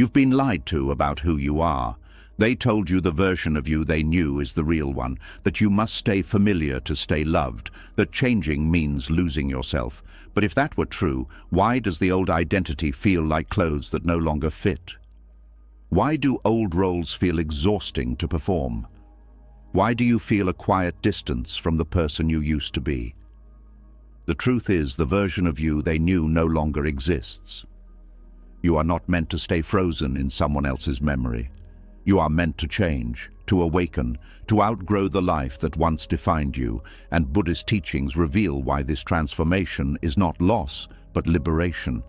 You've been lied to about who you are. They told you the version of you they knew is the real one, that you must stay familiar to stay loved, that changing means losing yourself. But if that were true, why does the old identity feel like clothes that no longer fit? Why do old roles feel exhausting to perform? Why do you feel a quiet distance from the person you used to be? The truth is, the version of you they knew no longer exists. You are not meant to stay frozen in someone else's memory. You are meant to change, to awaken, to outgrow the life that once defined you, and Buddhist teachings reveal why this transformation is not loss, but liberation.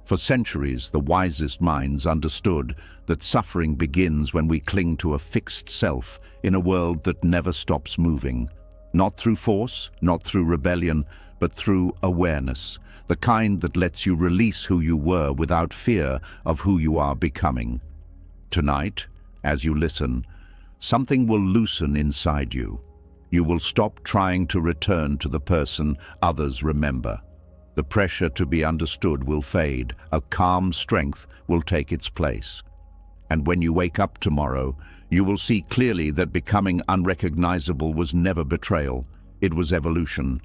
For centuries, the wisest minds understood that suffering begins when we cling to a fixed self in a world that never stops moving. Not through force, not through rebellion, but through awareness, the kind that lets you release who you were without fear of who you are becoming. Tonight, as you listen, something will loosen inside you. You will stop trying to return to the person others remember. The pressure to be understood will fade. A calm strength will take its place. And when you wake up tomorrow, you will see clearly that becoming unrecognizable was never betrayal. It was evolution.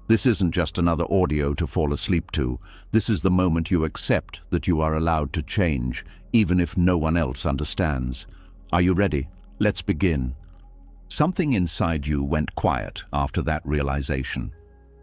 This isn't just another audio to fall asleep to. This is the moment you accept that you are allowed to change, even if no one else understands. Are you ready? Let's begin. Something inside you went quiet after that realization.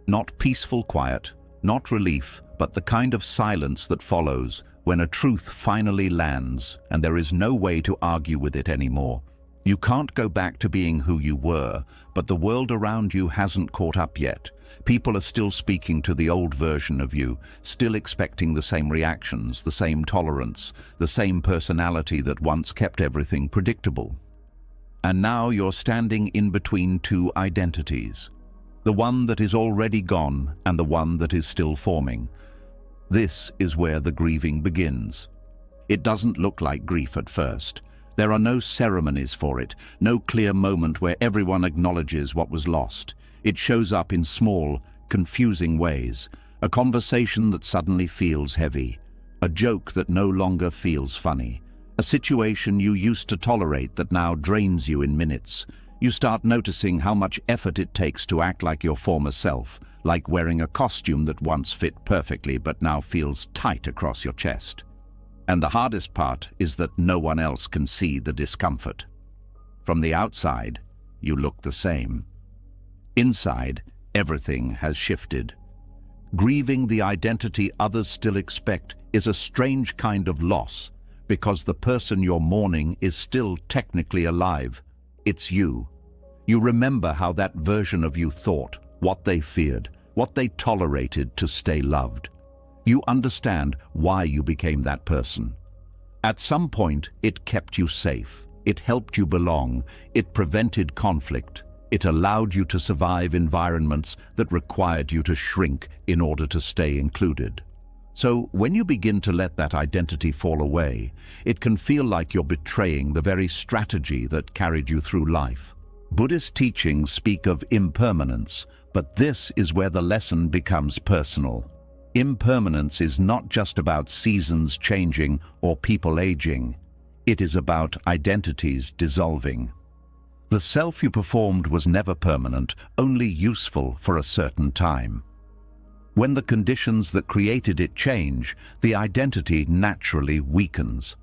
Not peaceful quiet, not relief, but the kind of silence that follows when a truth finally lands and there is no way to argue with it anymore. You can't go back to being who you were, but the world around you hasn't caught up yet. People are still speaking to the old version of you, still expecting the same reactions, the same tolerance, the same personality that once kept everything predictable. And now you're standing in between two identities, the one that is already gone and the one that is still forming. This is where the grieving begins. It doesn't look like grief at first. There are no ceremonies for it, no clear moment where everyone acknowledges what was lost. It shows up in small, confusing ways. A conversation that suddenly feels heavy. A joke that no longer feels funny. A situation you used to tolerate that now drains you in minutes. You start noticing how much effort it takes to act like your former self, like wearing a costume that once fit perfectly but now feels tight across your chest. And the hardest part is that no one else can see the discomfort. From the outside, you look the same. Inside, everything has shifted. Grieving the identity others still expect is a strange kind of loss, because the person you're mourning is still technically alive. It's you. You remember how that version of you thought, what they feared, what they tolerated to stay loved. You understand why you became that person. At some point, it kept you safe. It helped you belong. It prevented conflict. It allowed you to survive environments that required you to shrink in order to stay included. So when you begin to let that identity fall away, it can feel like you're betraying the very strategy that carried you through life. Buddhist teachings speak of impermanence, but this is where the lesson becomes personal. Impermanence is not just about seasons changing or people aging. It is about identities dissolving. The self you performed was never permanent, only useful for a certain time. When the conditions that created it change, the identity naturally weakens.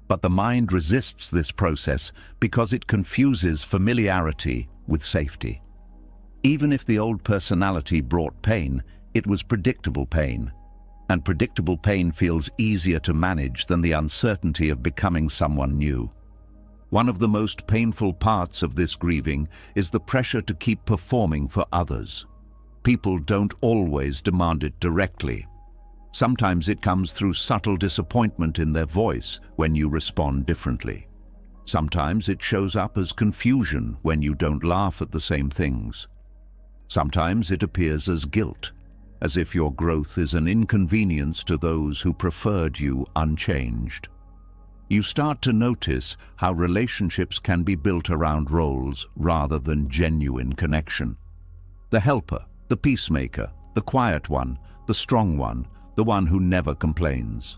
But the mind resists this process because it confuses familiarity with safety. Even if the old personality brought pain, it was predictable pain. And predictable pain feels easier to manage than the uncertainty of becoming someone new. One of the most painful parts of this grieving is the pressure to keep performing for others. People don't always demand it directly. Sometimes it comes through subtle disappointment in their voice when you respond differently. Sometimes it shows up as confusion when you don't laugh at the same things. Sometimes it appears as guilt, as if your growth is an inconvenience to those who preferred you unchanged. You start to notice how relationships can be built around roles rather than genuine connection. The helper, the peacemaker, the quiet one, the strong one, the one who never complains.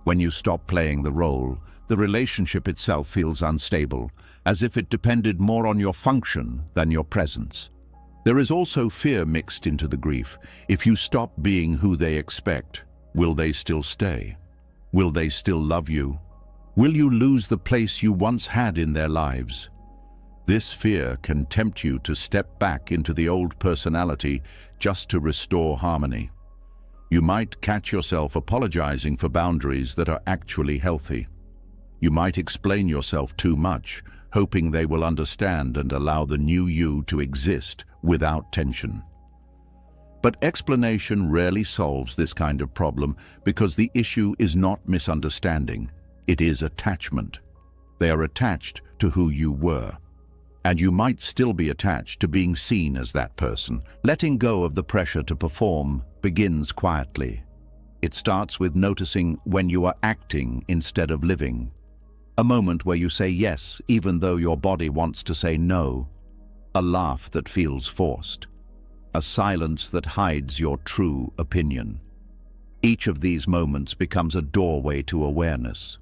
When you stop playing the role, the relationship itself feels unstable, as if it depended more on your function than your presence. There is also fear mixed into the grief. If you stop being who they expect, will they still stay? Will they still love you? Will you lose the place you once had in their lives? This fear can tempt you to step back into the old personality just to restore harmony. You might catch yourself apologizing for boundaries that are actually healthy. You might explain yourself too much, hoping they will understand and allow the new you to exist without tension. But explanation rarely solves this kind of problem because the issue is not misunderstanding, it is attachment. They are attached to who you were. And you might still be attached to being seen as that person. Letting go of the pressure to perform begins quietly. It starts with noticing when you are acting instead of living. A moment where you say yes, even though your body wants to say no. A laugh that feels forced. A silence that hides your true opinion. Each of these moments becomes a doorway to awareness.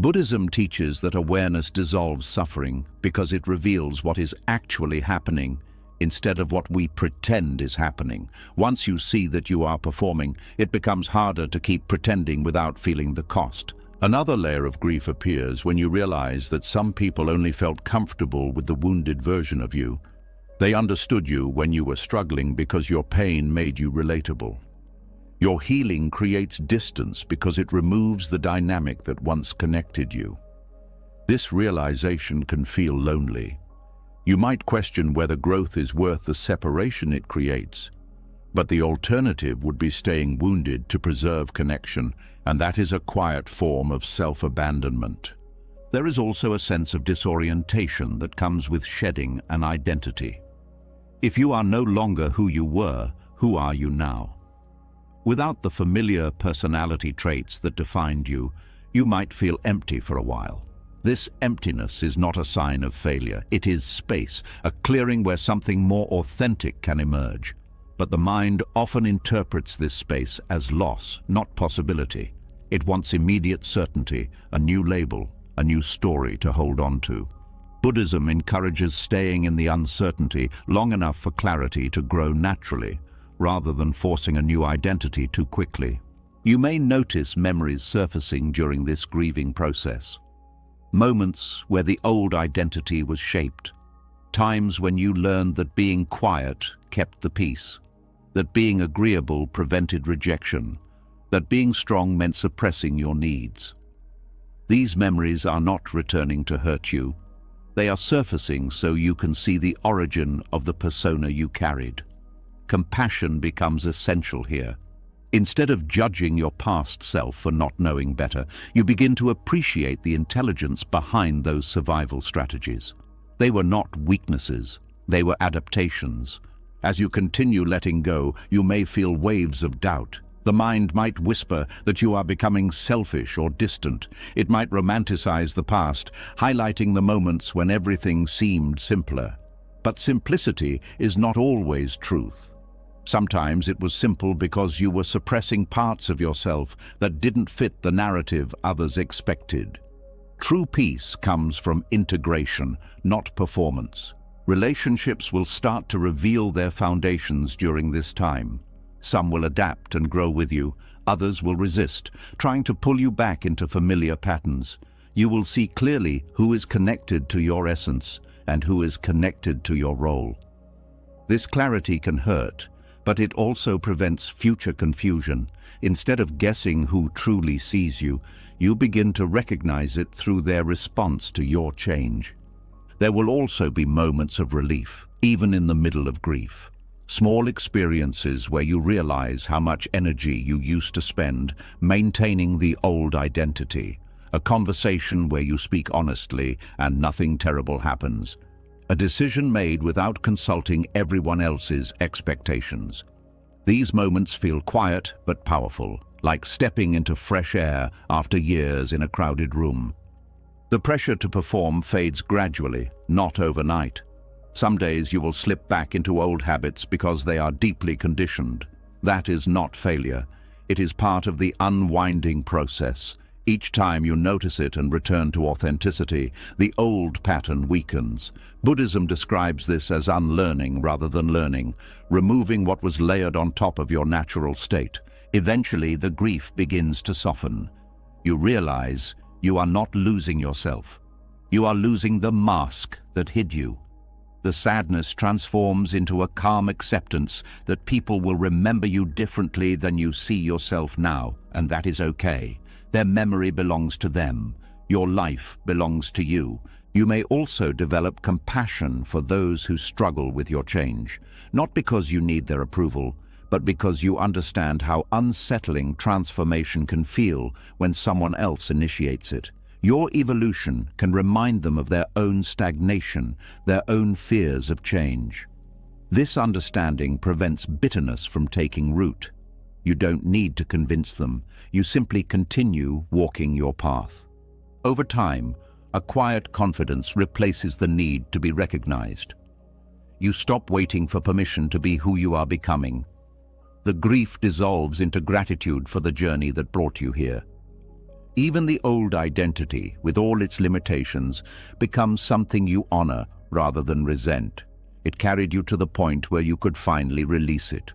Buddhism teaches that awareness dissolves suffering because it reveals what is actually happening instead of what we pretend is happening. Once you see that you are performing, it becomes harder to keep pretending without feeling the cost. Another layer of grief appears when you realize that some people only felt comfortable with the wounded version of you. They understood you when you were struggling because your pain made you relatable. Your healing creates distance because it removes the dynamic that once connected you. This realization can feel lonely. You might question whether growth is worth the separation it creates, but the alternative would be staying wounded to preserve connection, and that is a quiet form of self-abandonment. There is also a sense of disorientation that comes with shedding an identity. If you are no longer who you were, who are you now? Without the familiar personality traits that defined you, you might feel empty for a while. This emptiness is not a sign of failure. It is space, a clearing where something more authentic can emerge. But the mind often interprets this space as loss, not possibility. It wants immediate certainty, a new label, a new story to hold on to. Buddhism encourages staying in the uncertainty long enough for clarity to grow naturally, rather than forcing a new identity too quickly. You may notice memories surfacing during this grieving process. Moments where the old identity was shaped. Times when you learned that being quiet kept the peace, that being agreeable prevented rejection, that being strong meant suppressing your needs. These memories are not returning to hurt you. They are surfacing so you can see the origin of the persona you carried. Compassion becomes essential here. Instead of judging your past self for not knowing better, you begin to appreciate the intelligence behind those survival strategies. They were not weaknesses, they were adaptations. As you continue letting go, you may feel waves of doubt. The mind might whisper that you are becoming selfish or distant. It might romanticize the past, highlighting the moments when everything seemed simpler. But simplicity is not always truth. Sometimes it was simple because you were suppressing parts of yourself that didn't fit the narrative others expected. True peace comes from integration, not performance. Relationships will start to reveal their foundations during this time. Some will adapt and grow with you, others will resist, trying to pull you back into familiar patterns. You will see clearly who is connected to your essence and who is connected to your role. This clarity can hurt, but it also prevents future confusion. Instead of guessing who truly sees you, you begin to recognize it through their response to your change. There will also be moments of relief, even in the middle of grief. Small experiences where you realize how much energy you used to spend maintaining the old identity. A conversation where you speak honestly and nothing terrible happens. A decision made without consulting everyone else's expectations. These moments feel quiet but powerful, like stepping into fresh air after years in a crowded room. The pressure to perform fades gradually, not overnight. Some days you will slip back into old habits because they are deeply conditioned. That is not failure. It is part of the unwinding process. Each time you notice it and return to authenticity, the old pattern weakens. Buddhism describes this as unlearning rather than learning, removing what was layered on top of your natural state. Eventually, the grief begins to soften. You realize you are not losing yourself. You are losing the mask that hid you. The sadness transforms into a calm acceptance that people will remember you differently than you see yourself now, and that is okay. Their memory belongs to them. Your life belongs to you. You may also develop compassion for those who struggle with your change, not because you need their approval, but because you understand how unsettling transformation can feel when someone else initiates it. Your evolution can remind them of their own stagnation, their own fears of change. This understanding prevents bitterness from taking root. You don't need to convince them. You simply continue walking your path. Over time, a quiet confidence replaces the need to be recognized. You stop waiting for permission to be who you are becoming. The grief dissolves into gratitude for the journey that brought you here. Even the old identity, with all its limitations, becomes something you honor rather than resent. It carried you to the point where you could finally release it.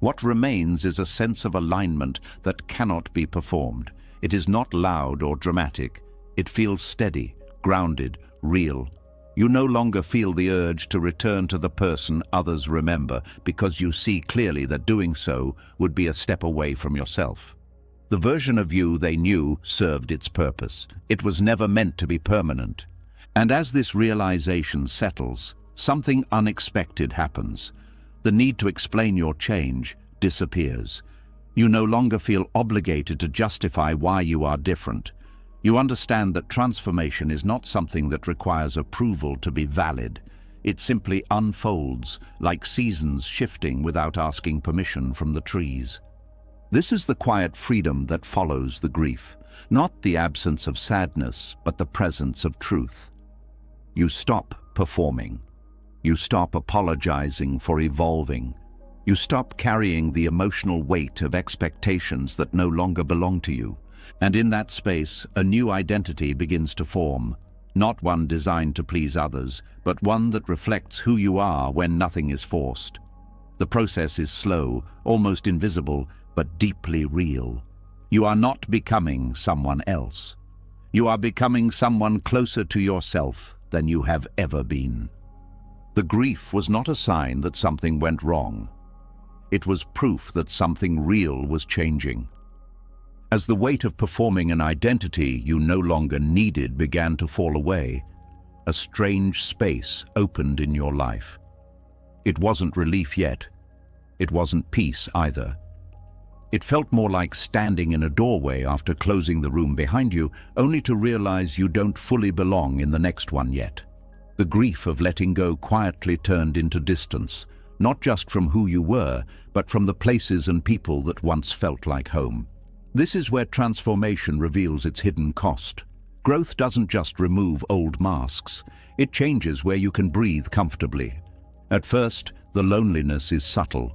What remains is a sense of alignment that cannot be performed. It is not loud or dramatic. It feels steady, grounded, real. You no longer feel the urge to return to the person others remember because you see clearly that doing so would be a step away from yourself. The version of you they knew served its purpose. It was never meant to be permanent. And as this realization settles, something unexpected happens. The need to explain your change disappears. You no longer feel obligated to justify why you are different. You understand that transformation is not something that requires approval to be valid. It simply unfolds, like seasons shifting without asking permission from the trees. This is the quiet freedom that follows the grief, not the absence of sadness, but the presence of truth. You stop performing. You stop apologizing for evolving. You stop carrying the emotional weight of expectations that no longer belong to you. And in that space, a new identity begins to form, not one designed to please others, but one that reflects who you are when nothing is forced. The process is slow, almost invisible, but deeply real. You are not becoming someone else. You are becoming someone closer to yourself than you have ever been. The grief was not a sign that something went wrong. It was proof that something real was changing. As the weight of performing an identity you no longer needed began to fall away, a strange space opened in your life. It wasn't relief yet. It wasn't peace either. It felt more like standing in a doorway after closing the room behind you, only to realize you don't fully belong in the next one yet. The grief of letting go quietly turned into distance, not just from who you were, but from the places and people that once felt like home. This is where transformation reveals its hidden cost. Growth doesn't just remove old masks, it changes where you can breathe comfortably. At first, the loneliness is subtle.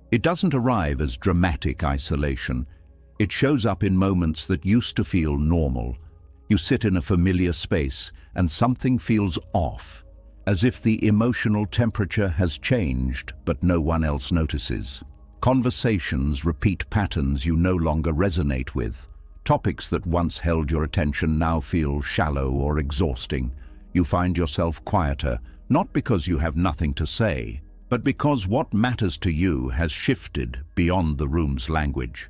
It doesn't arrive as dramatic isolation. It shows up in moments that used to feel normal. You sit in a familiar space and something feels off, as if the emotional temperature has changed but no one else notices. Conversations repeat patterns you no longer resonate with. Topics that once held your attention now feel shallow or exhausting. You find yourself quieter, not because you have nothing to say, but because what matters to you has shifted beyond the room's language.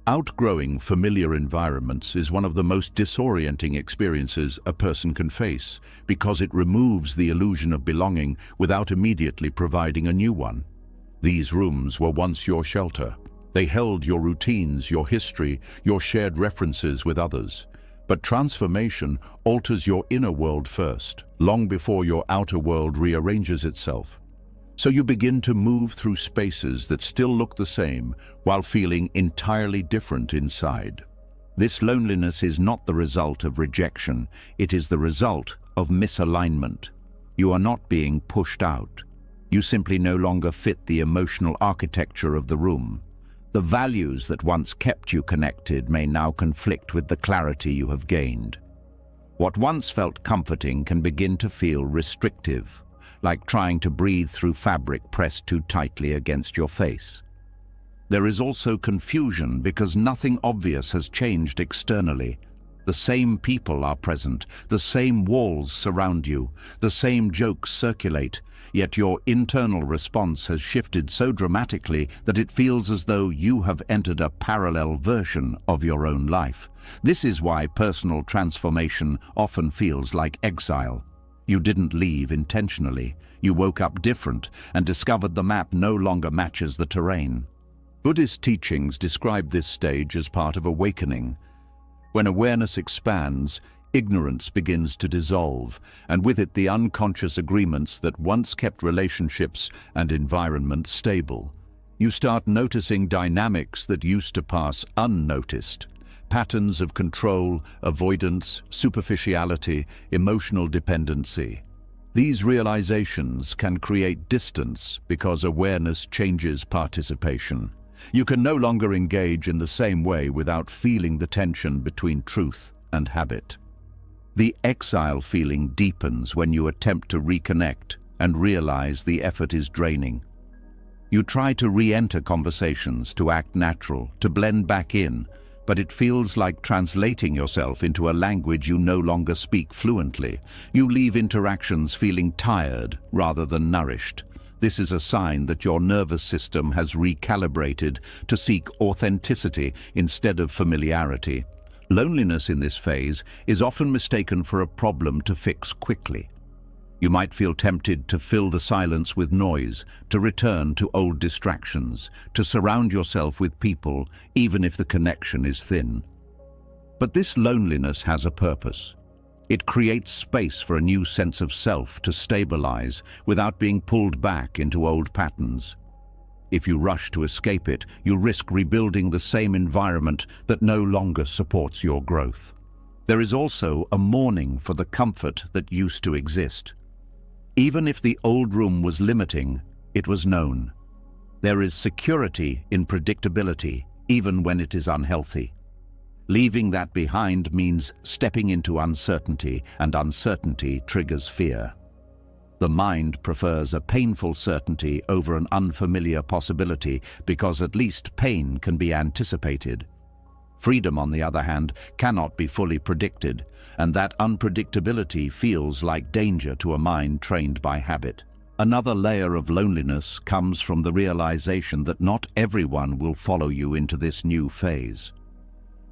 Outgrowing familiar environments is one of the most disorienting experiences a person can face because it removes the illusion of belonging without immediately providing a new one. These rooms were once your shelter. They held your routines, your history, your shared references with others. But transformation alters your inner world first, long before your outer world rearranges itself. So you begin to move through spaces that still look the same while feeling entirely different inside. This loneliness is not the result of rejection, it is the result of misalignment. You are not being pushed out. You simply no longer fit the emotional architecture of the room. The values that once kept you connected may now conflict with the clarity you have gained. What once felt comforting can begin to feel restrictive, like trying to breathe through fabric pressed too tightly against your face. There is also confusion because nothing obvious has changed externally. The same people are present, the same walls surround you, the same jokes circulate, yet your internal response has shifted so dramatically that it feels as though you have entered a parallel version of your own life. This is why personal transformation often feels like exile. You didn't leave intentionally. You woke up different and discovered the map no longer matches the terrain. Buddhist teachings describe this stage as part of awakening. When awareness expands, ignorance begins to dissolve, and with it the unconscious agreements that once kept relationships and environments stable. You start noticing dynamics that used to pass unnoticed. Patterns of control, avoidance, superficiality, emotional dependency. These realizations can create distance because awareness changes participation. You can no longer engage in the same way without feeling the tension between truth and habit. The exile feeling deepens when you attempt to reconnect and realize the effort is draining. You try to re-enter conversations, to act natural, to blend back in, but it feels like translating yourself into a language you no longer speak fluently. You leave interactions feeling tired rather than nourished. This is a sign that your nervous system has recalibrated to seek authenticity instead of familiarity. Loneliness in this phase is often mistaken for a problem to fix quickly. You might feel tempted to fill the silence with noise, to return to old distractions, to surround yourself with people, even if the connection is thin. But this loneliness has a purpose. It creates space for a new sense of self to stabilize without being pulled back into old patterns. If you rush to escape it, you risk rebuilding the same environment that no longer supports your growth. There is also a mourning for the comfort that used to exist. Even if the old room was limiting, it was known. There is security in predictability, even when it is unhealthy. Leaving that behind means stepping into uncertainty, and uncertainty triggers fear. The mind prefers a painful certainty over an unfamiliar possibility because at least pain can be anticipated. Freedom, on the other hand, cannot be fully predicted, and that unpredictability feels like danger to a mind trained by habit. Another layer of loneliness comes from the realization that not everyone will follow you into this new phase.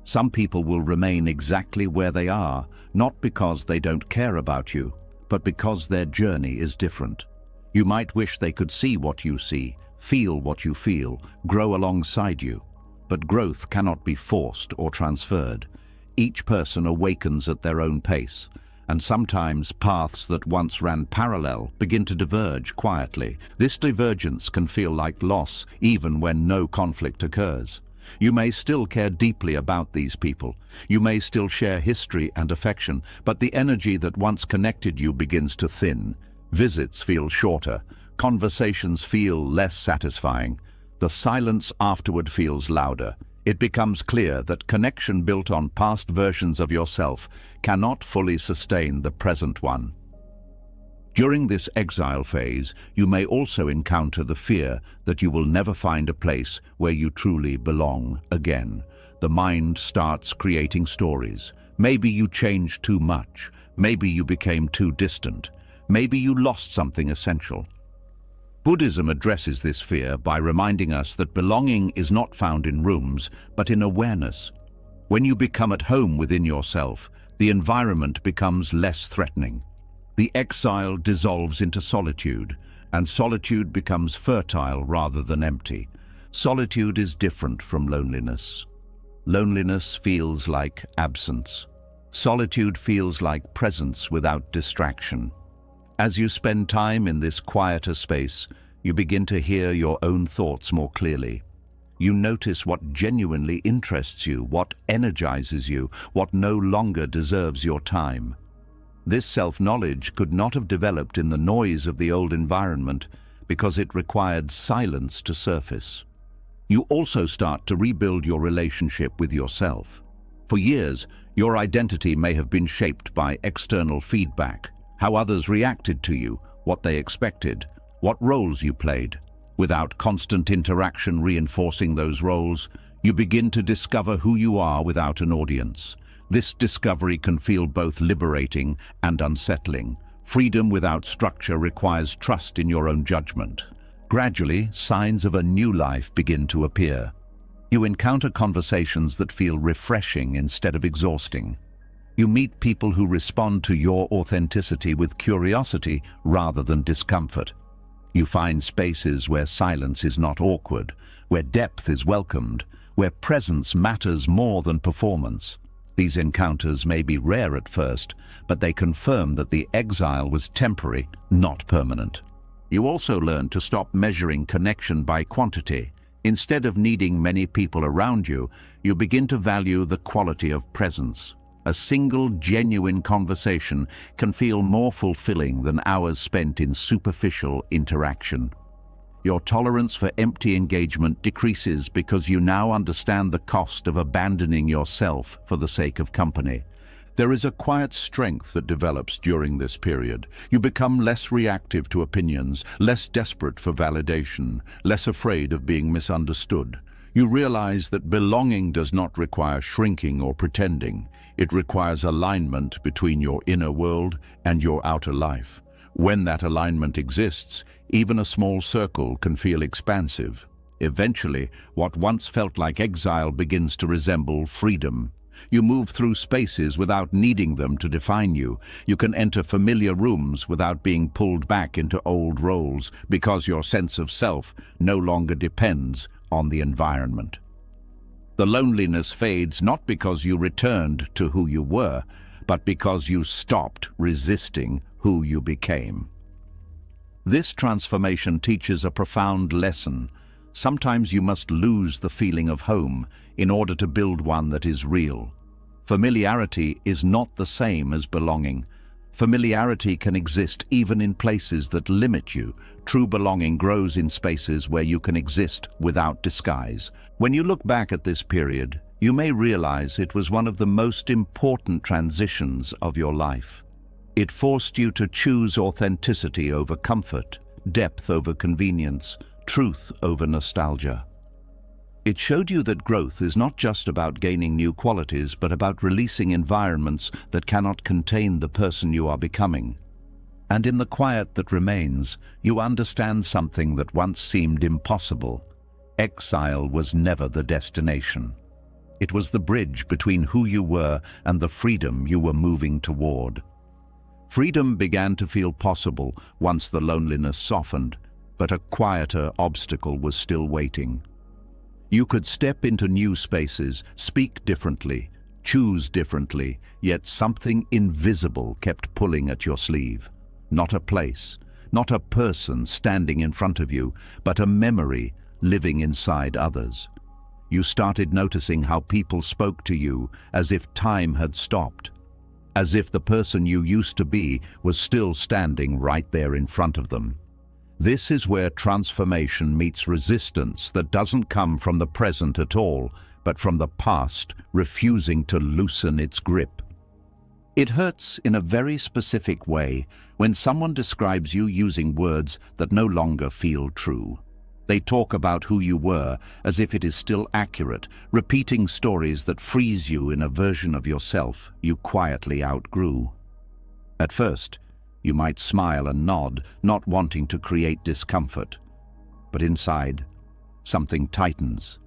Some people will remain exactly where they are, not because they don't care about you, but because their journey is different. You might wish they could see what you see, feel what you feel, grow alongside you. But growth cannot be forced or transferred. Each person awakens at their own pace, and sometimes paths that once ran parallel begin to diverge quietly. This divergence can feel like loss even when no conflict occurs. You may still care deeply about these people. You may still share history and affection, but the energy that once connected you begins to thin. Visits feel shorter. Conversations feel less satisfying. The silence afterward feels louder. It becomes clear that connection built on past versions of yourself cannot fully sustain the present one. During this exile phase, you may also encounter the fear that you will never find a place where you truly belong again. The mind starts creating stories. Maybe you changed too much. Maybe you became too distant. Maybe you lost something essential. Buddhism addresses this fear by reminding us that belonging is not found in rooms, but in awareness. When you become at home within yourself, the environment becomes less threatening. The exile dissolves into solitude, and solitude becomes fertile rather than empty. Solitude is different from loneliness. Loneliness feels like absence. Solitude feels like presence without distraction. As you spend time in this quieter space, you begin to hear your own thoughts more clearly. You notice what genuinely interests you, what energizes you, what no longer deserves your time. This self-knowledge could not have developed in the noise of the old environment because it required silence to surface. You also start to rebuild your relationship with yourself. For years, your identity may have been shaped by external feedback, how others reacted to you, what they expected, what roles you played. Without constant interaction reinforcing those roles, you begin to discover who you are without an audience. This discovery can feel both liberating and unsettling. Freedom without structure requires trust in your own judgment. Gradually, signs of a new life begin to appear. You encounter conversations that feel refreshing instead of exhausting. You meet people who respond to your authenticity with curiosity rather than discomfort. You find spaces where silence is not awkward, where depth is welcomed, where presence matters more than performance. These encounters may be rare at first, but they confirm that the exile was temporary, not permanent. You also learn to stop measuring connection by quantity. Instead of needing many people around you, you begin to value the quality of presence. A single, genuine conversation can feel more fulfilling than hours spent in superficial interaction. Your tolerance for empty engagement decreases because you now understand the cost of abandoning yourself for the sake of company. There is a quiet strength that develops during this period. You become less reactive to opinions, less desperate for validation, less afraid of being misunderstood. You realize that belonging does not require shrinking or pretending. It requires alignment between your inner world and your outer life. When that alignment exists, even a small circle can feel expansive. Eventually, what once felt like exile begins to resemble freedom. You move through spaces without needing them to define you. You can enter familiar rooms without being pulled back into old roles because your sense of self no longer depends on the environment. The loneliness fades not because you returned to who you were, but because you stopped resisting who you became. This transformation teaches a profound lesson. Sometimes you must lose the feeling of home in order to build one that is real. Familiarity is not the same as belonging. Familiarity can exist even in places that limit you. True belonging grows in spaces where you can exist without disguise. When you look back at this period, you may realize it was one of the most important transitions of your life. It forced you to choose authenticity over comfort, depth over convenience, truth over nostalgia. It showed you that growth is not just about gaining new qualities, but about releasing environments that cannot contain the person you are becoming. And in the quiet that remains, you understand something that once seemed impossible. Exile was never the destination. It was the bridge between who you were and the freedom you were moving toward. Freedom began to feel possible once the loneliness softened, but a quieter obstacle was still waiting. You could step into new spaces, speak differently, choose differently, yet something invisible kept pulling at your sleeve. Not a place, not a person standing in front of you, but a memory living inside others. You started noticing how people spoke to you as if time had stopped, as if the person you used to be was still standing right there in front of them. This is where transformation meets resistance that doesn't come from the present at all, but from the past refusing to loosen its grip. It hurts in a very specific way when someone describes you using words that no longer feel true. They talk about who you were as if it is still accurate, repeating stories that freeze you in a version of yourself you quietly outgrew. At first, you might smile and nod, not wanting to create discomfort. But inside, something tightens.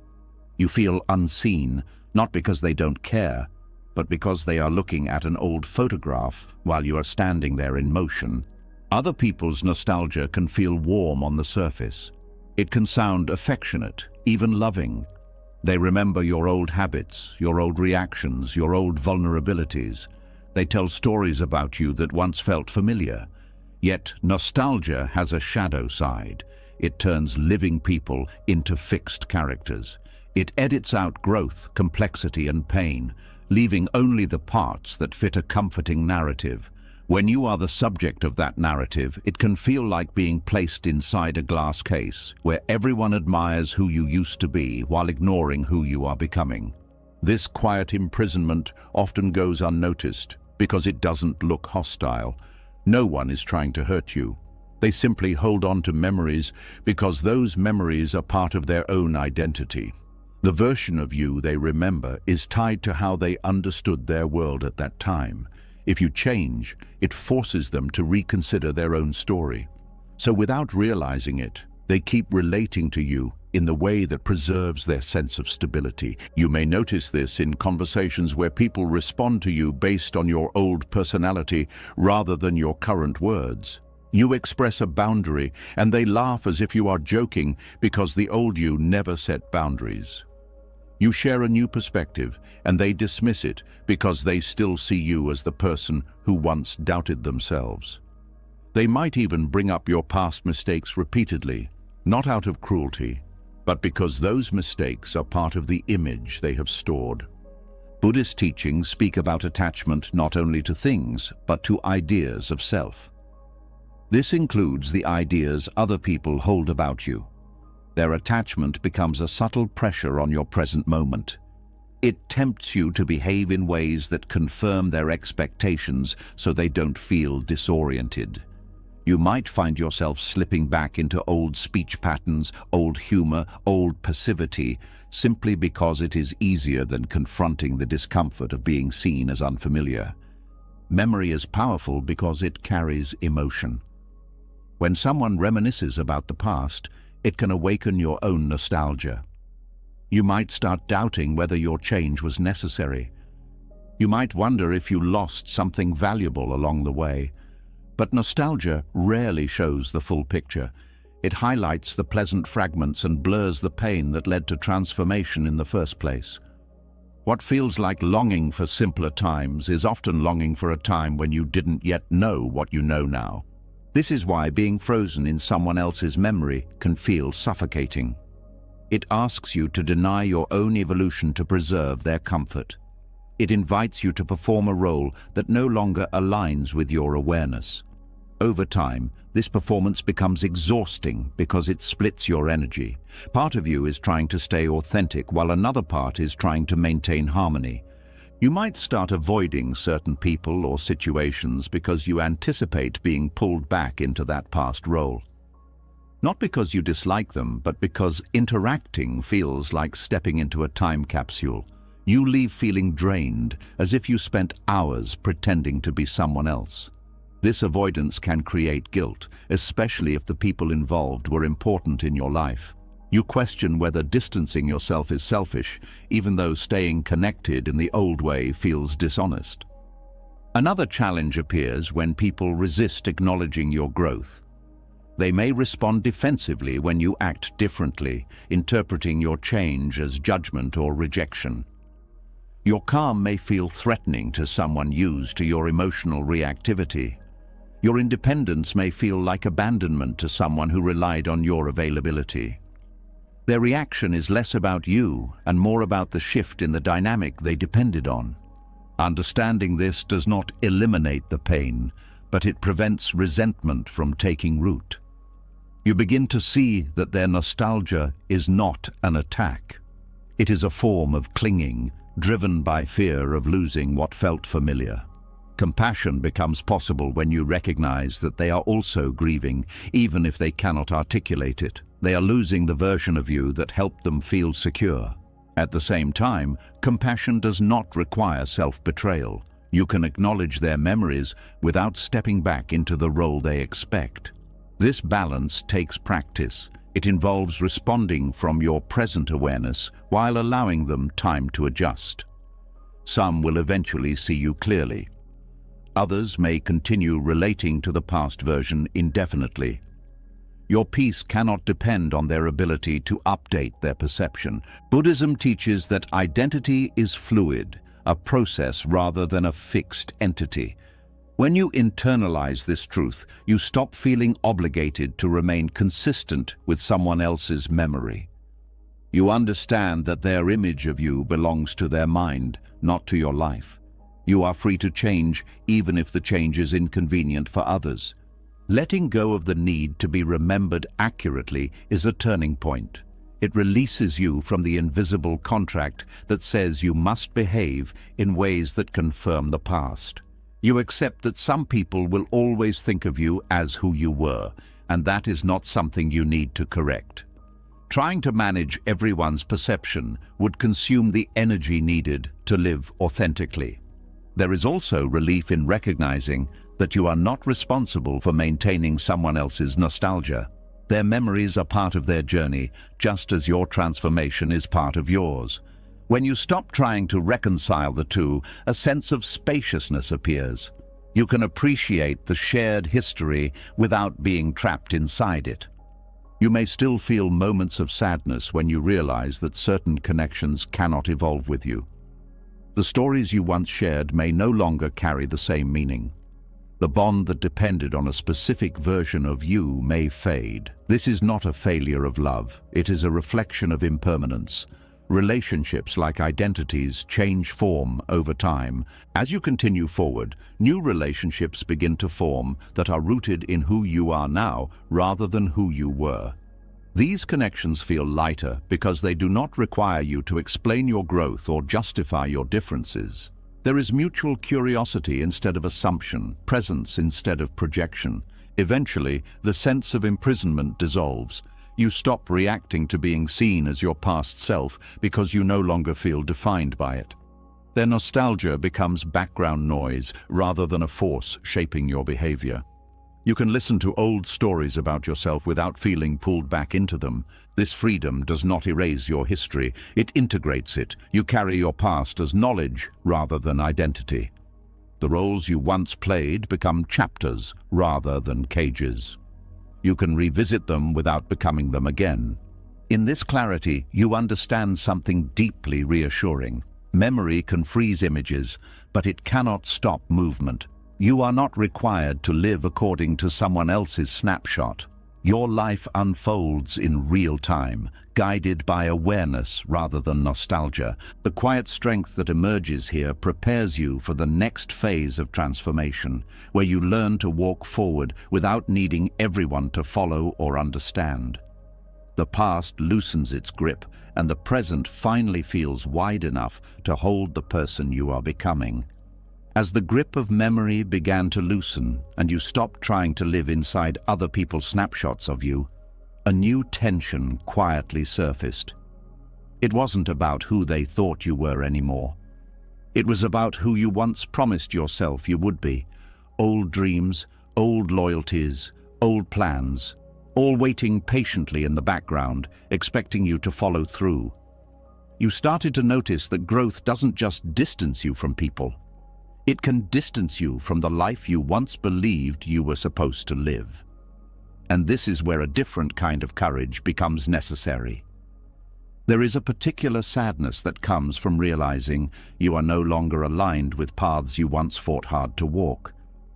You feel unseen, not because they don't care, but because they are looking at an old photograph while you are standing there in motion. Other people's nostalgia can feel warm on the surface. It can sound affectionate, even loving. They remember your old habits, your old reactions, your old vulnerabilities. They tell stories about you that once felt familiar. Yet nostalgia has a shadow side. It turns living people into fixed characters. It edits out growth, complexity, and pain, leaving only the parts that fit a comforting narrative. When you are the subject of that narrative, it can feel like being placed inside a glass case, where everyone admires who you used to be while ignoring who you are becoming. This quiet imprisonment often goes unnoticed because it doesn't look hostile. No one is trying to hurt you. They simply hold on to memories because those memories are part of their own identity. The version of you they remember is tied to how they understood their world at that time. If you change, it forces them to reconsider their own story. So without realizing it, they keep relating to you in the way that preserves their sense of stability. You may notice this in conversations where people respond to you based on your old personality rather than your current words. You express a boundary, and they laugh as if you are joking because the old you never set boundaries. You share a new perspective, and they dismiss it because they still see you as the person who once doubted themselves. They might even bring up your past mistakes repeatedly, not out of cruelty, but because those mistakes are part of the image they have stored. Buddhist teachings speak about attachment not only to things, but to ideas of self. This includes the ideas other people hold about you. Their attachment becomes a subtle pressure on your present moment. It tempts you to behave in ways that confirm their expectations so they don't feel disoriented. You might find yourself slipping back into old speech patterns, old humor, old passivity, simply because it is easier than confronting the discomfort of being seen as unfamiliar. Memory is powerful because it carries emotion. When someone reminisces about the past, it can awaken your own nostalgia. You might start doubting whether your change was necessary. You might wonder if you lost something valuable along the way. But nostalgia rarely shows the full picture. It highlights the pleasant fragments and blurs the pain that led to transformation in the first place. What feels like longing for simpler times is often longing for a time when you didn't yet know what you know now. This is why being frozen in someone else's memory can feel suffocating. It asks you to deny your own evolution to preserve their comfort. It invites you to perform a role that no longer aligns with your awareness. Over time, this performance becomes exhausting because it splits your energy. Part of you is trying to stay authentic while another part is trying to maintain harmony. You might start avoiding certain people or situations because you anticipate being pulled back into that past role. Not because you dislike them, but because interacting feels like stepping into a time capsule. You leave feeling drained, as if you spent hours pretending to be someone else. This avoidance can create guilt, especially if the people involved were important in your life. You question whether distancing yourself is selfish, even though staying connected in the old way feels dishonest. Another challenge appears when people resist acknowledging your growth. They may respond defensively when you act differently, interpreting your change as judgment or rejection. Your calm may feel threatening to someone used to your emotional reactivity. Your independence may feel like abandonment to someone who relied on your availability. Their reaction is less about you and more about the shift in the dynamic they depended on. Understanding this does not eliminate the pain, but it prevents resentment from taking root. You begin to see that their nostalgia is not an attack. It is a form of clinging, driven by fear of losing what felt familiar. Compassion becomes possible when you recognize that they are also grieving, even if they cannot articulate it. They are losing the version of you that helped them feel secure. At the same time, compassion does not require self-betrayal. You can acknowledge their memories without stepping back into the role they expect. This balance takes practice. It involves responding from your present awareness while allowing them time to adjust. Some will eventually see you clearly. Others may continue relating to the past version indefinitely. Your peace cannot depend on their ability to update their perception. Buddhism teaches that identity is fluid, a process rather than a fixed entity. When you internalize this truth, you stop feeling obligated to remain consistent with someone else's memory. You understand that their image of you belongs to their mind, not to your life. You are free to change, even if the change is inconvenient for others. Letting go of the need to be remembered accurately is a turning point. It releases you from the invisible contract that says you must behave in ways that confirm the past. You accept that some people will always think of you as who you were, and that is not something you need to correct. Trying to manage everyone's perception would consume the energy needed to live authentically. There is also relief in recognizing that you are not responsible for maintaining someone else's nostalgia. Their memories are part of their journey, just as your transformation is part of yours. When you stop trying to reconcile the two, a sense of spaciousness appears. You can appreciate the shared history without being trapped inside it. You may still feel moments of sadness when you realize that certain connections cannot evolve with you. The stories you once shared may no longer carry the same meaning. The bond that depended on a specific version of you may fade. This is not a failure of love. It is a reflection of impermanence. Relationships, like identities, change form over time. As you continue forward, new relationships begin to form that are rooted in who you are now rather than who you were. These connections feel lighter because they do not require you to explain your growth or justify your differences. There is mutual curiosity instead of assumption, presence instead of projection. Eventually, the sense of imprisonment dissolves. You stop reacting to being seen as your past self because you no longer feel defined by it. Their nostalgia becomes background noise rather than a force shaping your behavior. You can listen to old stories about yourself without feeling pulled back into them. This freedom does not erase your history, it integrates it. You carry your past as knowledge rather than identity. The roles you once played become chapters rather than cages. You can revisit them without becoming them again. In this clarity, you understand something deeply reassuring. Memory can freeze images, but it cannot stop movement. You are not required to live according to someone else's snapshot. Your life unfolds in real time, guided by awareness rather than nostalgia. The quiet strength that emerges here prepares you for the next phase of transformation, where you learn to walk forward without needing everyone to follow or understand. The past loosens its grip, and the present finally feels wide enough to hold the person you are becoming. As the grip of memory began to loosen and you stopped trying to live inside other people's snapshots of you, a new tension quietly surfaced. It wasn't about who they thought you were anymore. It was about who you once promised yourself you would be. Old dreams, old loyalties, old plans, all waiting patiently in the background, expecting you to follow through. You started to notice that growth doesn't just distance you from people. It can distance you from the life you once believed you were supposed to live. And this is where a different kind of courage becomes necessary. There is a particular sadness that comes from realizing you are no longer aligned with paths you once fought hard to walk.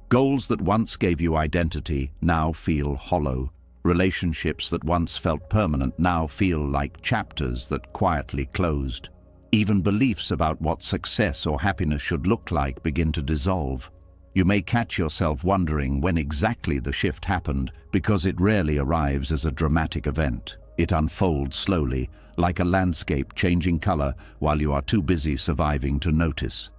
Goals that once gave you identity now feel hollow. Relationships that once felt permanent now feel like chapters that quietly closed. Even beliefs about what success or happiness should look like begin to dissolve. You may catch yourself wondering when exactly the shift happened, because it rarely arrives as a dramatic event. It unfolds slowly, like a landscape changing color while you are too busy surviving to notice.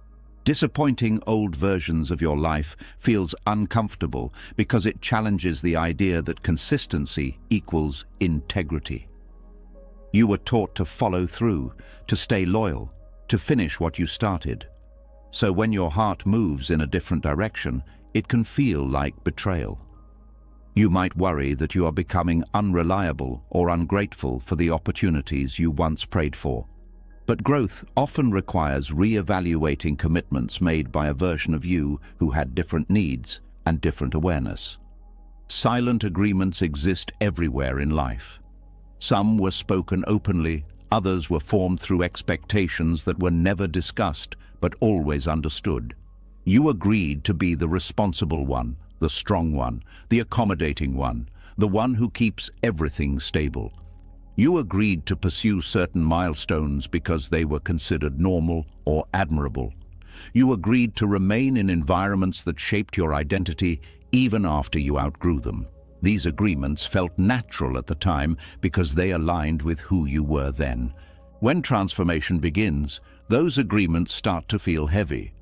Disappointing old versions of your life feels uncomfortable because it challenges the idea that consistency equals integrity. You were taught to follow through, to stay loyal, to finish what you started. So when your heart moves in a different direction, it can feel like betrayal. You might worry that you are becoming unreliable or ungrateful for the opportunities you once prayed for. But growth often requires re-evaluating commitments made by a version of you who had different needs and different awareness. Silent agreements exist everywhere in life. Some were spoken openly, others were formed through expectations that were never discussed but always understood. You agreed to be the responsible one, the strong one, the accommodating one, the one who keeps everything stable. You agreed to pursue certain milestones because they were considered normal or admirable. You agreed to remain in environments that shaped your identity even after you outgrew them. These agreements felt natural at the time because they aligned with who you were then. When transformation begins, those agreements start to feel heavy.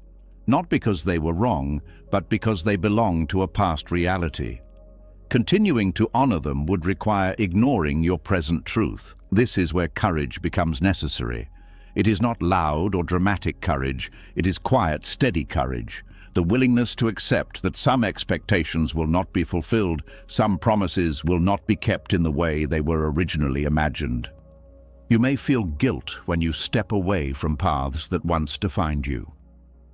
Not because they were wrong, but because they belong to a past reality. Continuing to honor them would require ignoring your present truth. This is where courage becomes necessary. It is not loud or dramatic courage, it is quiet, steady courage. The willingness to accept that some expectations will not be fulfilled, some promises will not be kept in the way they were originally imagined. You may feel guilt when you step away from paths that once defined you.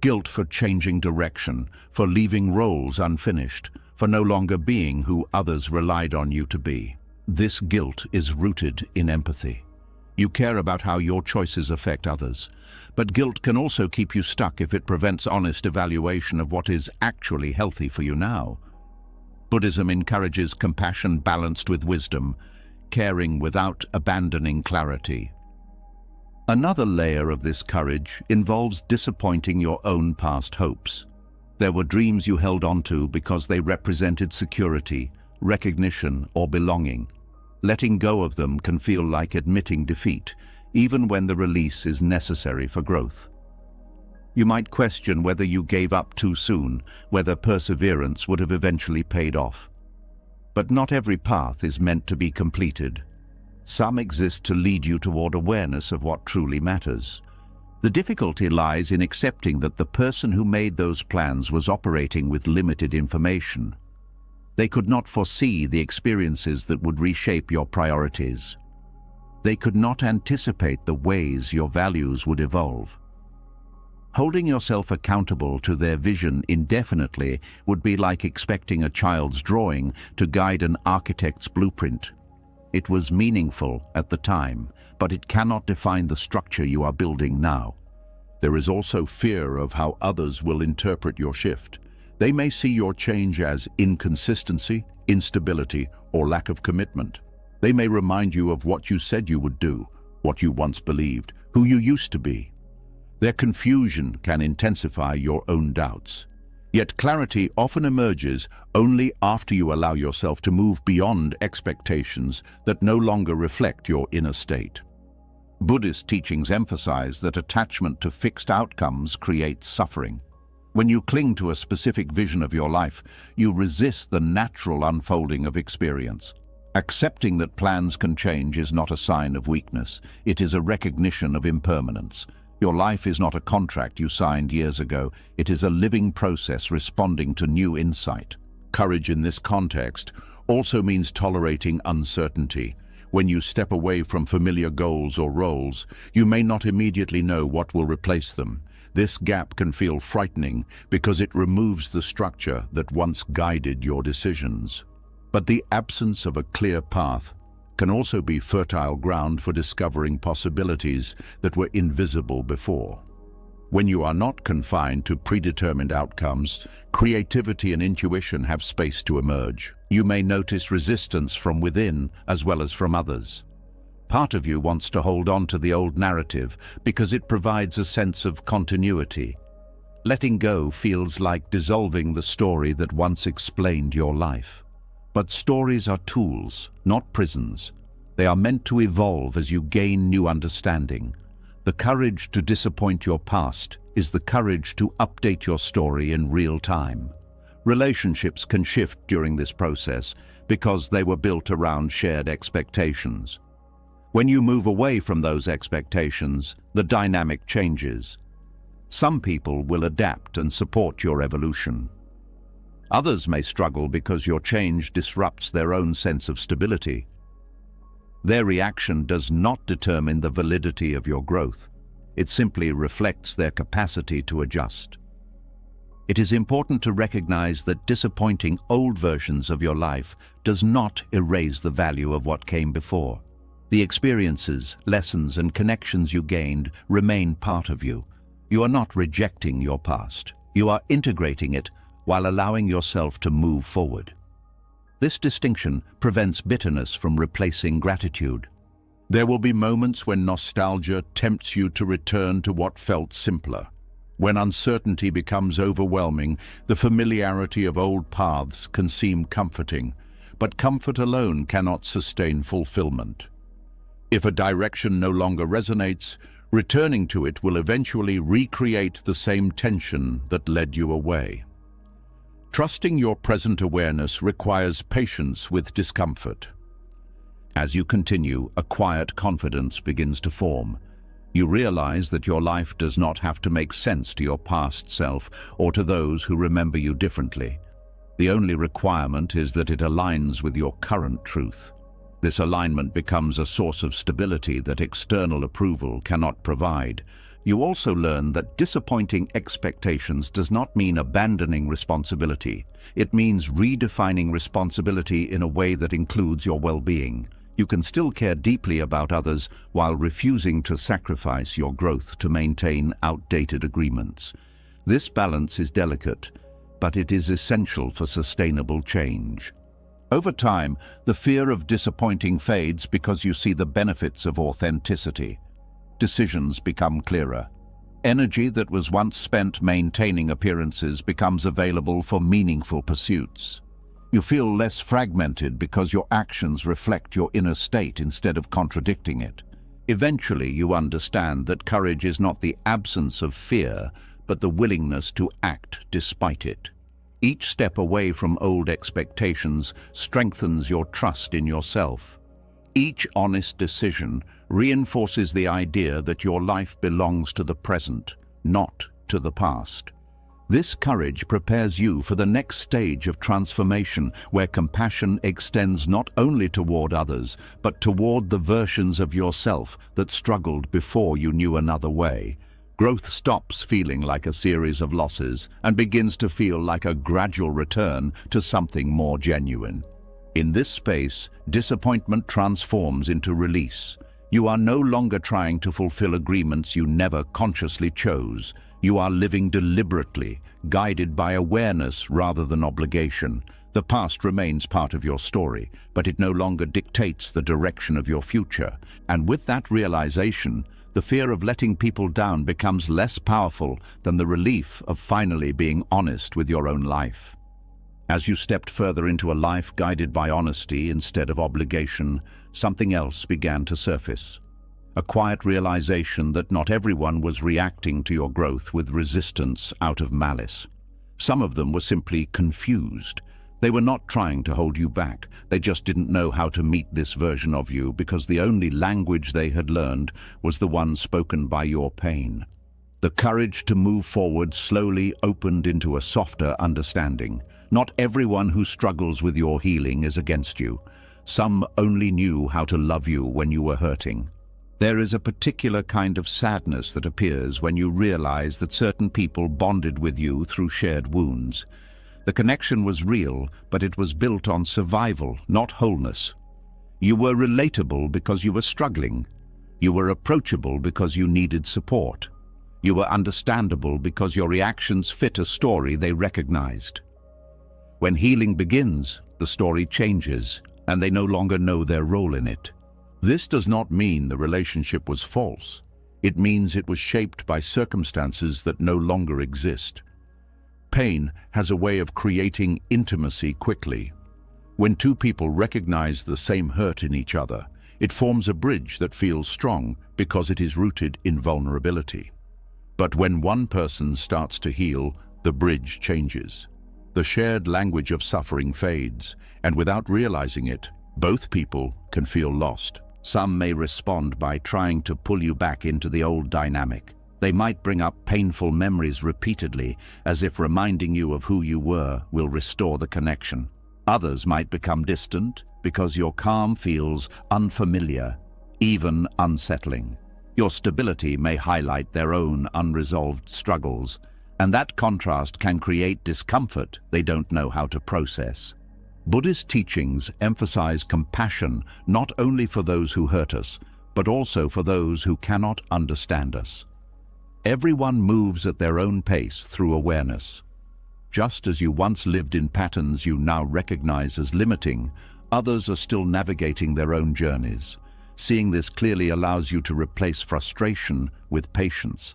Guilt for changing direction, for leaving roles unfinished, for no longer being who others relied on you to be. This guilt is rooted in empathy. You care about how your choices affect others. But guilt can also keep you stuck if it prevents honest evaluation of what is actually healthy for you now. Buddhism encourages compassion balanced with wisdom, caring without abandoning clarity. Another layer of this courage involves disappointing your own past hopes. There were dreams you held onto because they represented security, recognition, or belonging. Letting go of them can feel like admitting defeat, even when the release is necessary for growth. You might question whether you gave up too soon, whether perseverance would have eventually paid off. But not every path is meant to be completed. Some exist to lead you toward awareness of what truly matters. The difficulty lies in accepting that the person who made those plans was operating with limited information. They could not foresee the experiences that would reshape your priorities. They could not anticipate the ways your values would evolve. Holding yourself accountable to their vision indefinitely would be like expecting a child's drawing to guide an architect's blueprint. It was meaningful at the time, but it cannot define the structure you are building now. There is also fear of how others will interpret your shift. They may see your change as inconsistency, instability, or lack of commitment. They may remind you of what you said you would do, what you once believed, who you used to be. Their confusion can intensify your own doubts. Yet clarity often emerges only after you allow yourself to move beyond expectations that no longer reflect your inner state. Buddhist teachings emphasize that attachment to fixed outcomes creates suffering. When you cling to a specific vision of your life, you resist the natural unfolding of experience. Accepting that plans can change is not a sign of weakness. It is a recognition of impermanence. Your life is not a contract you signed years ago. It is a living process responding to new insight. Courage in this context also means tolerating uncertainty. When you step away from familiar goals or roles, you may not immediately know what will replace them. This gap can feel frightening because it removes the structure that once guided your decisions. But the absence of a clear path can also be fertile ground for discovering possibilities that were invisible before. When you are not confined to predetermined outcomes, creativity and intuition have space to emerge. You may notice resistance from within as well as from others. Part of you wants to hold on to the old narrative because it provides a sense of continuity. Letting go feels like dissolving the story that once explained your life. But stories are tools, not prisons. They are meant to evolve as you gain new understanding. The courage to disappoint your past is the courage to update your story in real time. Relationships can shift during this process because they were built around shared expectations. When you move away from those expectations, the dynamic changes. Some people will adapt and support your evolution. Others may struggle because your change disrupts their own sense of stability. Their reaction does not determine the validity of your growth. It simply reflects their capacity to adjust. It is important to recognize that disappointing old versions of your life does not erase the value of what came before. The experiences, lessons, and connections you gained remain part of you. You are not rejecting your past. You are integrating it while allowing yourself to move forward. This distinction prevents bitterness from replacing gratitude. There will be moments when nostalgia tempts you to return to what felt simpler. When uncertainty becomes overwhelming, the familiarity of old paths can seem comforting, but comfort alone cannot sustain fulfillment. If a direction no longer resonates, returning to it will eventually recreate the same tension that led you away. Trusting your present awareness requires patience with discomfort. As you continue, a quiet confidence begins to form. You realize that your life does not have to make sense to your past self or to those who remember you differently. The only requirement is that it aligns with your current truth. This alignment becomes a source of stability that external approval cannot provide. You also learn that disappointing expectations does not mean abandoning responsibility. It means redefining responsibility in a way that includes your well-being. You can still care deeply about others while refusing to sacrifice your growth to maintain outdated agreements. This balance is delicate, but it is essential for sustainable change. Over time, the fear of disappointing fades because you see the benefits of authenticity. Decisions become clearer. Energy that was once spent maintaining appearances becomes available for meaningful pursuits. You feel less fragmented because your actions reflect your inner state instead of contradicting it. Eventually, you understand that courage is not the absence of fear, but the willingness to act despite it. Each step away from old expectations strengthens your trust in yourself. Each honest decision reinforces the idea that your life belongs to the present, not to the past. This courage prepares you for the next stage of transformation, where compassion extends not only toward others, but toward the versions of yourself that struggled before you knew another way. Growth stops feeling like a series of losses and begins to feel like a gradual return to something more genuine. In this space, disappointment transforms into release. You are no longer trying to fulfill agreements you never consciously chose. You are living deliberately, guided by awareness rather than obligation. The past remains part of your story, but it no longer dictates the direction of your future. And with that realization, the fear of letting people down becomes less powerful than the relief of finally being honest with your own life. As you stepped further into a life guided by honesty instead of obligation, something else began to surface. A quiet realization that not everyone was reacting to your growth with resistance out of malice. Some of them were simply confused. They were not trying to hold you back. They just didn't know how to meet this version of you because the only language they had learned was the one spoken by your pain. The courage to move forward slowly opened into a softer understanding. Not everyone who struggles with your healing is against you. Some only knew how to love you when you were hurting. There is a particular kind of sadness that appears when you realize that certain people bonded with you through shared wounds. The connection was real, but it was built on survival, not wholeness. You were relatable because you were struggling. You were approachable because you needed support. You were understandable because your reactions fit a story they recognized. When healing begins, the story changes, and they no longer know their role in it. This does not mean the relationship was false. It means it was shaped by circumstances that no longer exist. Pain has a way of creating intimacy quickly. When two people recognize the same hurt in each other, it forms a bridge that feels strong because it is rooted in vulnerability. But when one person starts to heal, the bridge changes. The shared language of suffering fades, and without realizing it, both people can feel lost. Some may respond by trying to pull you back into the old dynamic. They might bring up painful memories repeatedly, as if reminding you of who you were will restore the connection. Others might become distant because your calm feels unfamiliar, even unsettling. Your stability may highlight their own unresolved struggles, and that contrast can create discomfort they don't know how to process. Buddhist teachings emphasize compassion not only for those who hurt us, but also for those who cannot understand us. Everyone moves at their own pace through awareness. Just as you once lived in patterns you now recognize as limiting, others are still navigating their own journeys. Seeing this clearly allows you to replace frustration with patience.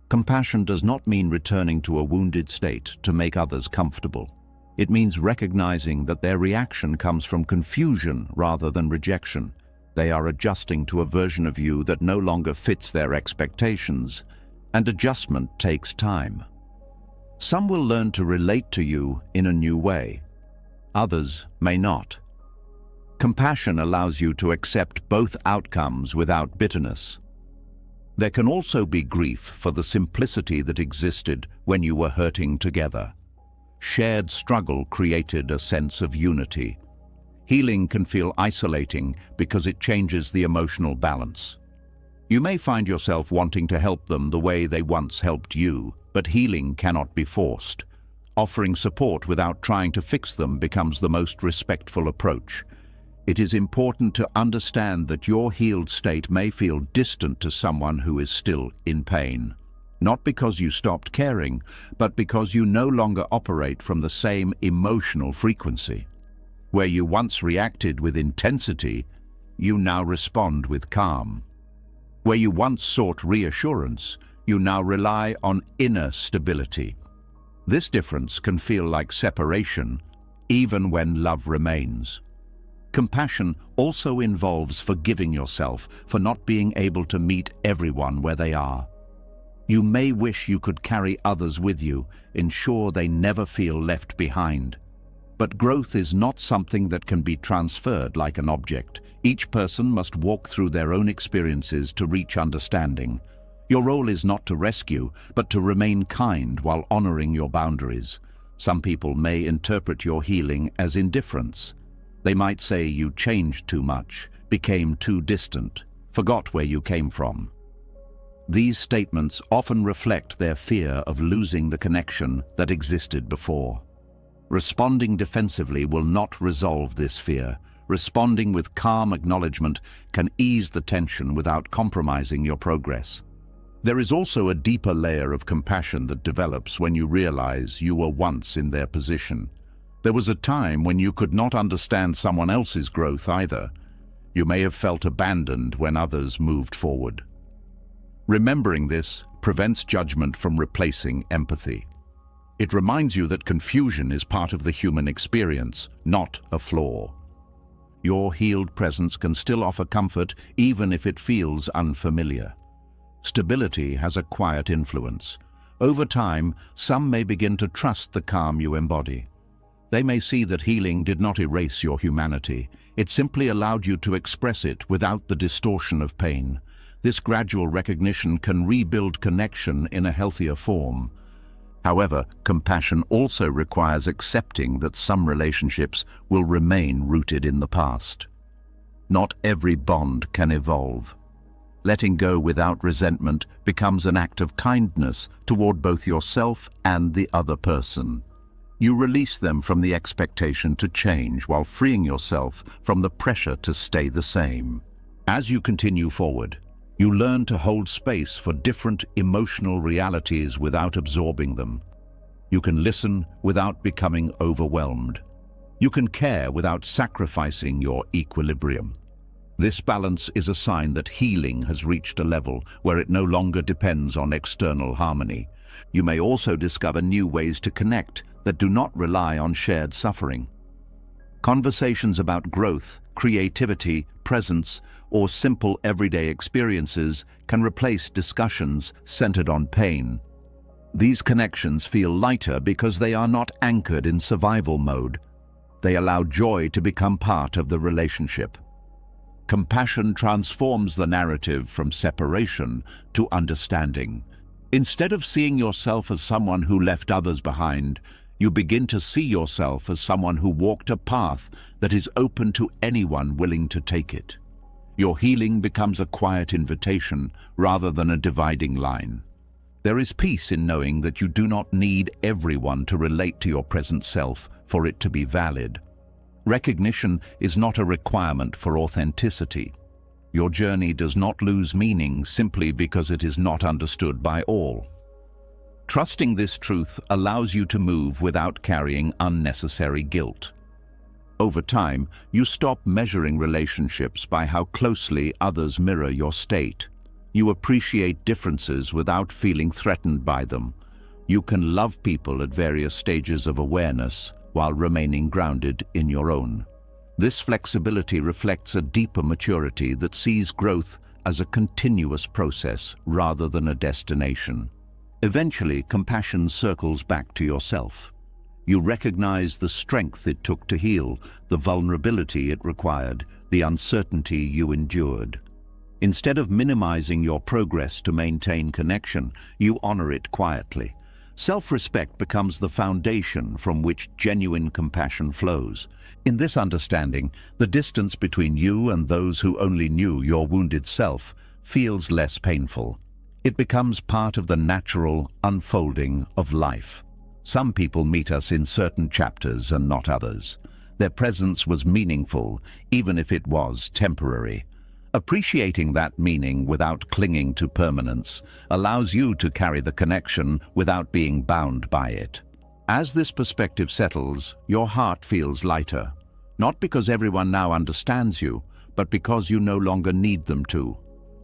Compassion does not mean returning to a wounded state to make others comfortable. It means recognizing that their reaction comes from confusion rather than rejection. They are adjusting to a version of you that no longer fits their expectations, and adjustment takes time. Some will learn to relate to you in a new way. Others may not. Compassion allows you to accept both outcomes without bitterness. There can also be grief for the simplicity that existed when you were hurting together. Shared struggle created a sense of unity. Healing can feel isolating because it changes the emotional balance. You may find yourself wanting to help them the way they once helped you, but healing cannot be forced. Offering support without trying to fix them becomes the most respectful approach. It is important to understand that your healed state may feel distant to someone who is still in pain. Not because you stopped caring, but because you no longer operate from the same emotional frequency. Where you once reacted with intensity, you now respond with calm. Where you once sought reassurance, you now rely on inner stability. This difference can feel like separation, even when love remains. Compassion also involves forgiving yourself for not being able to meet everyone where they are. You may wish you could carry others with you, ensure they never feel left behind. But growth is not something that can be transferred like an object. Each person must walk through their own experiences to reach understanding. Your role is not to rescue, but to remain kind while honoring your boundaries. Some people may interpret your healing as indifference. They might say you changed too much, became too distant, forgot where you came from. These statements often reflect their fear of losing the connection that existed before. Responding defensively will not resolve this fear. Responding with calm acknowledgement can ease the tension without compromising your progress. There is also a deeper layer of compassion that develops when you realize you were once in their position. There was a time when you could not understand someone else's growth either. You may have felt abandoned when others moved forward. Remembering this prevents judgment from replacing empathy. It reminds you that confusion is part of the human experience, not a flaw. Your healed presence can still offer comfort even if it feels unfamiliar. Stability has a quiet influence. Over time, some may begin to trust the calm you embody. They may see that healing did not erase your humanity. It simply allowed you to express it without the distortion of pain. This gradual recognition can rebuild connection in a healthier form. However, compassion also requires accepting that some relationships will remain rooted in the past. Not every bond can evolve. Letting go without resentment becomes an act of kindness toward both yourself and the other person. You release them from the expectation to change while freeing yourself from the pressure to stay the same. As you continue forward, you learn to hold space for different emotional realities without absorbing them. You can listen without becoming overwhelmed. You can care without sacrificing your equilibrium. This balance is a sign that healing has reached a level where it no longer depends on external harmony. You may also discover new ways to connect that do not rely on shared suffering. Conversations about growth, creativity, presence, or simple everyday experiences can replace discussions centered on pain. These connections feel lighter because they are not anchored in survival mode. They allow joy to become part of the relationship. Compassion transforms the narrative from separation to understanding. Instead of seeing yourself as someone who left others behind, you begin to see yourself as someone who walked a path that is open to anyone willing to take it. Your healing becomes a quiet invitation rather than a dividing line. There is peace in knowing that you do not need everyone to relate to your present self for it to be valid. Recognition is not a requirement for authenticity. Your journey does not lose meaning simply because it is not understood by all. Trusting this truth allows you to move without carrying unnecessary guilt. Over time, you stop measuring relationships by how closely others mirror your state. You appreciate differences without feeling threatened by them. You can love people at various stages of awareness while remaining grounded in your own. This flexibility reflects a deeper maturity that sees growth as a continuous process rather than a destination. Eventually, compassion circles back to yourself. You recognize the strength it took to heal, the vulnerability it required, the uncertainty you endured. Instead of minimizing your progress to maintain connection, you honor it quietly. Self-respect becomes the foundation from which genuine compassion flows. In this understanding, the distance between you and those who only knew your wounded self feels less painful. It becomes part of the natural unfolding of life. Some people meet us in certain chapters and not others. Their presence was meaningful, even if it was temporary. Appreciating that meaning without clinging to permanence allows you to carry the connection without being bound by it. As this perspective settles, your heart feels lighter, not because everyone now understands you, but because you no longer need them to.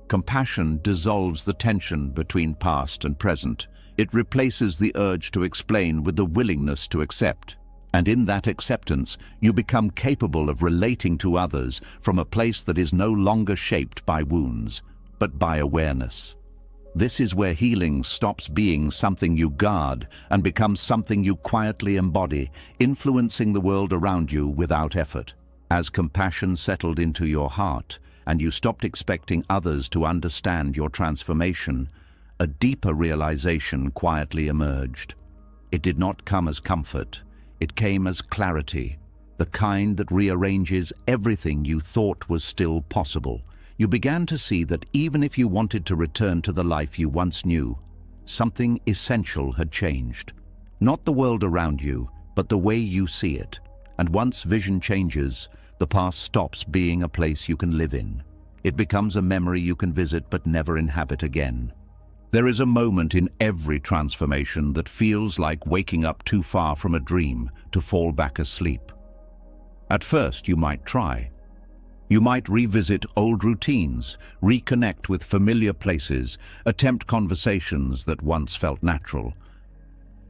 Compassion dissolves the tension between past and present. It replaces the urge to explain with the willingness to accept. And in that acceptance, you become capable of relating to others from a place that is no longer shaped by wounds, but by awareness. This is where healing stops being something you guard and becomes something you quietly embody, influencing the world around you without effort. As compassion settled into your heart, and you stopped expecting others to understand your transformation, a deeper realization quietly emerged. It did not come as comfort. It came as clarity, the kind that rearranges everything you thought was still possible. You began to see that even if you wanted to return to the life you once knew, something essential had changed. Not the world around you, but the way you see it. And once vision changes, the past stops being a place you can live in. It becomes a memory you can visit but never inhabit again. There is a moment in every transformation that feels like waking up too far from a dream to fall back asleep. At first, you might try. You might revisit old routines, reconnect with familiar places, attempt conversations that once felt natural.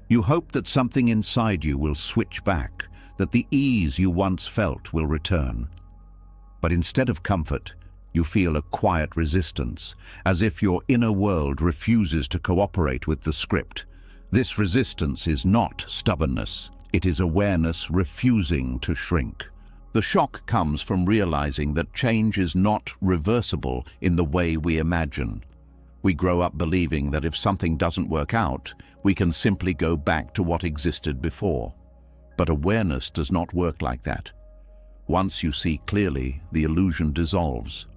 You hope that something inside you will switch back, that the ease you once felt will return. But instead of comfort, you feel a quiet resistance, as if your inner world refuses to cooperate with the script. This resistance is not stubbornness. It is awareness refusing to shrink. The shock comes from realizing that change is not reversible in the way we imagine. We grow up believing that if something doesn't work out, we can simply go back to what existed before. But awareness does not work like that. Once you see clearly, the illusion dissolves.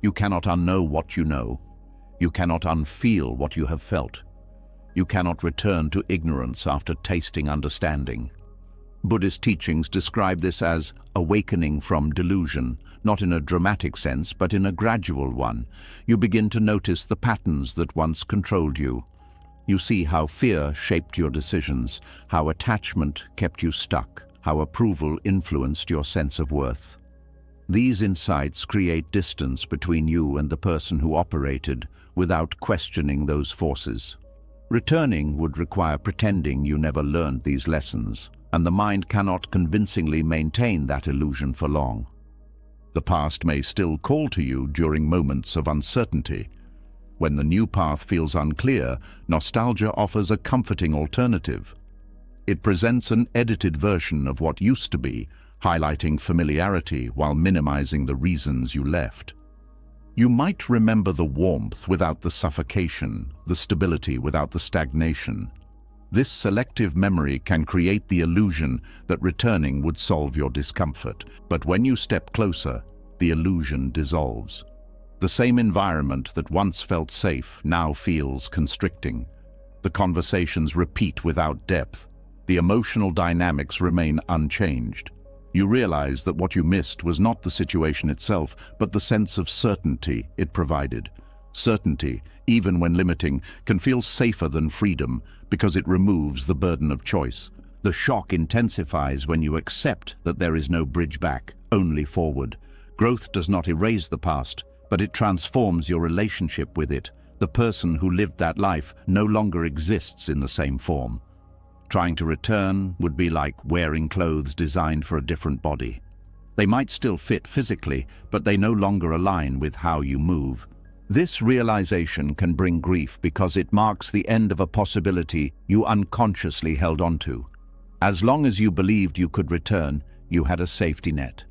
You cannot unknow what you know. You cannot unfeel what you have felt. You cannot return to ignorance after tasting understanding. Buddhist teachings describe this as awakening from delusion, not in a dramatic sense, but in a gradual one. You begin to notice the patterns that once controlled you. You see how fear shaped your decisions, how attachment kept you stuck, how approval influenced your sense of worth. These insights create distance between you and the person who operated without questioning those forces. Returning would require pretending you never learned these lessons, and the mind cannot convincingly maintain that illusion for long. The past may still call to you during moments of uncertainty. When the new path feels unclear, nostalgia offers a comforting alternative. It presents an edited version of what used to be, highlighting familiarity while minimizing the reasons you left. You might remember the warmth without the suffocation, the stability without the stagnation. This selective memory can create the illusion that returning would solve your discomfort, but when you step closer, the illusion dissolves. The same environment that once felt safe now feels constricting. The conversations repeat without depth. The emotional dynamics remain unchanged. You realize that what you missed was not the situation itself, but the sense of certainty it provided. Certainty, even when limiting, can feel safer than freedom because it removes the burden of choice. The shock intensifies when you accept that there is no bridge back, only forward. Growth does not erase the past, but it transforms your relationship with it. The person who lived that life no longer exists in the same form. Trying to return would be like wearing clothes designed for a different body. They might still fit physically, but they no longer align with how you move. This realization can bring grief because it marks the end of a possibility you unconsciously held onto. As long as you believed you could return, you had a safety net.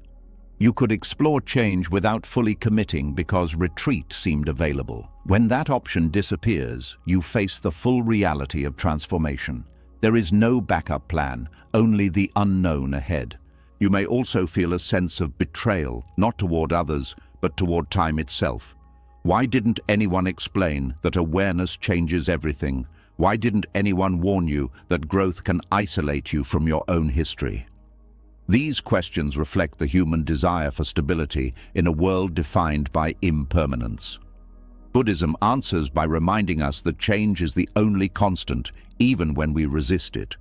You could explore change without fully committing because retreat seemed available. When that option disappears, you face the full reality of transformation. There is no backup plan, only the unknown ahead. You may also feel a sense of betrayal, not toward others, but toward time itself. Why didn't anyone explain that awareness changes everything? Why didn't anyone warn you that growth can isolate you from your own history? These questions reflect the human desire for stability in a world defined by impermanence. Buddhism answers by reminding us that change is the only constant, even when we resist it.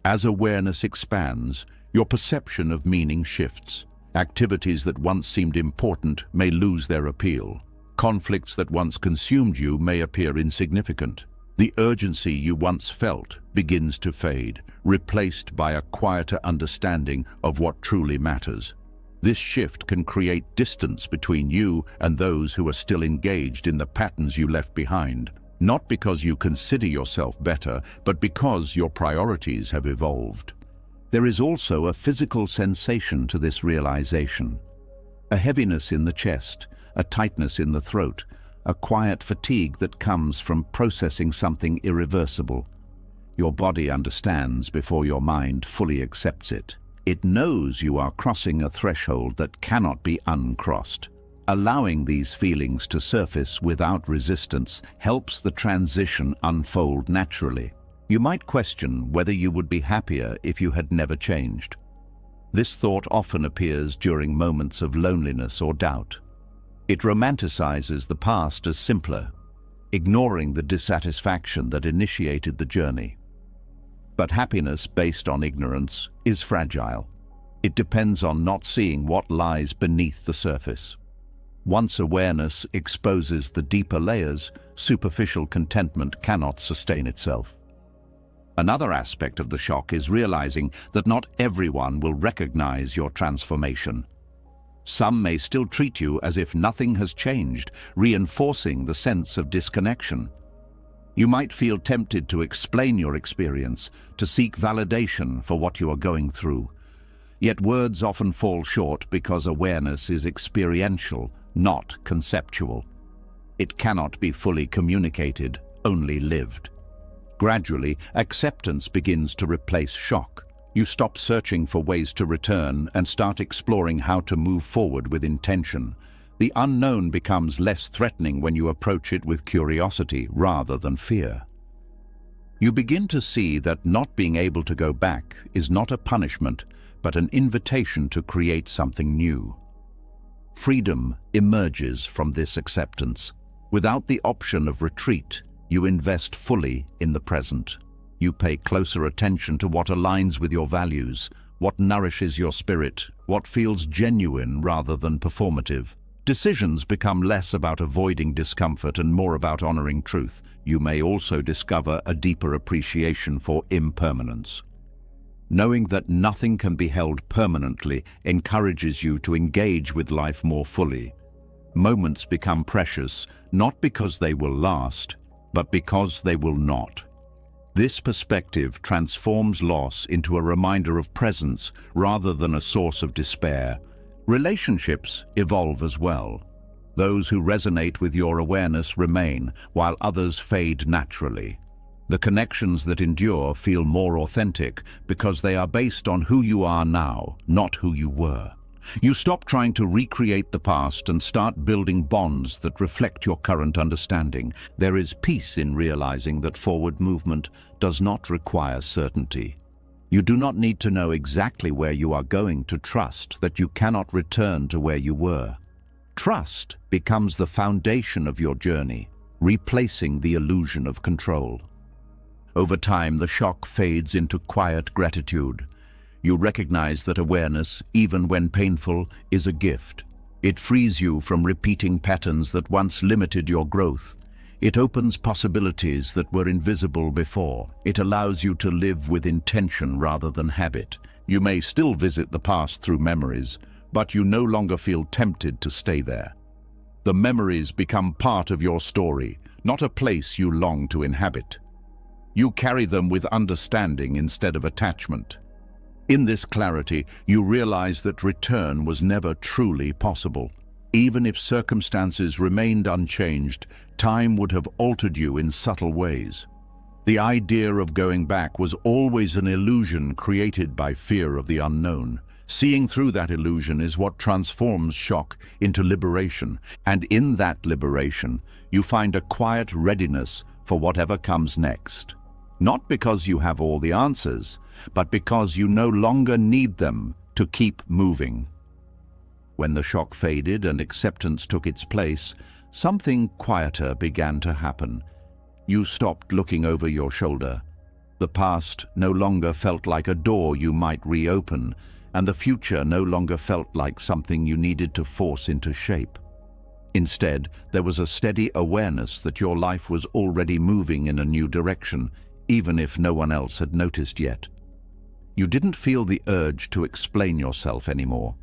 As awareness expands, your perception of meaning shifts. Activities that once seemed important may lose their appeal. Conflicts that once consumed you may appear insignificant. The urgency you once felt begins to fade, replaced by a quieter understanding of what truly matters. This shift can create distance between you and those who are still engaged in the patterns you left behind, not because you consider yourself better, but because your priorities have evolved. There is also a physical sensation to this realization. A heaviness in the chest, a tightness in the throat, a quiet fatigue that comes from processing something irreversible. Your body understands before your mind fully accepts it. It knows you are crossing a threshold that cannot be uncrossed. Allowing these feelings to surface without resistance helps the transition unfold naturally. You might question whether you would be happier if you had never changed. This thought often appears during moments of loneliness or doubt. It romanticizes the past as simpler, ignoring the dissatisfaction that initiated the journey. But happiness based on ignorance is fragile. It depends on not seeing what lies beneath the surface. Once awareness exposes the deeper layers, superficial contentment cannot sustain itself. Another aspect of the shock is realizing that not everyone will recognize your transformation. Some may still treat you as if nothing has changed, reinforcing the sense of disconnection. You might feel tempted to explain your experience, to seek validation for what you are going through. Yet words often fall short because awareness is experiential, not conceptual. It cannot be fully communicated, only lived. Gradually, acceptance begins to replace shock. You stop searching for ways to return and start exploring how to move forward with intention. The unknown becomes less threatening when you approach it with curiosity rather than fear. You begin to see that not being able to go back is not a punishment, but an invitation to create something new. Freedom emerges from this acceptance. Without the option of retreat, you invest fully in the present. You pay closer attention to what aligns with your values, what nourishes your spirit, what feels genuine rather than performative. Decisions become less about avoiding discomfort and more about honoring truth. You may also discover a deeper appreciation for impermanence. Knowing that nothing can be held permanently encourages you to engage with life more fully. Moments become precious, not because they will last, but because they will not. This perspective transforms loss into a reminder of presence rather than a source of despair. Relationships evolve as well. Those who resonate with your awareness remain, while others fade naturally. The connections that endure feel more authentic because they are based on who you are now, not who you were. You stop trying to recreate the past and start building bonds that reflect your current understanding. There is peace in realizing that forward movement does not require certainty. You do not need to know exactly where you are going to trust that you cannot return to where you were. Trust becomes the foundation of your journey, replacing the illusion of control. Over time, the shock fades into quiet gratitude. You recognize that awareness, even when painful, is a gift. It frees you from repeating patterns that once limited your growth. It opens possibilities that were invisible before. It allows you to live with intention rather than habit. You may still visit the past through memories, but you no longer feel tempted to stay there. The memories become part of your story, not a place you long to inhabit. You carry them with understanding instead of attachment. In this clarity, you realize that return was never truly possible. Even if circumstances remained unchanged, time would have altered you in subtle ways. The idea of going back was always an illusion created by fear of the unknown. Seeing through that illusion is what transforms shock into liberation, and in that liberation, you find a quiet readiness for whatever comes next. Not because you have all the answers, but because you no longer need them to keep moving. When the shock faded and acceptance took its place, something quieter began to happen. You stopped looking over your shoulder. The past no longer felt like a door you might reopen, and the future no longer felt like something you needed to force into shape. Instead, there was a steady awareness that your life was already moving in a new direction, even if no one else had noticed yet. You didn't feel the urge to explain yourself anymore.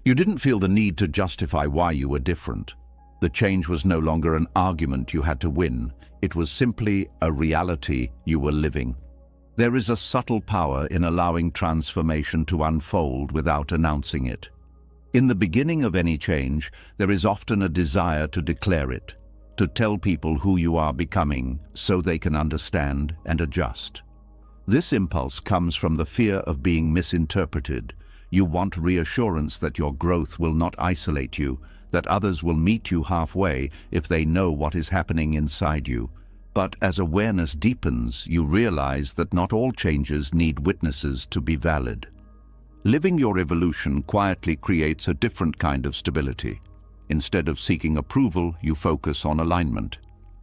You didn't feel the need to justify why you were different. The change was no longer an argument you had to win. It was simply a reality you were living. There is a subtle power in allowing transformation to unfold without announcing it. In the beginning of any change, there is often a desire to declare it, to tell people who you are becoming so they can understand and adjust. This impulse comes from the fear of being misinterpreted. You want reassurance that your growth will not isolate you, that others will meet you halfway if they know what is happening inside you. But as awareness deepens, you realize that not all changes need witnesses to be valid. Living your evolution quietly creates a different kind of stability. Instead of seeking approval, you focus on alignment.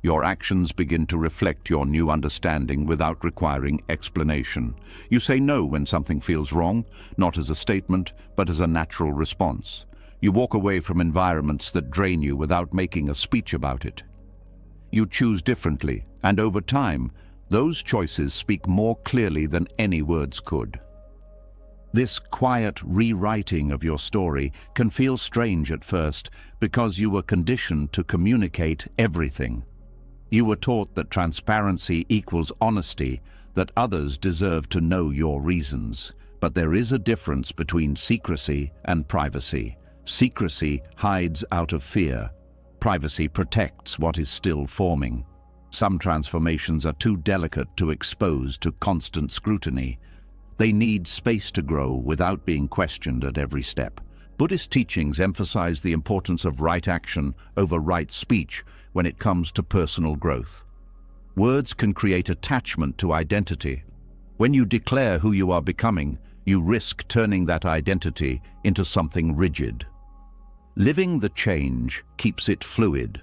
Your actions begin to reflect your new understanding without requiring explanation. You say no when something feels wrong, not as a statement, but as a natural response. You walk away from environments that drain you without making a speech about it. You choose differently, and over time, those choices speak more clearly than any words could. This quiet rewriting of your story can feel strange at first because you were conditioned to communicate everything. You were taught that transparency equals honesty, that others deserve to know your reasons. But there is a difference between secrecy and privacy. Secrecy hides out of fear. Privacy protects what is still forming. Some transformations are too delicate to expose to constant scrutiny. They need space to grow without being questioned at every step. Buddhist teachings emphasize the importance of right action over right speech when it comes to personal growth. Words can create attachment to identity. When you declare who you are becoming, you risk turning that identity into something rigid. Living the change keeps it fluid.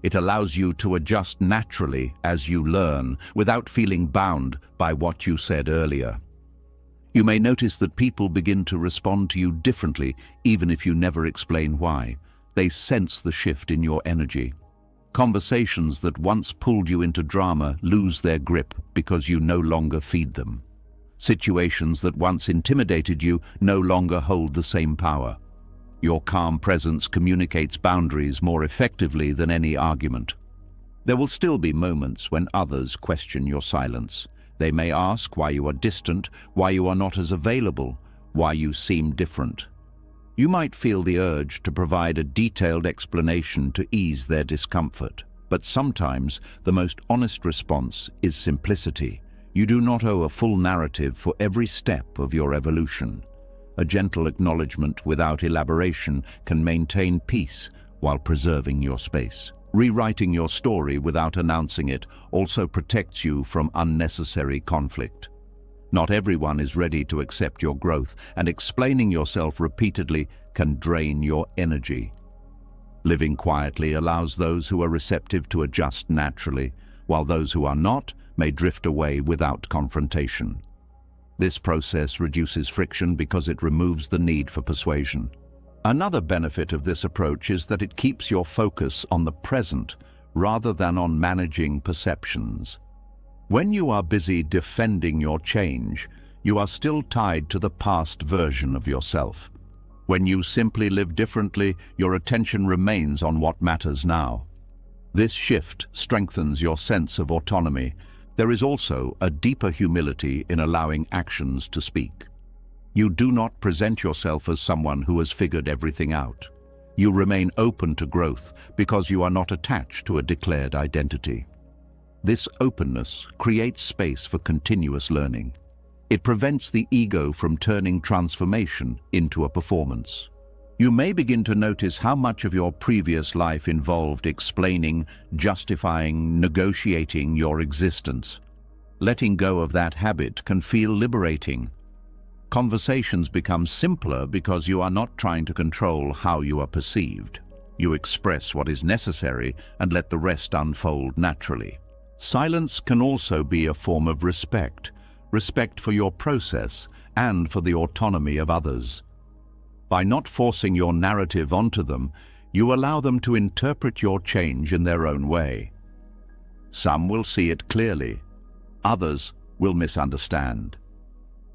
It allows you to adjust naturally as you learn, without feeling bound by what you said earlier. You may notice that people begin to respond to you differently, even if you never explain why. They sense the shift in your energy. Conversations that once pulled you into drama lose their grip because you no longer feed them. Situations that once intimidated you no longer hold the same power. Your calm presence communicates boundaries more effectively than any argument. There will still be moments when others question your silence. They may ask why you are distant, why you are not as available, why you seem different. You might feel the urge to provide a detailed explanation to ease their discomfort, but sometimes the most honest response is simplicity. You do not owe a full narrative for every step of your evolution. A gentle acknowledgement without elaboration can maintain peace while preserving your space. Rewriting your story without announcing it also protects you from unnecessary conflict. Not everyone is ready to accept your growth, and explaining yourself repeatedly can drain your energy. Living quietly allows those who are receptive to adjust naturally, while those who are not may drift away without confrontation. This process reduces friction because it removes the need for persuasion. Another benefit of this approach is that it keeps your focus on the present rather than on managing perceptions. When you are busy defending your change, you are still tied to the past version of yourself. When you simply live differently, your attention remains on what matters now. This shift strengthens your sense of autonomy. There is also a deeper humility in allowing actions to speak. You do not present yourself as someone who has figured everything out. You remain open to growth because you are not attached to a declared identity. This openness creates space for continuous learning. It prevents the ego from turning transformation into a performance. You may begin to notice how much of your previous life involved explaining, justifying, negotiating your existence. Letting go of that habit can feel liberating. Conversations become simpler because you are not trying to control how you are perceived. You express what is necessary and let the rest unfold naturally. Silence can also be a form of respect for your process and for the autonomy of others. By not forcing your narrative onto them, you allow them to interpret your change in their own way. Some will see it clearly, others will misunderstand.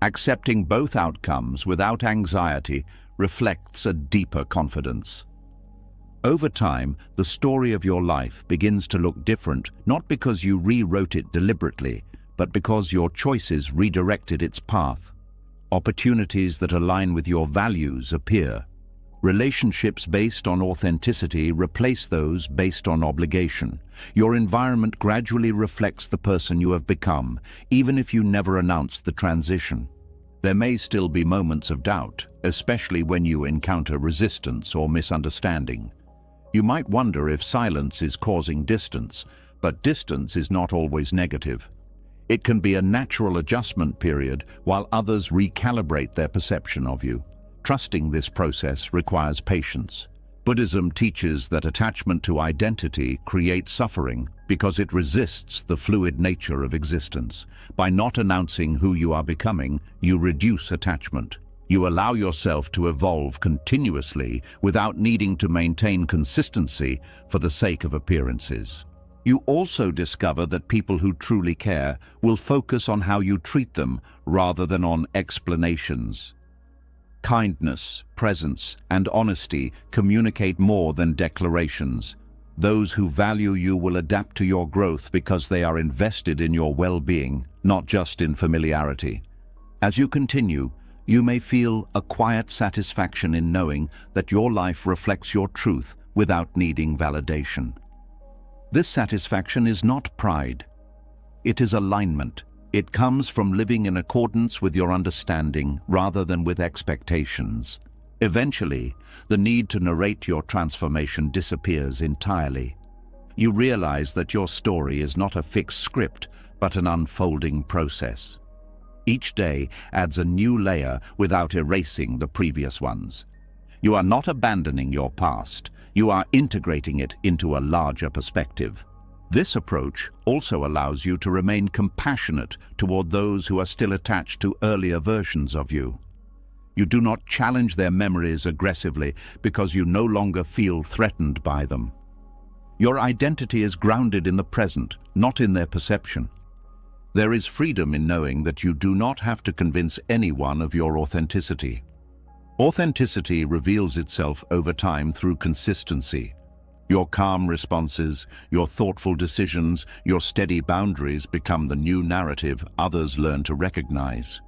Accepting both outcomes without anxiety reflects a deeper confidence. Over time, the story of your life begins to look different, not because you rewrote it deliberately, but because your choices redirected its path. Opportunities that align with your values appear. Relationships based on authenticity replace those based on obligation. Your environment gradually reflects the person you have become, even if you never announce the transition. There may still be moments of doubt, especially when you encounter resistance or misunderstanding. You might wonder if silence is causing distance, but distance is not always negative. It can be a natural adjustment period while others recalibrate their perception of you. Trusting this process requires patience. Buddhism teaches that attachment to identity creates suffering because it resists the fluid nature of existence. By not announcing who you are becoming, you reduce attachment. You allow yourself to evolve continuously without needing to maintain consistency for the sake of appearances. You also discover that people who truly care will focus on how you treat them rather than on explanations. Kindness, presence, and honesty communicate more than declarations. Those who value you will adapt to your growth because they are invested in your well-being, not just in familiarity. As you continue, you may feel a quiet satisfaction in knowing that your life reflects your truth without needing validation. This satisfaction is not pride. It is alignment. It comes from living in accordance with your understanding rather than with expectations. Eventually, the need to narrate your transformation disappears entirely. You realize that your story is not a fixed script, but an unfolding process. Each day adds a new layer without erasing the previous ones. You are not abandoning your past. You are integrating it into a larger perspective. This approach also allows you to remain compassionate toward those who are still attached to earlier versions of you. You do not challenge their memories aggressively because you no longer feel threatened by them. Your identity is grounded in the present, not in their perception. There is freedom in knowing that you do not have to convince anyone of your authenticity. Authenticity reveals itself over time through consistency. Your calm responses, your thoughtful decisions, your steady boundaries become the new narrative others learn to recognize.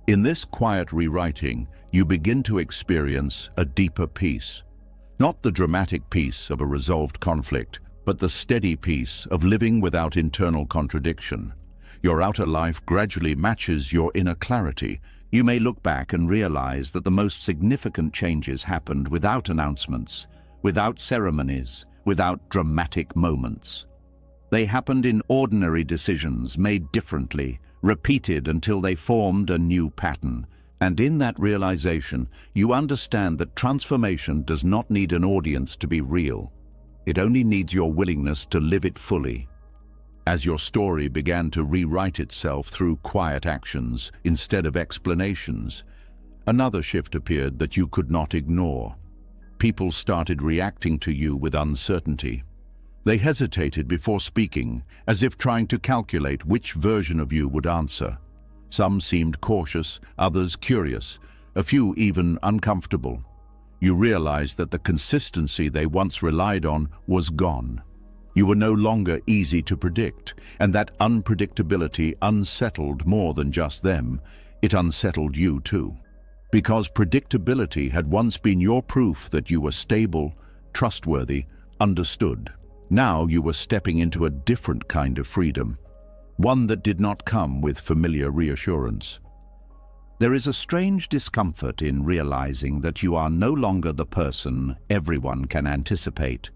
In this quiet rewriting, you begin to experience a deeper peace. Not the dramatic peace of a resolved conflict, but the steady peace of living without internal contradiction. Your outer life gradually matches your inner clarity. You may look back and realize that the most significant changes happened without announcements, without ceremonies, without dramatic moments. They happened in ordinary decisions made differently, repeated until they formed a new pattern. And in that realization, you understand that transformation does not need an audience to be real. It only needs your willingness to live it fully. As your story began to rewrite itself through quiet actions instead of explanations, another shift appeared that you could not ignore. People started reacting to you with uncertainty. They hesitated before speaking, as if trying to calculate which version of you would answer. Some seemed cautious, others curious, a few even uncomfortable. You realized that the consistency they once relied on was gone. You were no longer easy to predict, and that unpredictability unsettled more than just them. It unsettled you too. Because predictability had once been your proof that you were stable, trustworthy, understood. Now you were stepping into a different kind of freedom, one that did not come with familiar reassurance. There is a strange discomfort in realizing that you are no longer the person everyone can anticipate.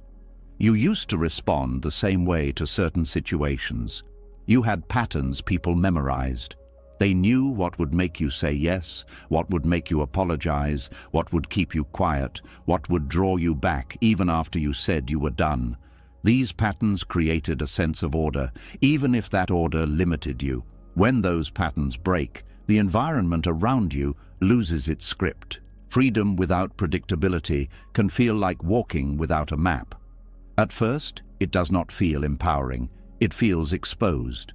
You used to respond the same way to certain situations. You had patterns people memorized. They knew what would make you say yes, what would make you apologize, what would keep you quiet, what would draw you back even after you said you were done. These patterns created a sense of order, even if that order limited you. When those patterns break, the environment around you loses its script. Freedom without predictability can feel like walking without a map. At first, it does not feel empowering. It feels exposed.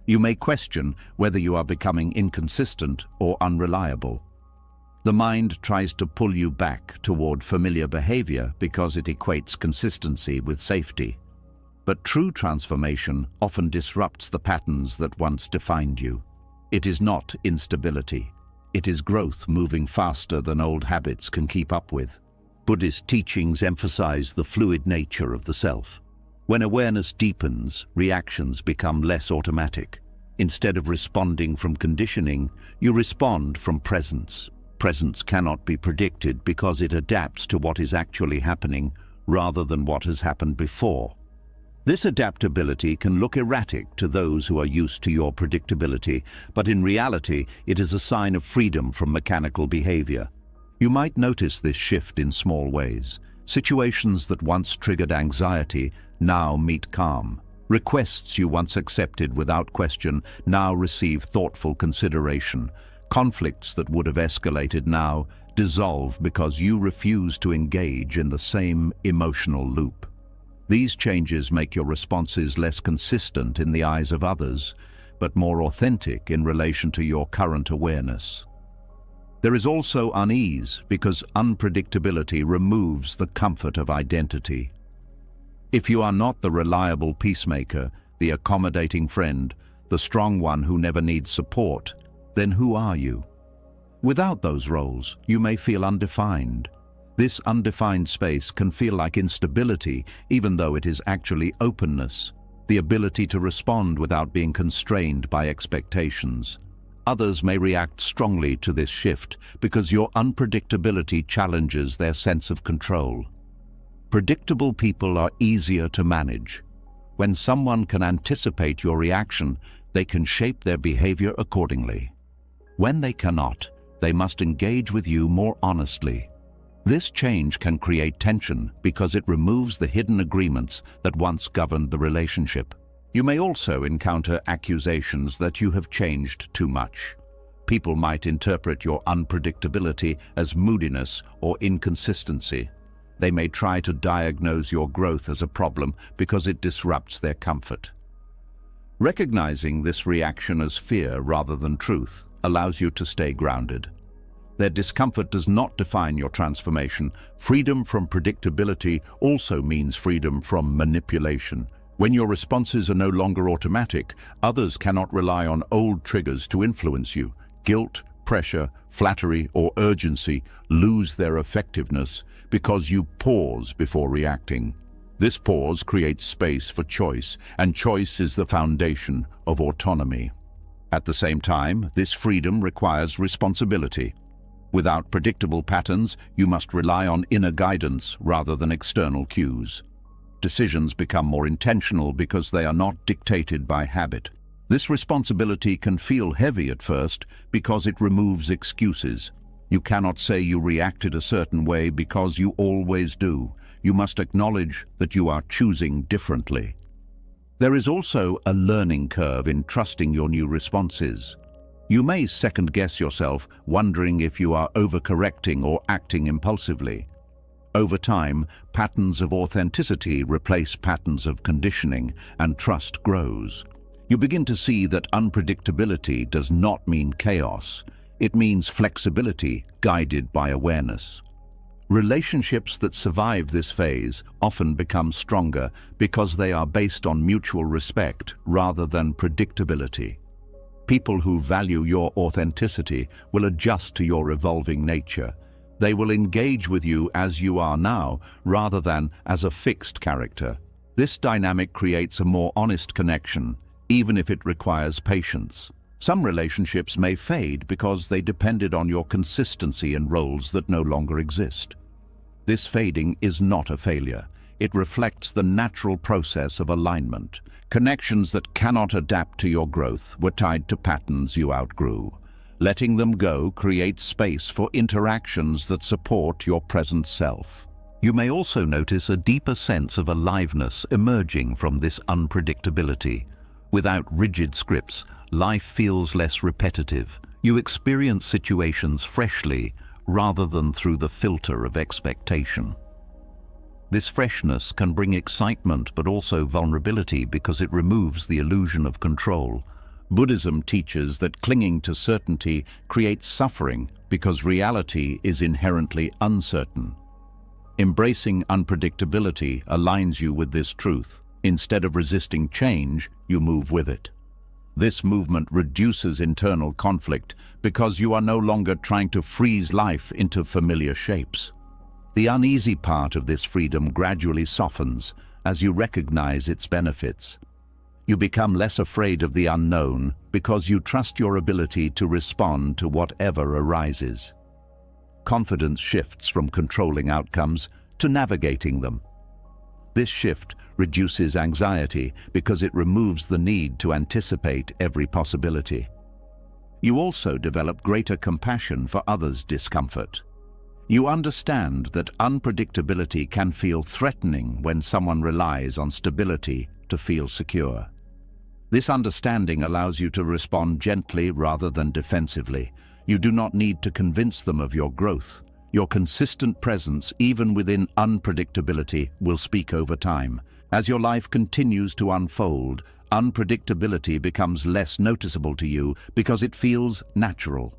You may question whether you are becoming inconsistent or unreliable. The mind tries to pull you back toward familiar behavior because it equates consistency with safety. But true transformation often disrupts the patterns that once defined you. It is not instability. It is growth moving faster than old habits can keep up with. Buddhist teachings emphasize the fluid nature of the self. When awareness deepens, reactions become less automatic. Instead of responding from conditioning, you respond from presence. Presence cannot be predicted because it adapts to what is actually happening rather than what has happened before. This adaptability can look erratic to those who are used to your predictability, but in reality, it is a sign of freedom from mechanical behavior. You might notice this shift in small ways. Situations that once triggered anxiety now meet calm. Requests you once accepted without question now receive thoughtful consideration. Conflicts that would have escalated now dissolve because you refuse to engage in the same emotional loop. These changes make your responses less consistent in the eyes of others, but more authentic in relation to your current awareness. There is also unease because unpredictability removes the comfort of identity. If you are not the reliable peacemaker, the accommodating friend, the strong one who never needs support, then who are you? Without those roles, you may feel undefined. This undefined space can feel like instability, even though it is actually openness, the ability to respond without being constrained by expectations. Others may react strongly to this shift because your unpredictability challenges their sense of control. Predictable people are easier to manage. When someone can anticipate your reaction, they can shape their behavior accordingly. When they cannot, they must engage with you more honestly. This change can create tension because it removes the hidden agreements that once governed the relationship. You may also encounter accusations that you have changed too much. People might interpret your unpredictability as moodiness or inconsistency. They may try to diagnose your growth as a problem because it disrupts their comfort. Recognizing this reaction as fear rather than truth allows you to stay grounded. Their discomfort does not define your transformation. Freedom from predictability also means freedom from manipulation. When your responses are no longer automatic, others cannot rely on old triggers to influence you. Guilt, pressure, flattery, or urgency lose their effectiveness because you pause before reacting. This pause creates space for choice, and choice is the foundation of autonomy. At the same time, this freedom requires responsibility. Without predictable patterns, you must rely on inner guidance rather than external cues. Decisions become more intentional because they are not dictated by habit. This responsibility can feel heavy at first because it removes excuses. You cannot say you reacted a certain way because you always do. You must acknowledge that you are choosing differently. There is also a learning curve in trusting your new responses. You may second-guess yourself, wondering if you are overcorrecting or acting impulsively. Over time, patterns of authenticity replace patterns of conditioning, and trust grows. You begin to see that unpredictability does not mean chaos. It means flexibility guided by awareness. Relationships that survive this phase often become stronger because they are based on mutual respect rather than predictability. People who value your authenticity will adjust to your evolving nature. They will engage with you as you are now, rather than as a fixed character. This dynamic creates a more honest connection, even if it requires patience. Some relationships may fade because they depended on your consistency in roles that no longer exist. This fading is not a failure. It reflects the natural process of alignment. Connections that cannot adapt to your growth were tied to patterns you outgrew. Letting them go creates space for interactions that support your present self. You may also notice a deeper sense of aliveness emerging from this unpredictability. Without rigid scripts, life feels less repetitive. You experience situations freshly rather than through the filter of expectation. This freshness can bring excitement but also vulnerability because it removes the illusion of control. Buddhism teaches that clinging to certainty creates suffering because reality is inherently uncertain. Embracing unpredictability aligns you with this truth. Instead of resisting change, you move with it. This movement reduces internal conflict because you are no longer trying to freeze life into familiar shapes. The uneasy part of this freedom gradually softens as you recognize its benefits. You become less afraid of the unknown because you trust your ability to respond to whatever arises. Confidence shifts from controlling outcomes to navigating them. This shift reduces anxiety because it removes the need to anticipate every possibility. You also develop greater compassion for others' discomfort. You understand that unpredictability can feel threatening when someone relies on stability to feel secure. This understanding allows you to respond gently rather than defensively. You do not need to convince them of your growth. Your consistent presence, even within unpredictability, will speak over time. As your life continues to unfold, unpredictability becomes less noticeable to you because it feels natural.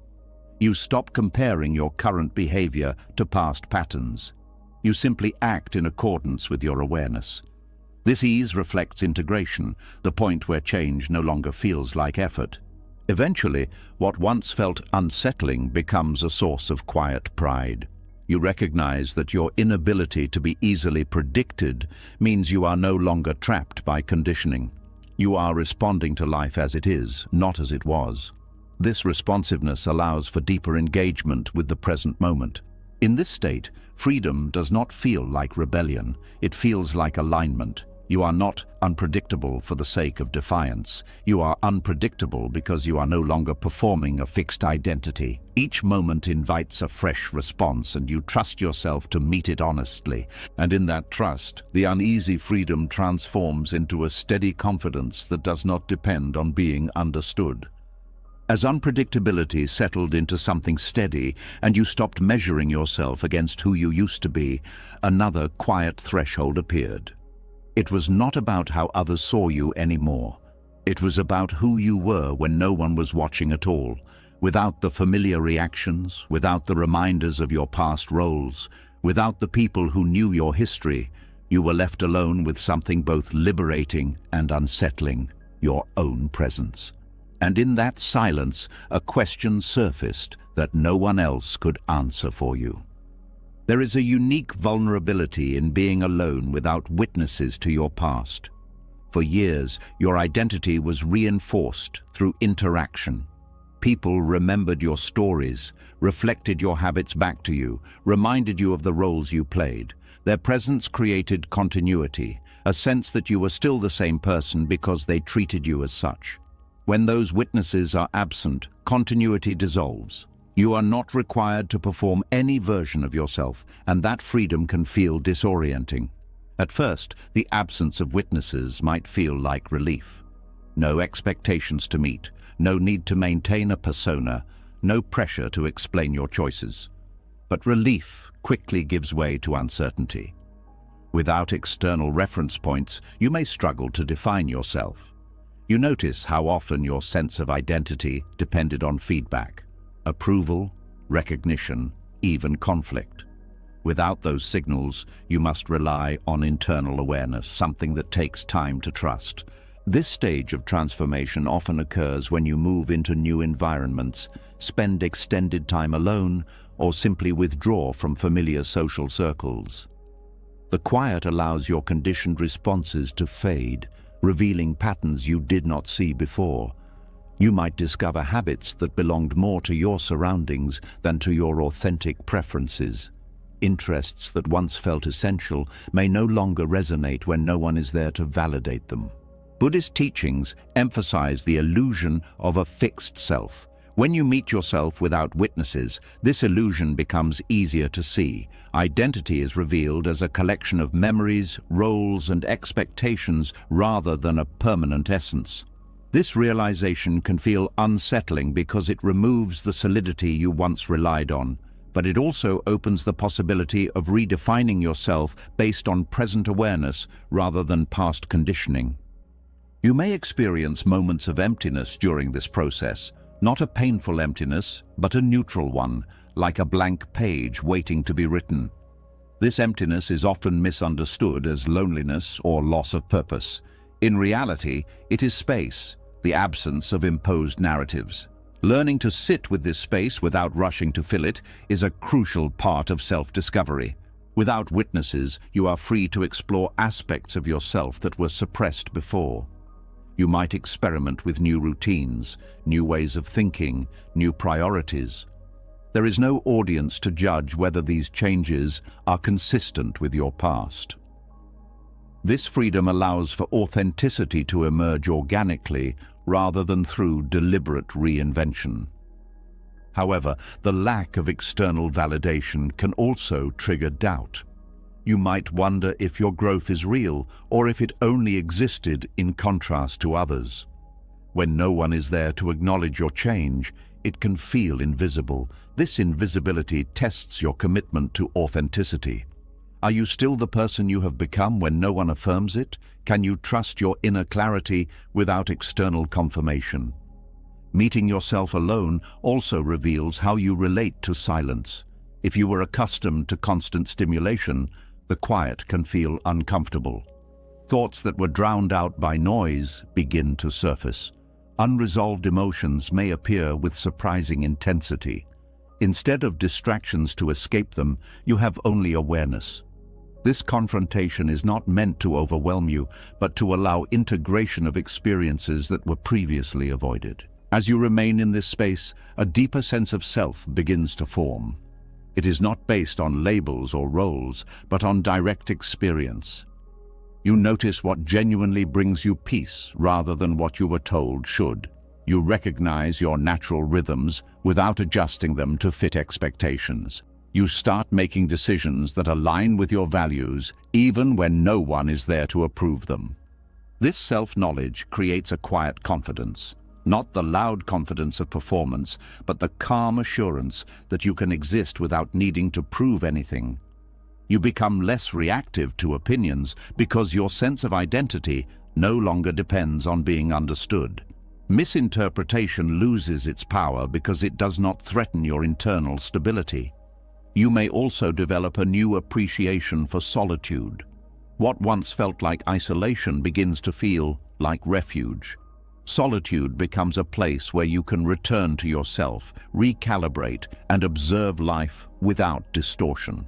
You stop comparing your current behavior to past patterns. You simply act in accordance with your awareness. This ease reflects integration, the point where change no longer feels like effort. Eventually, what once felt unsettling becomes a source of quiet pride. You recognize that your inability to be easily predicted means you are no longer trapped by conditioning. You are responding to life as it is, not as it was. This responsiveness allows for deeper engagement with the present moment. In this state, freedom does not feel like rebellion. It feels like alignment. You are not unpredictable for the sake of defiance. You are unpredictable because you are no longer performing a fixed identity. Each moment invites a fresh response, and you trust yourself to meet it honestly. And in that trust, the uneasy freedom transforms into a steady confidence that does not depend on being understood. As unpredictability settled into something steady and you stopped measuring yourself against who you used to be, another quiet threshold appeared. It was not about how others saw you anymore. It was about who you were when no one was watching at all. Without the familiar reactions, without the reminders of your past roles, without the people who knew your history, you were left alone with something both liberating and unsettling: your own presence. And in that silence, a question surfaced that no one else could answer for you. There is a unique vulnerability in being alone without witnesses to your past. For years, your identity was reinforced through interaction. People remembered your stories, reflected your habits back to you, reminded you of the roles you played. Their presence created continuity, a sense that you were still the same person because they treated you as such. When those witnesses are absent, continuity dissolves. You are not required to perform any version of yourself, and that freedom can feel disorienting. At first, the absence of witnesses might feel like relief. No expectations to meet, no need to maintain a persona, no pressure to explain your choices. but relief quickly gives way to uncertainty. Without external reference points, you may struggle to define yourself. You notice how often your sense of identity depended on feedback, approval, recognition, even conflict. Without those signals, you must rely on internal awareness, something that takes time to trust. This stage of transformation often occurs when you move into new environments, spend extended time alone, or simply withdraw from familiar social circles. The quiet allows your conditioned responses to fade, revealing patterns you did not see before. You might discover habits that belonged more to your surroundings than to your authentic preferences. Interests that once felt essential may no longer resonate when no one is there to validate them. Buddhist teachings emphasize the illusion of a fixed self. When you meet yourself without witnesses, this illusion becomes easier to see. Identity is revealed as a collection of memories, roles, and expectations rather than a permanent essence. This realization can feel unsettling because it removes the solidity you once relied on, but it also opens the possibility of redefining yourself based on present awareness rather than past conditioning. You may experience moments of emptiness during this process, not a painful emptiness, but a neutral one, like a blank page waiting to be written. This emptiness is often misunderstood as loneliness or loss of purpose. In reality, it is space, the absence of imposed narratives. Learning to sit with this space without rushing to fill it is a crucial part of self-discovery. Without witnesses, you are free to explore aspects of yourself that were suppressed before. You might experiment with new routines, new ways of thinking, new priorities. There is no audience to judge whether these changes are consistent with your past. This freedom allows for authenticity to emerge organically rather than through deliberate reinvention. However, the lack of external validation can also trigger doubt. You might wonder if your growth is real or if it only existed in contrast to others. When no one is there to acknowledge your change, it can feel invisible. This invisibility tests your commitment to authenticity. Are you still the person you have become when no one affirms it? Can you trust your inner clarity without external confirmation? Meeting yourself alone also reveals how you relate to silence. If you were accustomed to constant stimulation, the quiet can feel uncomfortable. Thoughts that were drowned out by noise begin to surface. Unresolved emotions may appear with surprising intensity. Instead of distractions to escape them, you have only awareness. This confrontation is not meant to overwhelm you, but to allow integration of experiences that were previously avoided. As you remain in this space, a deeper sense of self begins to form. It is not based on labels or roles, but on direct experience. You notice what genuinely brings you peace rather than what you were told should. You recognize your natural rhythms without adjusting them to fit expectations. You start making decisions that align with your values, even when no one is there to approve them. This self-knowledge creates a quiet confidence. Not the loud confidence of performance, but the calm assurance that you can exist without needing to prove anything. You become less reactive to opinions because your sense of identity no longer depends on being understood. Misinterpretation loses its power because it does not threaten your internal stability. You may also develop a new appreciation for solitude. What once felt like isolation begins to feel like refuge. Solitude becomes a place where you can return to yourself, recalibrate, and observe life without distortion.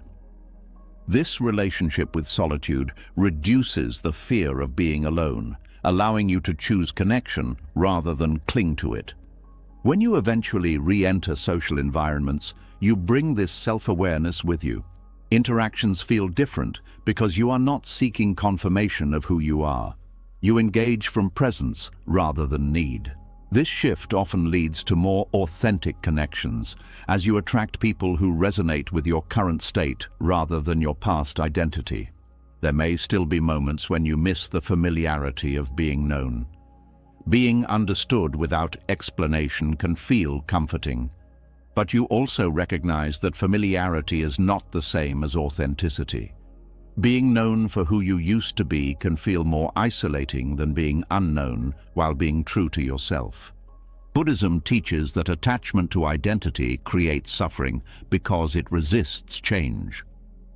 This relationship with solitude reduces the fear of being alone, allowing you to choose connection rather than cling to it. When you eventually re-enter social environments, you bring this self-awareness with you. Interactions feel different because you are not seeking confirmation of who you are. You engage from presence rather than need. This shift often leads to more authentic connections, as you attract people who resonate with your current state rather than your past identity. There may still be moments when you miss the familiarity of being known. Being understood without explanation can feel comforting. But you also recognize that familiarity is not the same as authenticity. Being known for who you used to be can feel more isolating than being unknown while being true to yourself. Buddhism teaches that attachment to identity creates suffering because it resists change.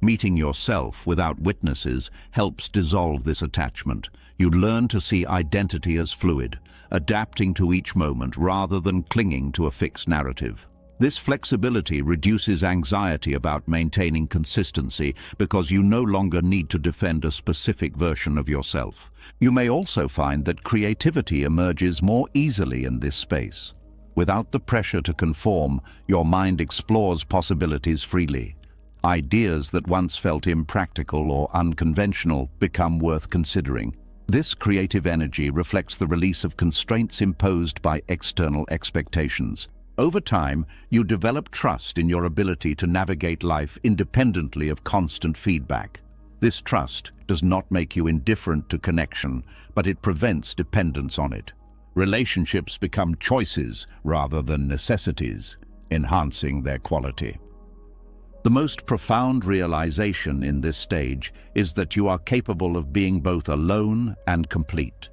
Meeting yourself without witnesses helps dissolve this attachment. You learn to see identity as fluid, adapting to each moment rather than clinging to a fixed narrative. This flexibility reduces anxiety about maintaining consistency because you no longer need to defend a specific version of yourself. You may also find that creativity emerges more easily in this space. Without the pressure to conform, your mind explores possibilities freely. Ideas that once felt impractical or unconventional become worth considering. This creative energy reflects the release of constraints imposed by external expectations. Over time, you develop trust in your ability to navigate life independently of constant feedback. This trust does not make you indifferent to connection, but it prevents dependence on it. Relationships become choices rather than necessities, enhancing their quality. The most profound realization in this stage is that you are capable of being both alone and complete.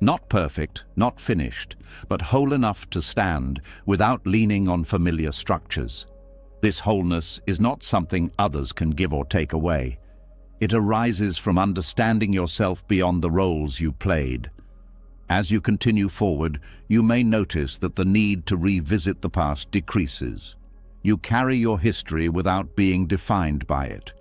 Not perfect, not finished, but whole enough to stand without leaning on familiar structures. This wholeness is not something others can give or take away. It arises from understanding yourself beyond the roles you played. As you continue forward, you may notice that the need to revisit the past decreases. You carry your history without being defined by it.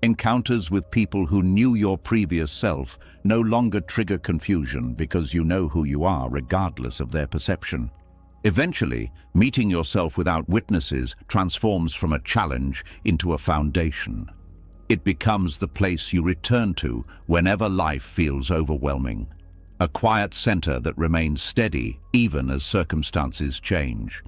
Encounters with people who knew your previous self no longer trigger confusion because you know who you are regardless of their perception. Eventually, meeting yourself without witnesses transforms from a challenge into a foundation. It becomes the place you return to whenever life feels overwhelming. A quiet center that remains steady even as circumstances change.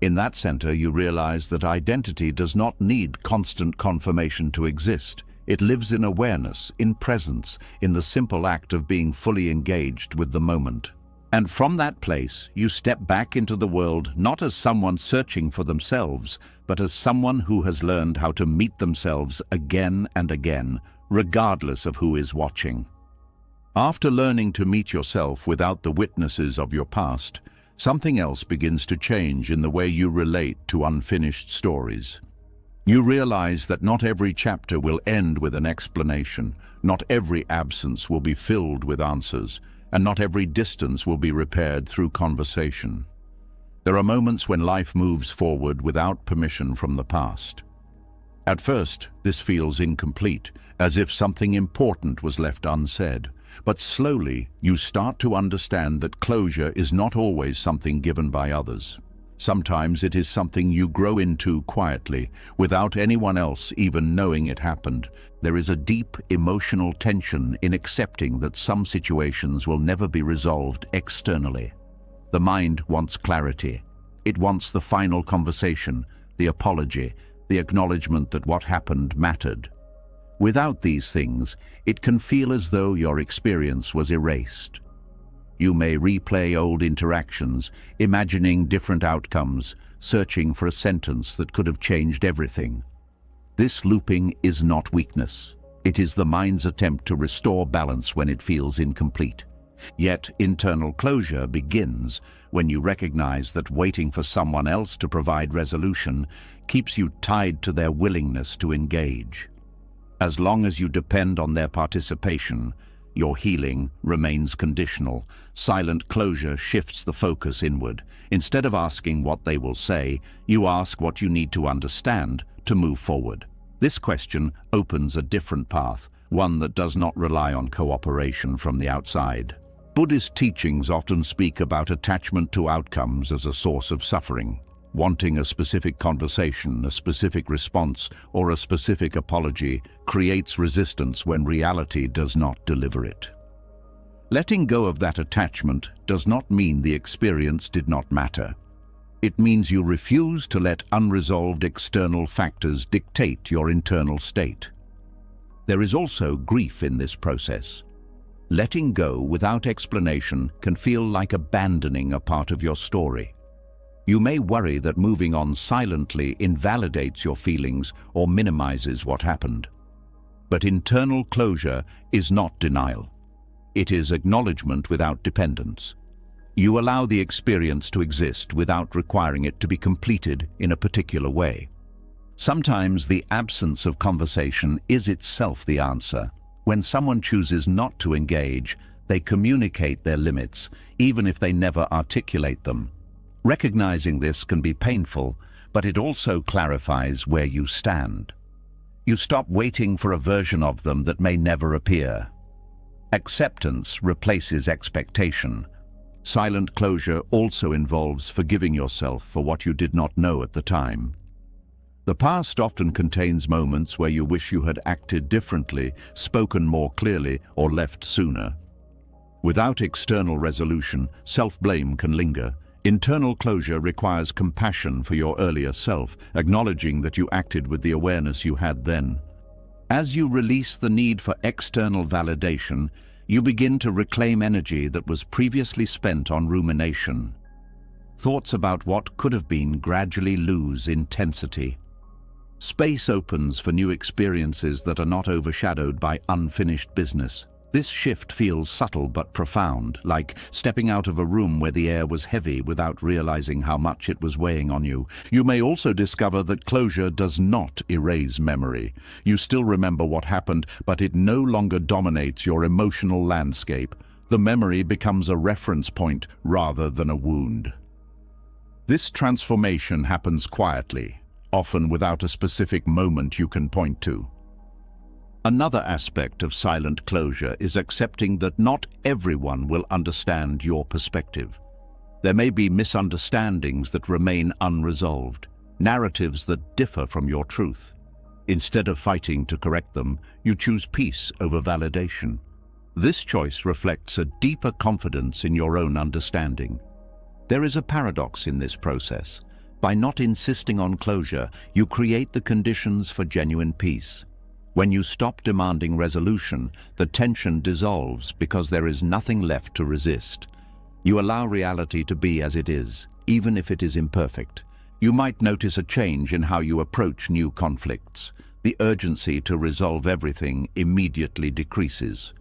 In that center, you realize that identity does not need constant confirmation to exist. It lives in awareness, in presence, in the simple act of being fully engaged with the moment. And from that place, you step back into the world not as someone searching for themselves, but as someone who has learned how to meet themselves again and again, regardless of who is watching. After learning to meet yourself without the witnesses of your past, something else begins to change in the way you relate to unfinished stories. You realize that not every chapter will end with an explanation, not every absence will be filled with answers, and not every distance will be repaired through conversation. There are moments when life moves forward without permission from the past. At first, this feels incomplete, as if something important was left unsaid. But slowly, you start to understand that closure is not always something given by others. Sometimes it is something you grow into quietly, without anyone else even knowing it happened. There is a deep emotional tension in accepting that some situations will never be resolved externally. The mind wants clarity. It wants the final conversation, the apology, the acknowledgement that what happened mattered. Without these things, it can feel as though your experience was erased. You may replay old interactions, imagining different outcomes, searching for a sentence that could have changed everything. This looping is not weakness. It is the mind's attempt to restore balance when it feels incomplete. Yet internal closure begins when you recognize that waiting for someone else to provide resolution keeps you tied to their willingness to engage. As long as you depend on their participation, your healing remains conditional. Silent closure shifts the focus inward. Instead of asking what they will say, you ask what you need to understand to move forward. This question opens a different path, one that does not rely on cooperation from the outside. Buddhist teachings often speak about attachment to outcomes as a source of suffering. Wanting a specific conversation, a specific response, or a specific apology creates resistance when reality does not deliver it. Letting go of that attachment does not mean the experience did not matter. It means you refuse to let unresolved external factors dictate your internal state. There is also grief in this process. Letting go without explanation can feel like abandoning a part of your story. You may worry that moving on silently invalidates your feelings or minimizes what happened. But internal closure is not denial. It is acknowledgement without dependence. You allow the experience to exist without requiring it to be completed in a particular way. Sometimes the absence of conversation is itself the answer. When someone chooses not to engage, they communicate their limits, even if they never articulate them. Recognizing this can be painful, but it also clarifies where you stand. You stop waiting for a version of them that may never appear. Acceptance replaces expectation. Silent closure also involves forgiving yourself for what you did not know at the time. The past often contains moments where you wish you had acted differently, spoken more clearly, or left sooner. Without external resolution, self-blame can linger. Internal closure requires compassion for your earlier self, acknowledging that you acted with the awareness you had then. As you release the need for external validation, you begin to reclaim energy that was previously spent on rumination. Thoughts about what could have been gradually lose intensity. Space opens for new experiences that are not overshadowed by unfinished business. This shift feels subtle but profound, like stepping out of a room where the air was heavy without realizing how much it was weighing on you. You may also discover that closure does not erase memory. You still remember what happened, but it no longer dominates your emotional landscape. The memory becomes a reference point rather than a wound. This transformation happens quietly, often without a specific moment you can point to. Another aspect of silent closure is accepting that not everyone will understand your perspective. There may be misunderstandings that remain unresolved, narratives that differ from your truth. Instead of fighting to correct them, you choose peace over validation. This choice reflects a deeper confidence in your own understanding. There is a paradox in this process. By not insisting on closure, you create the conditions for genuine peace. When you stop demanding resolution, the tension dissolves because there is nothing left to resist. You allow reality to be as it is, even if it is imperfect. You might notice a change in how you approach new conflicts. The urgency to resolve everything immediately decreases.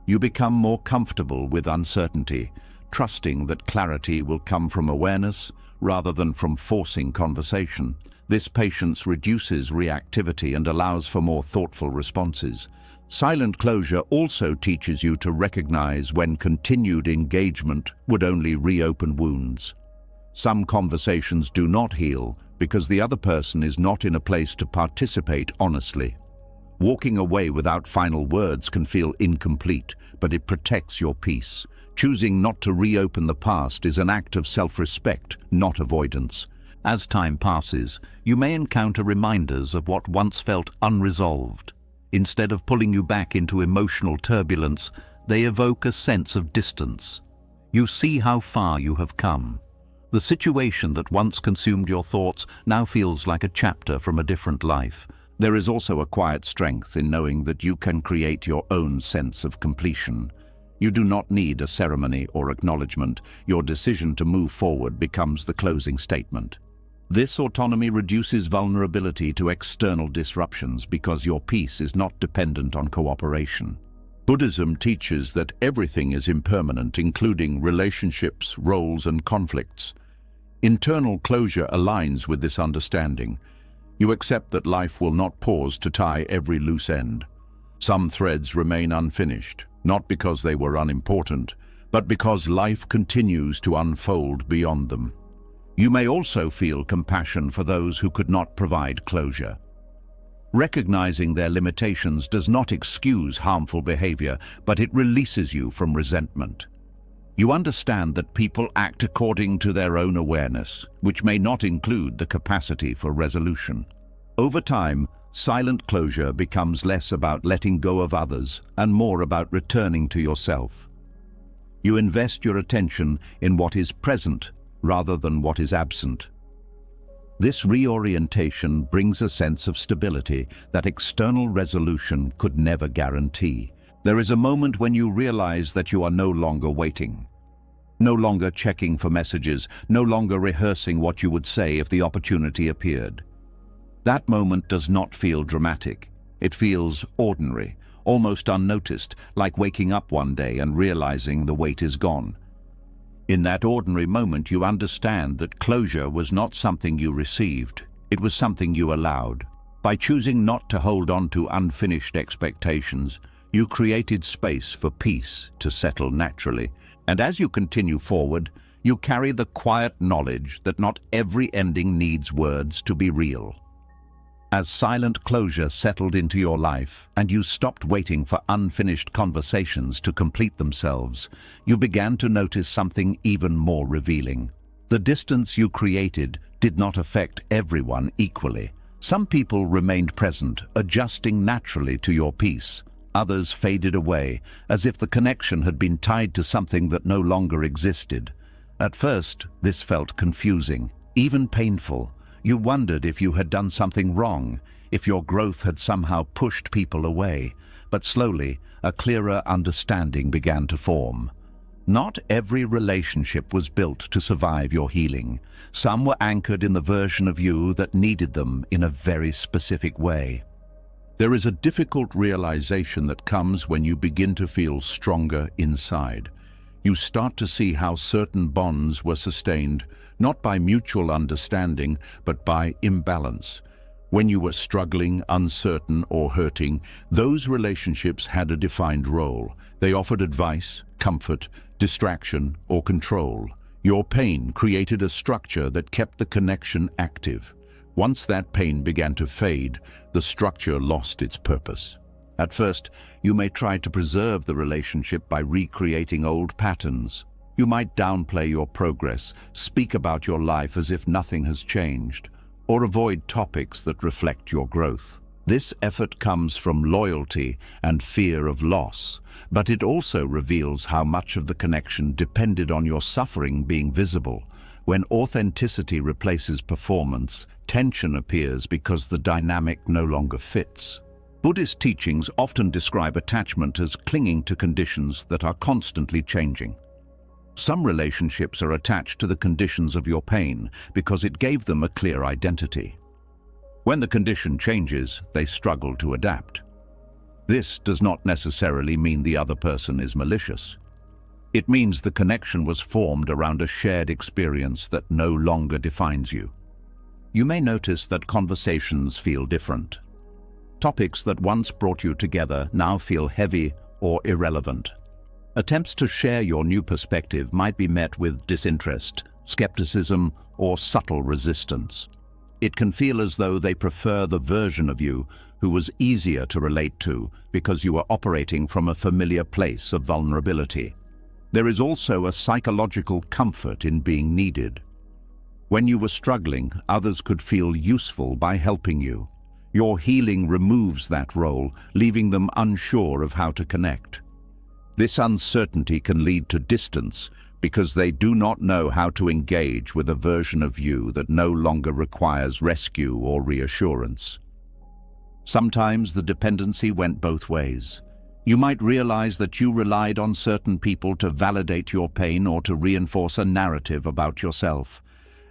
You become more comfortable with uncertainty, trusting that clarity will come from awareness rather than from forcing conversation. This patience reduces reactivity and allows for more thoughtful responses. Silent closure also teaches you to recognize when continued engagement would only reopen wounds. Some conversations do not heal because the other person is not in a place to participate honestly. Walking away without final words can feel incomplete, but it protects your peace. Choosing not to reopen the past is an act of self-respect, not avoidance. As time passes, you may encounter reminders of what once felt unresolved. Instead of pulling you back into emotional turbulence, they evoke a sense of distance. You see how far you have come. The situation that once consumed your thoughts now feels like a chapter from a different life. There is also a quiet strength in knowing that you can create your own sense of completion. You do not need a ceremony or acknowledgement. Your decision to move forward becomes the closing statement. This autonomy reduces vulnerability to external disruptions because your peace is not dependent on cooperation. Buddhism teaches that everything is impermanent, including relationships, roles, and conflicts. Internal closure aligns with this understanding. You accept that life will not pause to tie every loose end. Some threads remain unfinished, not because they were unimportant, but because life continues to unfold beyond them. You may also feel compassion for those who could not provide closure. Recognizing their limitations does not excuse harmful behavior, but it releases you from resentment. You understand that people act according to their own awareness, which may not include the capacity for resolution. Over time, silent closure becomes less about letting go of others and more about returning to yourself. You invest your attention in what is present rather than what is absent. This reorientation brings a sense of stability that external resolution could never guarantee. There is a moment when you realize that you are no longer waiting. No longer checking for messages, no longer rehearsing what you would say if the opportunity appeared. That moment does not feel dramatic. It feels ordinary, almost unnoticed, like waking up one day and realizing the weight is gone. In that ordinary moment, you understand that closure was not something you received, it was something you allowed. By choosing not to hold on to unfinished expectations, you created space for peace to settle naturally. And as you continue forward, you carry the quiet knowledge that not every ending needs words to be real. As silent closure settled into your life and you stopped waiting for unfinished conversations to complete themselves, you began to notice something even more revealing. The distance you created did not affect everyone equally. Some people remained present, adjusting naturally to your peace. Others faded away, as if the connection had been tied to something that no longer existed. At first, this felt confusing, even painful. You wondered if you had done something wrong, if your growth had somehow pushed people away. But slowly, a clearer understanding began to form. Not every relationship was built to survive your healing. Some were anchored in the version of you that needed them in a very specific way. There is a difficult realization that comes when you begin to feel stronger inside. You start to see how certain bonds were sustained, not by mutual understanding, but by imbalance. When you were struggling, uncertain, or hurting, those relationships had a defined role. They offered advice, comfort, distraction, or control. Your pain created a structure that kept the connection active. Once that pain began to fade, the structure lost its purpose. At first, you may try to preserve the relationship by recreating old patterns. You might downplay your progress, speak about your life as if nothing has changed, or avoid topics that reflect your growth. This effort comes from loyalty and fear of loss, but it also reveals how much of the connection depended on your suffering being visible. When authenticity replaces performance, tension appears because the dynamic no longer fits. Buddhist teachings often describe attachment as clinging to conditions that are constantly changing. Some relationships are attached to the conditions of your pain because it gave them a clear identity. When the condition changes, they struggle to adapt. This does not necessarily mean the other person is malicious. It means the connection was formed around a shared experience that no longer defines you. You may notice that conversations feel different. Topics that once brought you together now feel heavy or irrelevant. Attempts to share your new perspective might be met with disinterest, skepticism, or subtle resistance. It can feel as though they prefer the version of you who was easier to relate to because you are operating from a familiar place of vulnerability. There is also a psychological comfort in being needed. When you were struggling, others could feel useful by helping you. Your healing removes that role, leaving them unsure of how to connect. This uncertainty can lead to distance because they do not know how to engage with a version of you that no longer requires rescue or reassurance. Sometimes the dependency went both ways. You might realize that you relied on certain people to validate your pain or to reinforce a narrative about yourself.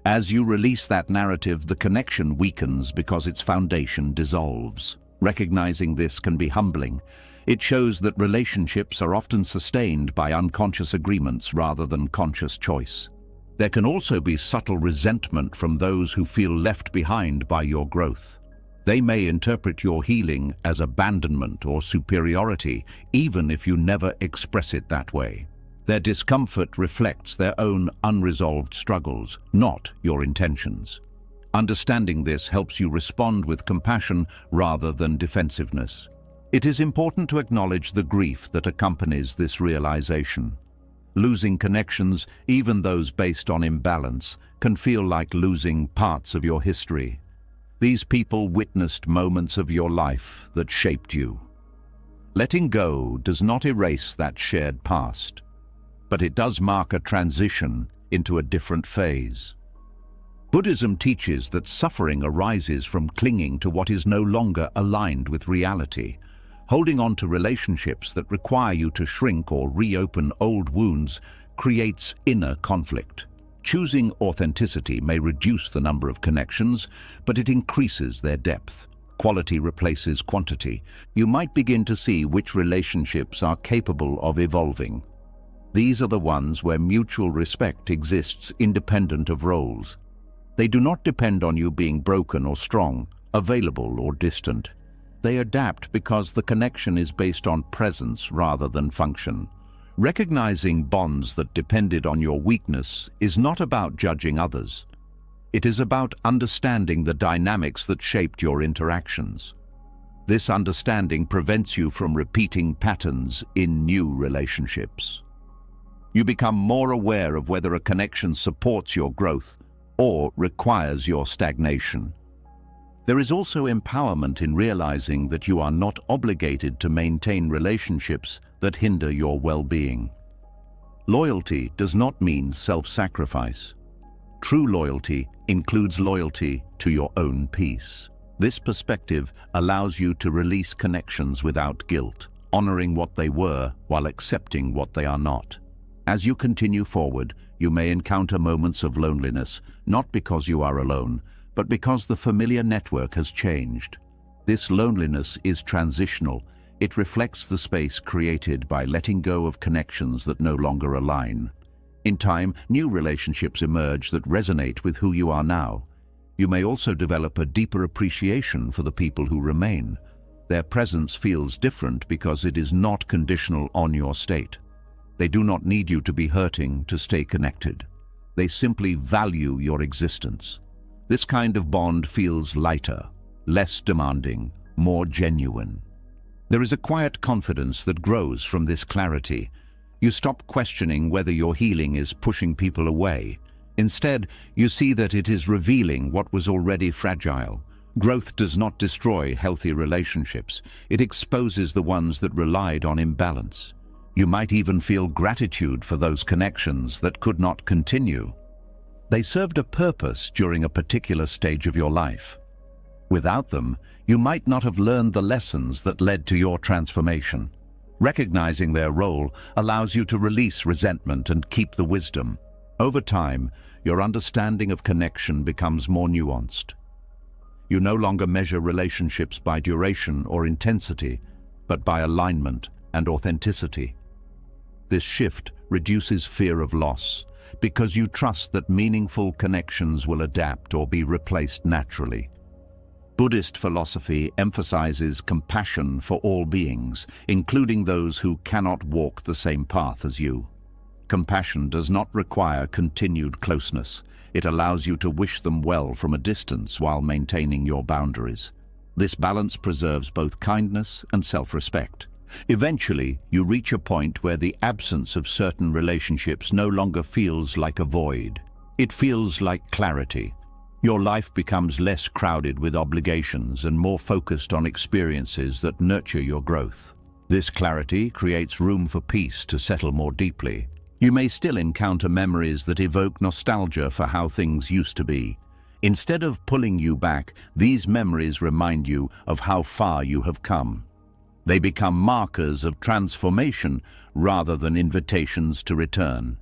As you release that narrative, the connection weakens because its foundation dissolves. Recognizing this can be humbling. It shows that relationships are often sustained by unconscious agreements rather than conscious choice. There can also be subtle resentment from those who feel left behind by your growth. They may interpret your healing as abandonment or superiority, even if you never express it that way. Their discomfort reflects their own unresolved struggles, not your intentions. Understanding this helps you respond with compassion rather than defensiveness. It is important to acknowledge the grief that accompanies this realization. Losing connections, even those based on imbalance, can feel like losing parts of your history. These people witnessed moments of your life that shaped you. Letting go does not erase that shared past, but it does mark a transition into a different phase. Buddhism teaches that suffering arises from clinging to what is no longer aligned with reality. Holding on to relationships that require you to shrink or reopen old wounds creates inner conflict. Choosing authenticity may reduce the number of connections, but it increases their depth. Quality replaces quantity. You might begin to see which relationships are capable of evolving. These are the ones where mutual respect exists independent of roles. They do not depend on you being broken or strong, available or distant. They adapt because the connection is based on presence rather than function. Recognizing bonds that depended on your weakness is not about judging others. It is about understanding the dynamics that shaped your interactions. This understanding prevents you from repeating patterns in new relationships. You become more aware of whether a connection supports your growth or requires your stagnation. There is also empowerment in realizing that you are not obligated to maintain relationships that hinder your well-being. Loyalty does not mean self-sacrifice. True loyalty includes loyalty to your own peace. This perspective allows you to release connections without guilt, honoring what they were while accepting what they are not. As you continue forward, you may encounter moments of loneliness, not because you are alone, but because the familiar network has changed. This loneliness is transitional. It reflects the space created by letting go of connections that no longer align. In time, new relationships emerge that resonate with who you are now. You may also develop a deeper appreciation for the people who remain. Their presence feels different because it is not conditional on your state. They do not need you to be hurting to stay connected. They simply value your existence. This kind of bond feels lighter, less demanding, more genuine. There is a quiet confidence that grows from this clarity. You stop questioning whether your healing is pushing people away. Instead, you see that it is revealing what was already fragile. Growth does not destroy healthy relationships. It exposes the ones that relied on imbalance. You might even feel gratitude for those connections that could not continue. They served a purpose during a particular stage of your life. Without them, you might not have learned the lessons that led to your transformation. Recognizing their role allows you to release resentment and keep the wisdom. Over time, your understanding of connection becomes more nuanced. You no longer measure relationships by duration or intensity, but by alignment and authenticity. This shift reduces fear of loss, because you trust that meaningful connections will adapt or be replaced naturally. Buddhist philosophy emphasizes compassion for all beings, including those who cannot walk the same path as you. Compassion does not require continued closeness. It allows you to wish them well from a distance while maintaining your boundaries. This balance preserves both kindness and self-respect. Eventually, you reach a point where the absence of certain relationships no longer feels like a void. It feels like clarity. Your life becomes less crowded with obligations and more focused on experiences that nurture your growth. This clarity creates room for peace to settle more deeply. You may still encounter memories that evoke nostalgia for how things used to be. Instead of pulling you back, these memories remind you of how far you have come. They become markers of transformation rather than invitations to return.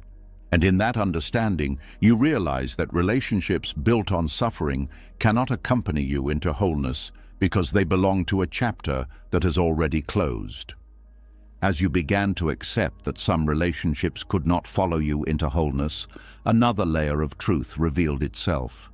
And in that understanding, you realize that relationships built on suffering cannot accompany you into wholeness because they belong to a chapter that has already closed. As you began to accept that some relationships could not follow you into wholeness, another layer of truth revealed itself.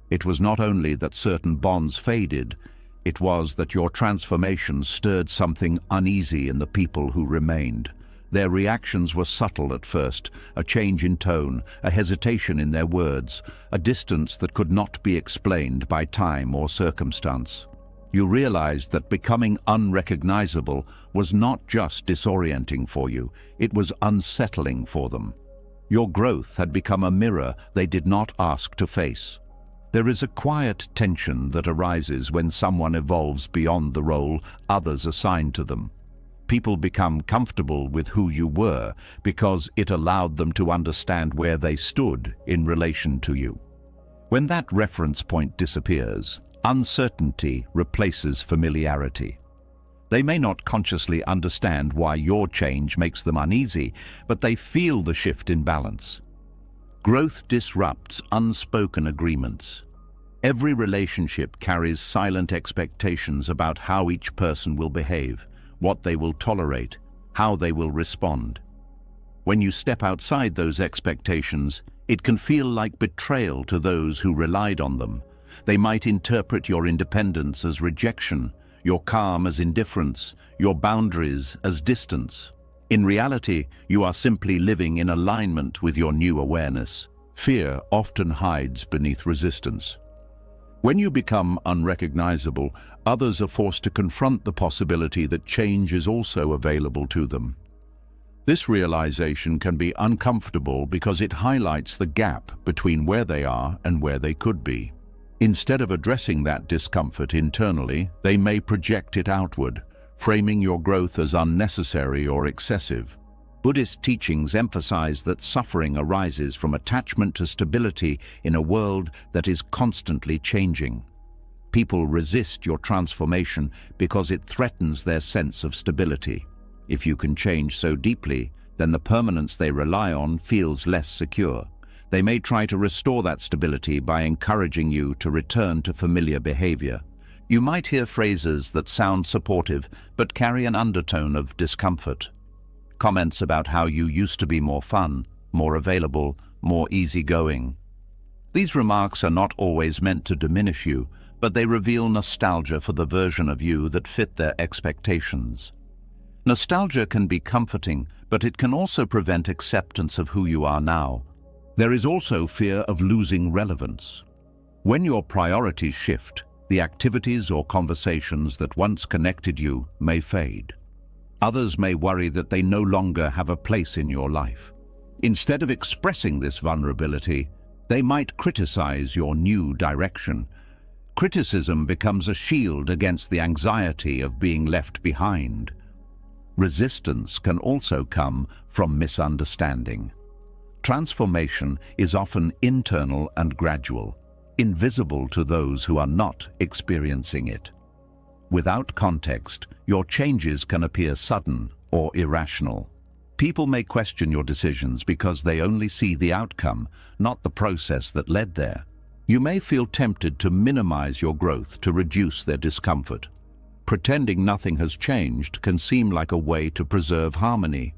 It was not only that certain bonds faded, it was that your transformation stirred something uneasy in the people who remained. Their reactions were subtle at first, a change in tone, a hesitation in their words, a distance that could not be explained by time or circumstance. You realized that becoming unrecognizable was not just disorienting for you, it was unsettling for them. Your growth had become a mirror they did not ask to face. There is a quiet tension that arises when someone evolves beyond the role others assign to them. People become comfortable with who you were because it allowed them to understand where they stood in relation to you. When that reference point disappears, uncertainty replaces familiarity. They may not consciously understand why your change makes them uneasy, but they feel the shift in balance. Growth disrupts unspoken agreements. Every relationship carries silent expectations about how each person will behave, what they will tolerate, how they will respond. When you step outside those expectations, it can feel like betrayal to those who relied on them. They might interpret your independence as rejection, your calm as indifference, your boundaries as distance. In reality, you are simply living in alignment with your new awareness. Fear often hides beneath resistance. When you become unrecognizable, others are forced to confront the possibility that change is also available to them. This realization can be uncomfortable because it highlights the gap between where they are and where they could be. Instead of addressing that discomfort internally, they may project it outward, framing your growth as unnecessary or excessive. Buddhist teachings emphasize that suffering arises from attachment to stability in a world that is constantly changing. People resist your transformation because it threatens their sense of stability. If you can change so deeply, then the permanence they rely on feels less secure. They may try to restore that stability by encouraging you to return to familiar behavior. You might hear phrases that sound supportive but carry an undertone of discomfort. Comments about how you used to be more fun, more available, more easygoing. These remarks are not always meant to diminish you, but they reveal nostalgia for the version of you that fit their expectations. Nostalgia can be comforting, but it can also prevent acceptance of who you are now. There is also fear of losing relevance. When your priorities shift, the activities or conversations that once connected you may fade. Others may worry that they no longer have a place in your life. Instead of expressing this vulnerability, they might criticize your new direction. Criticism becomes a shield against the anxiety of being left behind. Resistance can also come from misunderstanding. Transformation is often internal and gradual, invisible to those who are not experiencing it. Without context, your changes can appear sudden or irrational. People may question your decisions because they only see the outcome, not the process that led there. You may feel tempted to minimize your growth to reduce their discomfort. Pretending nothing has changed can seem like a way to preserve harmony.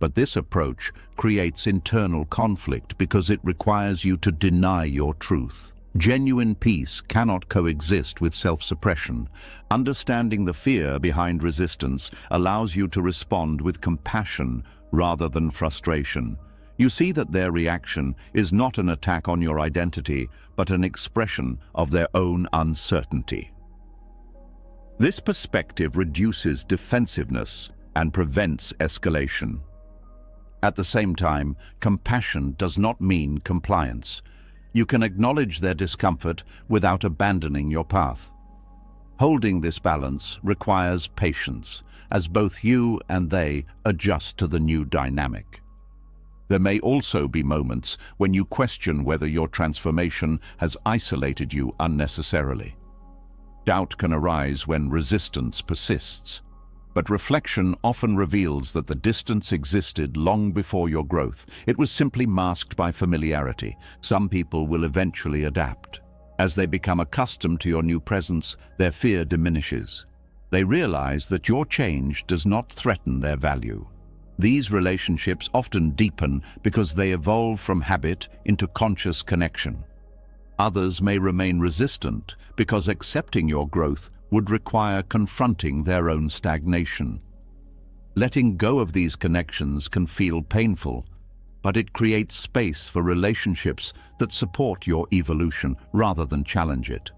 But this approach creates internal conflict because it requires you to deny your truth. Genuine peace cannot coexist with self-suppression. Understanding the fear behind resistance allows you to respond with compassion rather than frustration. You see that their reaction is not an attack on your identity, but an expression of their own uncertainty. This perspective reduces defensiveness and prevents escalation. At the same time, compassion does not mean compliance. You can acknowledge their discomfort without abandoning your path. Holding this balance requires patience, as both you and they adjust to the new dynamic. There may also be moments when you question whether your transformation has isolated you unnecessarily. Doubt can arise when resistance persists, but reflection often reveals that the distance existed long before your growth. It was simply masked by familiarity. Some people will eventually adapt. As they become accustomed to your new presence, their fear diminishes. They realize that your change does not threaten their value. These relationships often deepen because they evolve from habit into conscious connection. Others may remain resistant because accepting your growth would require confronting their own stagnation. Letting go of these connections can feel painful, but it creates space for relationships that support your evolution rather than challenge it.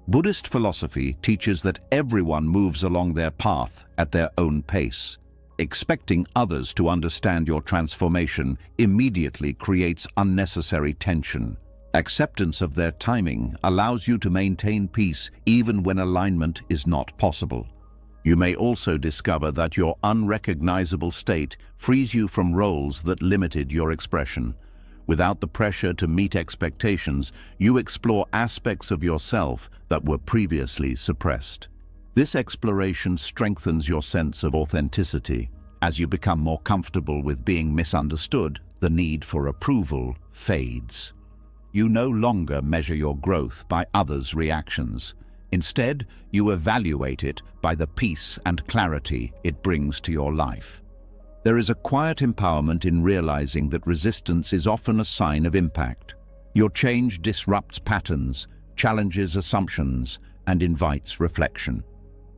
Buddhist philosophy teaches that everyone moves along their path at their own pace. Expecting others to understand your transformation immediately creates unnecessary tension. Acceptance of their timing allows you to maintain peace even when alignment is not possible. You may also discover that your unrecognizable state frees you from roles that limited your expression. Without the pressure to meet expectations, you explore aspects of yourself that were previously suppressed. This exploration strengthens your sense of authenticity. As you become more comfortable with being misunderstood, the need for approval fades. You no longer measure your growth by others' reactions. Instead, you evaluate it by the peace and clarity it brings to your life. There is a quiet empowerment in realizing that resistance is often a sign of impact. Your change disrupts patterns, challenges assumptions, and invites reflection.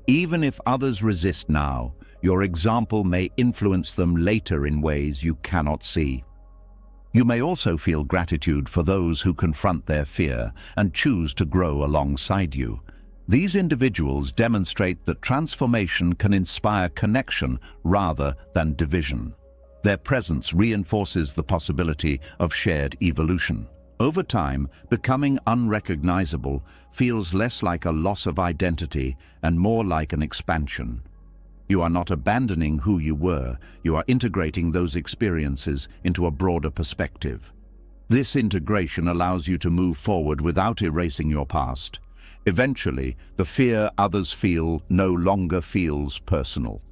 Even if others resist now, your example may influence them later in ways you cannot see. You may also feel gratitude for those who confront their fear and choose to grow alongside you. These individuals demonstrate that transformation can inspire connection rather than division. Their presence reinforces the possibility of shared evolution. Over time, becoming unrecognizable feels less like a loss of identity and more like an expansion. You are not abandoning who you were, you are integrating those experiences into a broader perspective. This integration allows you to move forward without erasing your past. Eventually, the fear others feel no longer feels personal.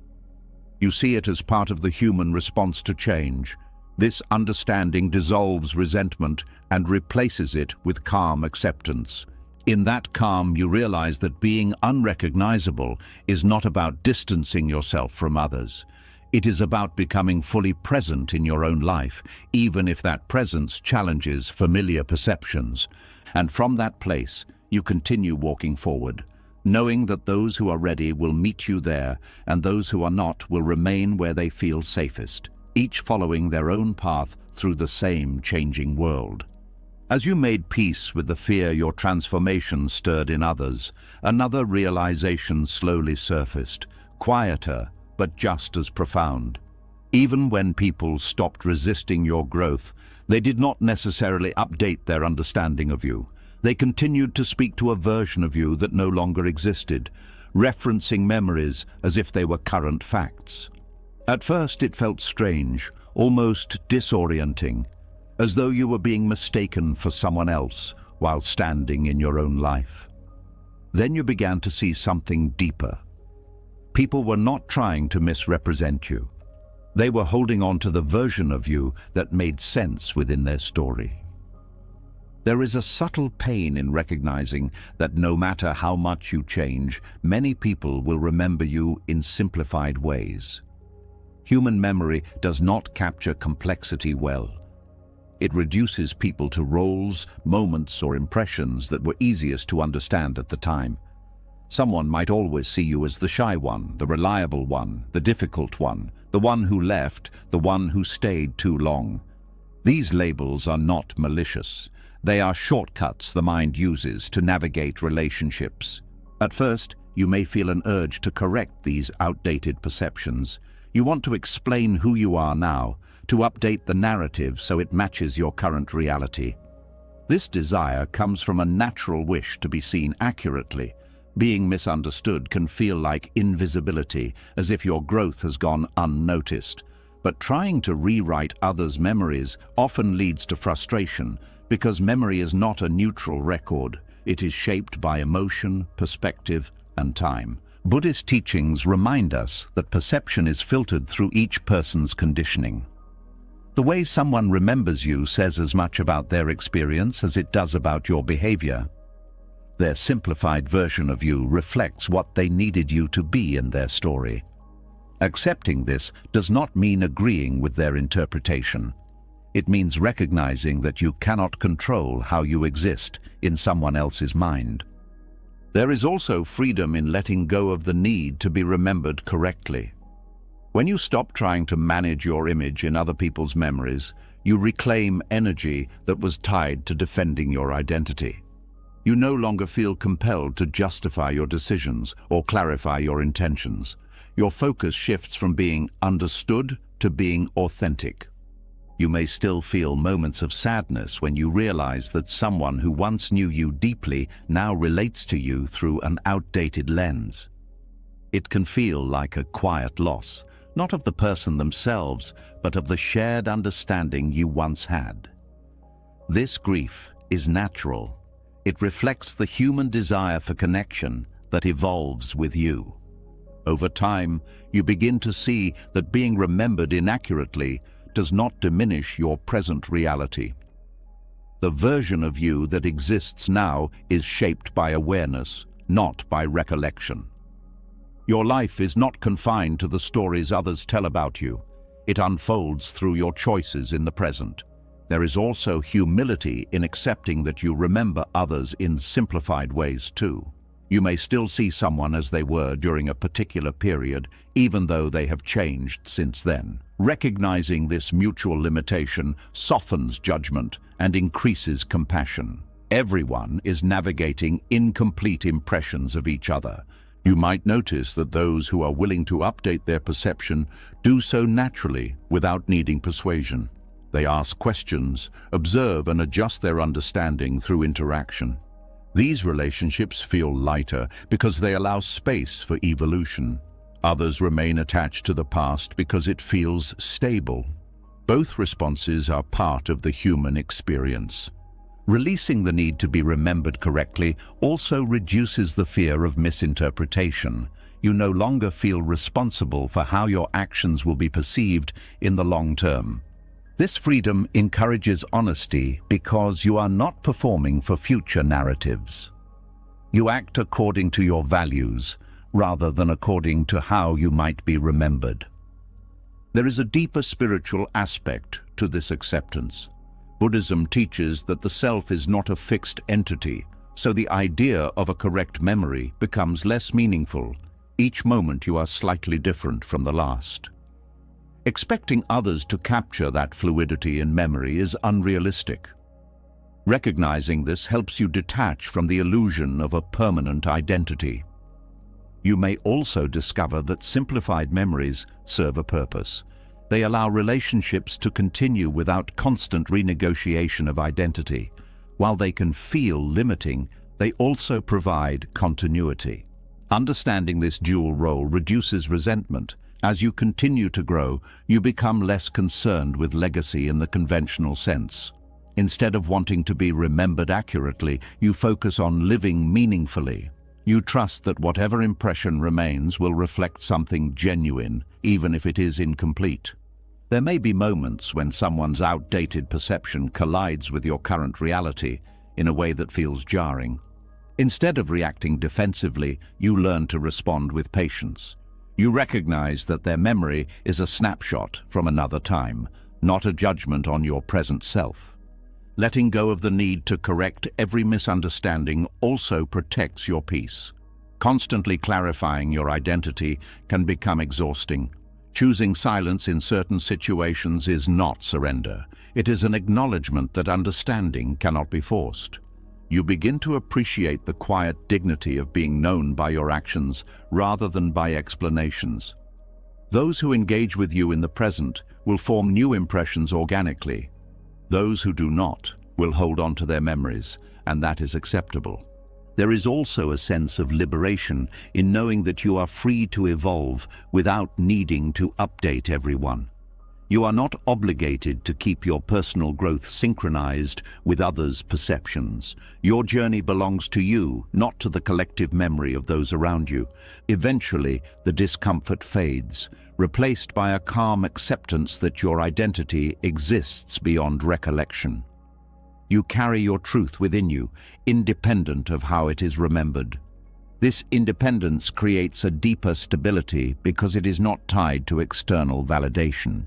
You see it as part of the human response to change. This understanding dissolves resentment and replaces it with calm acceptance. In that calm, you realize that being unrecognizable is not about distancing yourself from others. It is about becoming fully present in your own life, even if that presence challenges familiar perceptions. And from that place, you continue walking forward, knowing that those who are ready will meet you there, and those who are not will remain where they feel safest, each following their own path through the same changing world. As you made peace with the fear your transformation stirred in others, another realization slowly surfaced, quieter but just as profound. Even when people stopped resisting your growth, they did not necessarily update their understanding of you. They continued to speak to a version of you that no longer existed, referencing memories as if they were current facts. At first it felt strange, almost disorienting, as though you were being mistaken for someone else while standing in your own life. Then you began to see something deeper. People were not trying to misrepresent you. They were holding on to the version of you that made sense within their story. There is a subtle pain in recognizing that no matter how much you change, many people will remember you in simplified ways. Human memory does not capture complexity well. It reduces people to roles, moments, or impressions that were easiest to understand at the time. Someone might always see you as the shy one, the reliable one, the difficult one, the one who left, the one who stayed too long. These labels are not malicious. They are shortcuts the mind uses to navigate relationships. At first, you may feel an urge to correct these outdated perceptions. You want to explain who you are now, to update the narrative so it matches your current reality. This desire comes from a natural wish to be seen accurately. Being misunderstood can feel like invisibility, as if your growth has gone unnoticed. But trying to rewrite others' memories often leads to frustration, because memory is not a neutral record. It is shaped by emotion, perspective, and time. Buddhist teachings remind us that perception is filtered through each person's conditioning. The way someone remembers you says as much about their experience as it does about your behavior. Their simplified version of you reflects what they needed you to be in their story. Accepting this does not mean agreeing with their interpretation. It means recognizing that you cannot control how you exist in someone else's mind. There is also freedom in letting go of the need to be remembered correctly. When you stop trying to manage your image in other people's memories, you reclaim energy that was tied to defending your identity. You no longer feel compelled to justify your decisions or clarify your intentions. Your focus shifts from being understood to being authentic. You may still feel moments of sadness when you realize that someone who once knew you deeply now relates to you through an outdated lens. It can feel like a quiet loss, not of the person themselves, but of the shared understanding you once had. This grief is natural. It reflects the human desire for connection, that evolves with you. Over time, you begin to see that being remembered inaccurately does not diminish your present reality. The version of you that exists now is shaped by awareness, not by recollection. Your life is not confined to the stories others tell about you. It unfolds through your choices in the present. There is also humility in accepting that you remember others in simplified ways too. You may still see someone as they were during a particular period, even though they have changed since then. Recognizing this mutual limitation softens judgment and increases compassion. Everyone is navigating incomplete impressions of each other. You might notice that those who are willing to update their perception do so naturally without needing persuasion. They ask questions, observe and adjust their understanding through interaction. These relationships feel lighter because they allow space for evolution. Others remain attached to the past because it feels stable. Both responses are part of the human experience. Releasing the need to be remembered correctly also reduces the fear of misinterpretation. You no longer feel responsible for how your actions will be perceived in the long term. This freedom encourages honesty because you are not performing for future narratives. You act according to your values rather than according to how you might be remembered. There is a deeper spiritual aspect to this acceptance. Buddhism teaches that the self is not a fixed entity, so the idea of a correct memory becomes less meaningful. Each moment you are slightly different from the last. Expecting others to capture that fluidity in memory is unrealistic. Recognizing this helps you detach from the illusion of a permanent identity. You may also discover that simplified memories serve a purpose. They allow relationships to continue without constant renegotiation of identity. While they can feel limiting, they also provide continuity. Understanding this dual role reduces resentment. As you continue to grow, you become less concerned with legacy in the conventional sense. Instead of wanting to be remembered accurately, you focus on living meaningfully. You trust that whatever impression remains will reflect something genuine, even if it is incomplete. There may be moments when someone's outdated perception collides with your current reality in a way that feels jarring. Instead of reacting defensively, you learn to respond with patience. You recognize that their memory is a snapshot from another time, not a judgment on your present self. Letting go of the need to correct every misunderstanding also protects your peace. Constantly clarifying your identity can become exhausting. Choosing silence in certain situations is not surrender. It is an acknowledgement that understanding cannot be forced. You begin to appreciate the quiet dignity of being known by your actions rather than by explanations. Those who engage with you in the present will form new impressions organically. Those who do not will hold on to their memories, and that is acceptable. There is also a sense of liberation in knowing that you are free to evolve without needing to update everyone. You are not obligated to keep your personal growth synchronized with others' perceptions. Your journey belongs to you, not to the collective memory of those around you. Eventually, the discomfort fades, replaced by a calm acceptance that your identity exists beyond recollection. You carry your truth within you, independent of how it is remembered. This independence creates a deeper stability because it is not tied to external validation.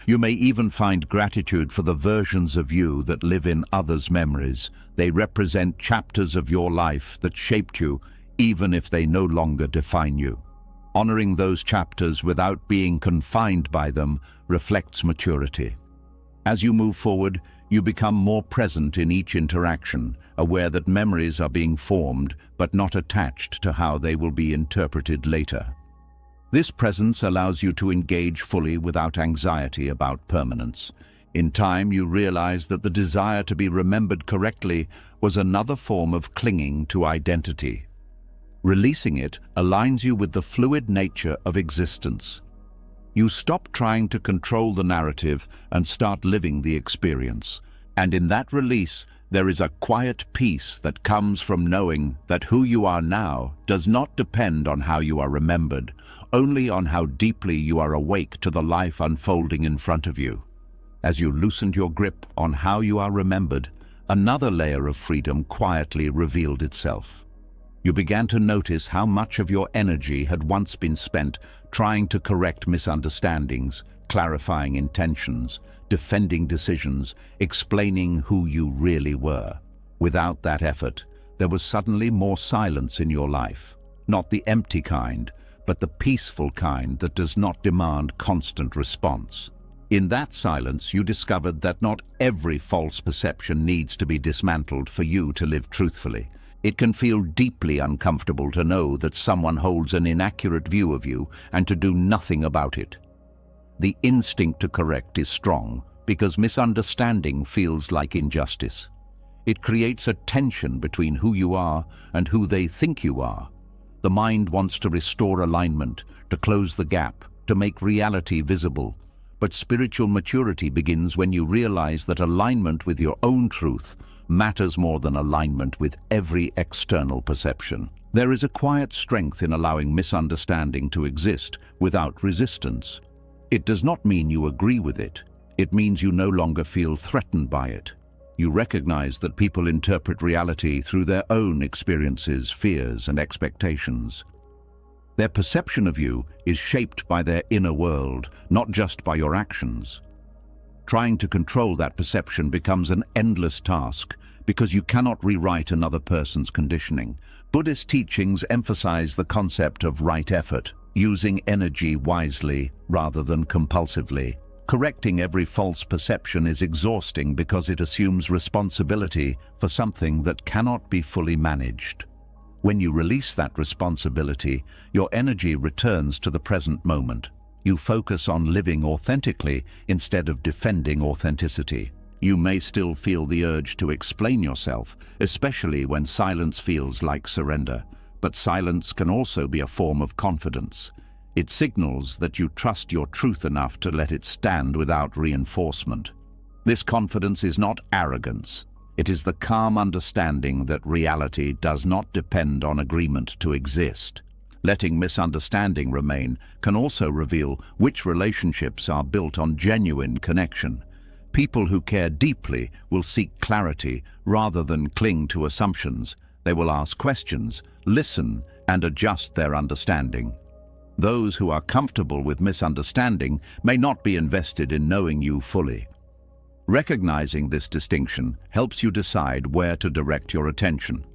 You may even find gratitude for the versions of you that live in others' memories. They represent chapters of your life that shaped you, even if they no longer define you. Honoring those chapters without being confined by them reflects maturity. As you move forward, you become more present in each interaction, aware that memories are being formed but not attached to how they will be interpreted later. This presence allows you to engage fully without anxiety about permanence. In time, you realize that the desire to be remembered correctly was another form of clinging to identity. Releasing it aligns you with the fluid nature of existence. You stop trying to control the narrative and start living the experience. And in that release, There is a quiet peace that comes from knowing that who you are now does not depend on how you are remembered, only on how deeply you are awake to the life unfolding in front of you. As you loosened your grip on how you are remembered, another layer of freedom quietly revealed itself. You began to notice how much of your energy had once been spent trying to correct misunderstandings, clarifying intentions, defending decisions, explaining who you really were. Without that effort, there was suddenly more silence in your life. Not the empty kind, but the peaceful kind that does not demand constant response. In that silence, you discovered that not every false perception needs to be dismantled for you to live truthfully. It can feel deeply uncomfortable to know that someone holds an inaccurate view of you and to do nothing about it. The instinct to correct is strong because misunderstanding feels like injustice. It creates a tension between who you are and who they think you are. The mind wants to restore alignment, to close the gap, to make reality visible. But spiritual maturity begins when you realize that alignment with your own truth matters more than alignment with every external perception. There is a quiet strength in allowing misunderstanding to exist without resistance. It does not mean you agree with it. It means you no longer feel threatened by it. You recognize that people interpret reality through their own experiences, fears, and expectations. Their perception of you is shaped by their inner world, not just by your actions. Trying to control that perception becomes an endless task because you cannot rewrite another person's conditioning. Buddhist teachings emphasize the concept of right effort, using energy wisely rather than compulsively. Correcting every false perception is exhausting because it assumes responsibility for something that cannot be fully managed. When you release that responsibility, your energy returns to the present moment. You focus on living authentically instead of defending authenticity. You may still feel the urge to explain yourself, especially when silence feels like surrender. But silence can also be a form of confidence. It signals that you trust your truth enough to let it stand without reinforcement. This confidence is not arrogance. It is the calm understanding that reality does not depend on agreement to exist. Letting misunderstanding remain can also reveal which relationships are built on genuine connection. People who care deeply will seek clarity rather than cling to assumptions. They will ask questions, listen, and adjust their understanding. Those who are comfortable with misunderstanding may not be invested in knowing you fully. Recognizing this distinction helps you decide where to direct your attention.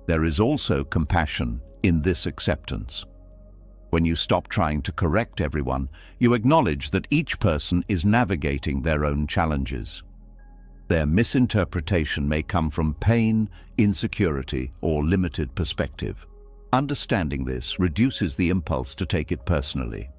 There is also compassion in this acceptance. When you stop trying to correct everyone, you acknowledge that each person is navigating their own challenges. Their misinterpretation may come from pain, insecurity, or limited perspective. Understanding this reduces the impulse to take it personally.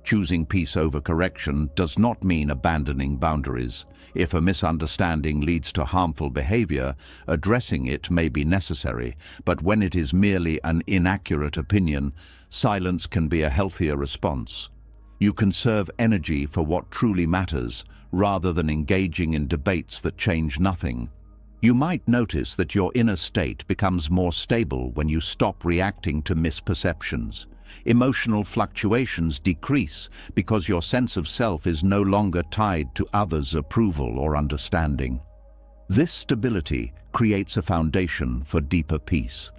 Choosing peace over correction does not mean abandoning boundaries. If a misunderstanding leads to harmful behavior, addressing it may be necessary, but when it is merely an inaccurate opinion, silence can be a healthier response. You conserve energy for what truly matters, rather than engaging in debates that change nothing. You might notice that your inner state becomes more stable when you stop reacting to misperceptions. Emotional fluctuations decrease because your sense of self is no longer tied to others' approval or understanding. This stability creates a foundation for deeper peace.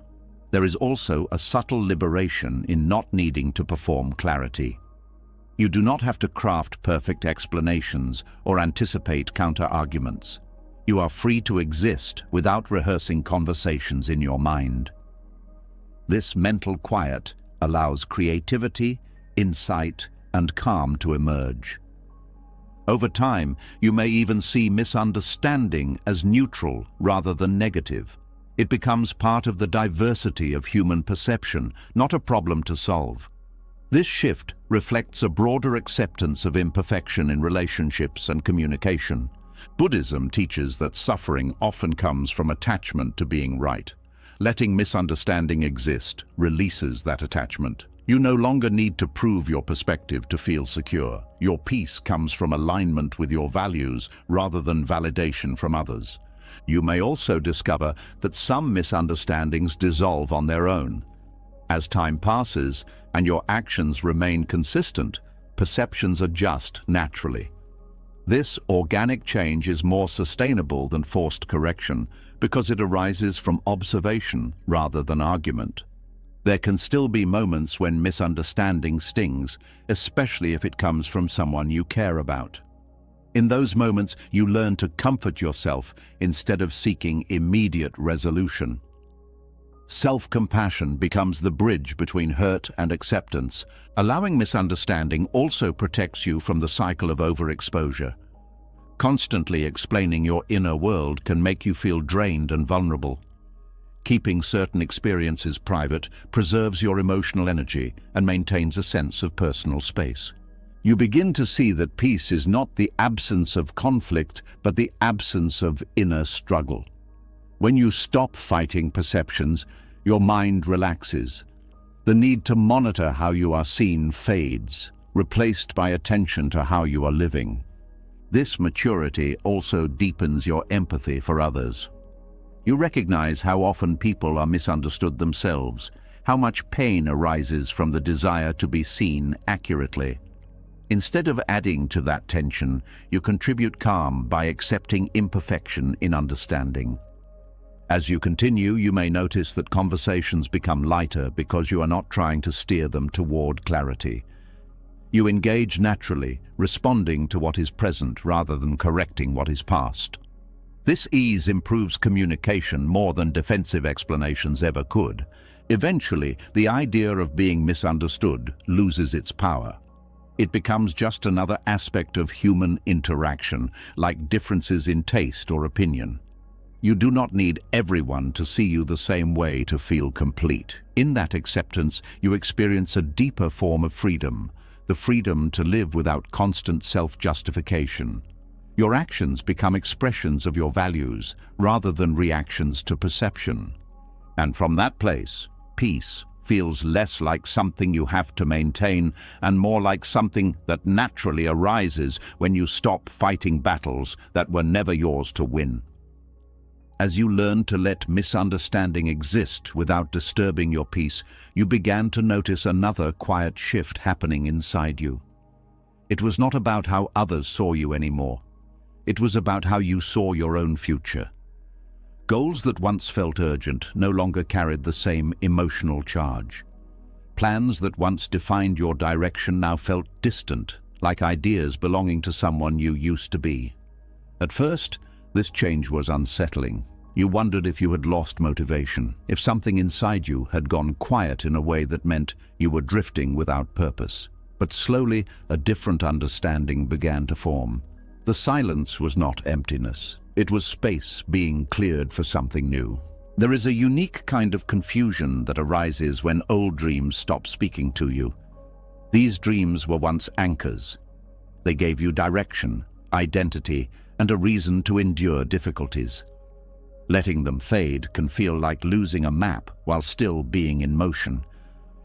There is also a subtle liberation in not needing to perform clarity. You do not have to craft perfect explanations or anticipate counter-arguments. You are free to exist without rehearsing conversations in your mind. This mental quiet allows creativity, insight, and calm to emerge. Over time, you may even see misunderstanding as neutral rather than negative. It becomes part of the diversity of human perception, not a problem to solve. This shift reflects a broader acceptance of imperfection in relationships and communication. Buddhism teaches that suffering often comes from attachment to being right. Letting misunderstanding exist releases that attachment. You no longer need to prove your perspective to feel secure. Your peace comes from alignment with your values rather than validation from others. You may also discover that some misunderstandings dissolve on their own. As time passes and your actions remain consistent, perceptions adjust naturally. This organic change is more sustainable than forced correction because it arises from observation rather than argument. There can still be moments when misunderstanding stings, especially if it comes from someone you care about. In those moments, you learn to comfort yourself instead of seeking immediate resolution. Self-compassion becomes the bridge between hurt and acceptance. Allowing misunderstanding also protects you from the cycle of overexposure. Constantly explaining your inner world can make you feel drained and vulnerable. Keeping certain experiences private preserves your emotional energy and maintains a sense of personal space. You begin to see that peace is not the absence of conflict, but the absence of inner struggle. When you stop fighting perceptions, your mind relaxes. The need to monitor how you are seen fades, replaced by attention to how you are living. This maturity also deepens your empathy for others. You recognize how often people are misunderstood themselves, how much pain arises from the desire to be seen accurately. Instead of adding to that tension, you contribute calm by accepting imperfection in understanding. As you continue, you may notice that conversations become lighter because you are not trying to steer them toward clarity. You engage naturally, responding to what is present rather than correcting what is past. This ease improves communication more than defensive explanations ever could. Eventually, the idea of being misunderstood loses its power. It becomes just another aspect of human interaction, like differences in taste or opinion. You do not need everyone to see you the same way to feel complete. In that acceptance, you experience a deeper form of freedom, the freedom to live without constant self-justification. Your actions become expressions of your values rather than reactions to perception. And from that place, peace feels less like something you have to maintain and more like something that naturally arises when you stop fighting battles that were never yours to win. As you learn to let misunderstanding exist without disturbing your peace, you began to notice another quiet shift happening inside you. It was not about how others saw you anymore. It was about how you saw your own future. Goals that once felt urgent no longer carried the same emotional charge. Plans that once defined your direction now felt distant, like ideas belonging to someone you used to be. At first, this change was unsettling. You wondered if you had lost motivation, if something inside you had gone quiet in a way that meant you were drifting without purpose. But slowly, a different understanding began to form. The silence was not emptiness. It was space being cleared for something new. There is a unique kind of confusion that arises when old dreams stop speaking to you. These dreams were once anchors. They gave you direction, identity, and a reason to endure difficulties. Letting them fade can feel like losing a map while still being in motion.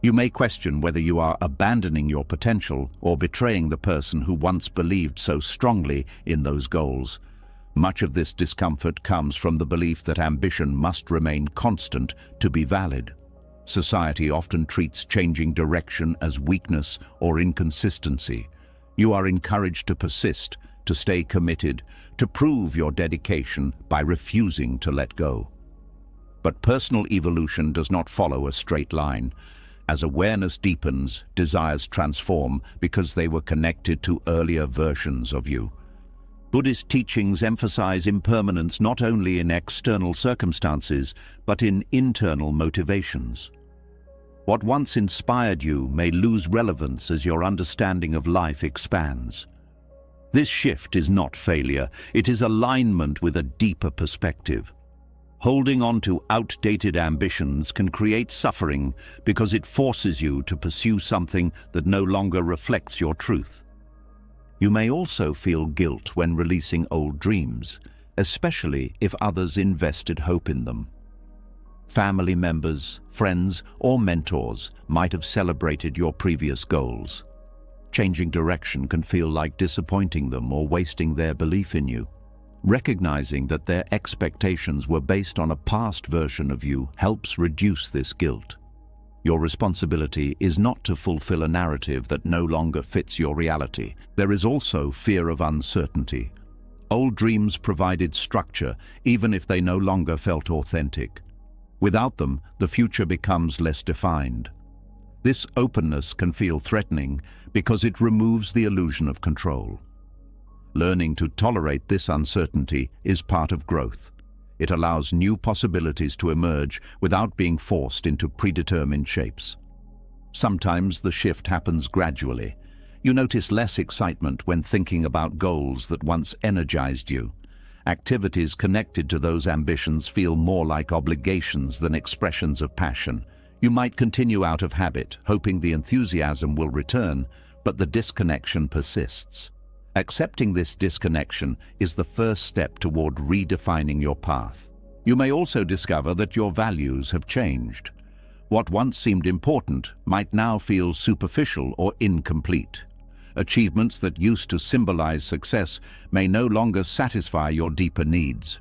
You may question whether you are abandoning your potential or betraying the person who once believed so strongly in those goals. Much of this discomfort comes from the belief that ambition must remain constant to be valid. Society often treats changing direction as weakness or inconsistency. You are encouraged to persist, to stay committed, to prove your dedication by refusing to let go. But personal evolution does not follow a straight line. As awareness deepens, desires transform because they were connected to earlier versions of you. Buddhist teachings emphasize impermanence not only in external circumstances, but in internal motivations. What once inspired you may lose relevance as your understanding of life expands. This shift is not failure, it is alignment with a deeper perspective. Holding on to outdated ambitions can create suffering because it forces you to pursue something that no longer reflects your truth. You may also feel guilt when releasing old dreams, especially if others invested hope in them. Family members, friends, or mentors might have celebrated your previous goals. Changing direction can feel like disappointing them or wasting their belief in you. Recognizing that their expectations were based on a past version of you helps reduce this guilt. Your responsibility is not to fulfill a narrative that no longer fits your reality. There is also fear of uncertainty. Old dreams provided structure, even if they no longer felt authentic. Without them, the future becomes less defined. This openness can feel threatening because it removes the illusion of control. Learning to tolerate this uncertainty is part of growth. It allows new possibilities to emerge without being forced into predetermined shapes. Sometimes the shift happens gradually. You notice less excitement when thinking about goals that once energized you. Activities connected to those ambitions feel more like obligations than expressions of passion. You might continue out of habit, hoping the enthusiasm will return, but the disconnection persists. Accepting this disconnection is the first step toward redefining your path. You may also discover that your values have changed. What once seemed important might now feel superficial or incomplete. Achievements that used to symbolize success may no longer satisfy your deeper needs.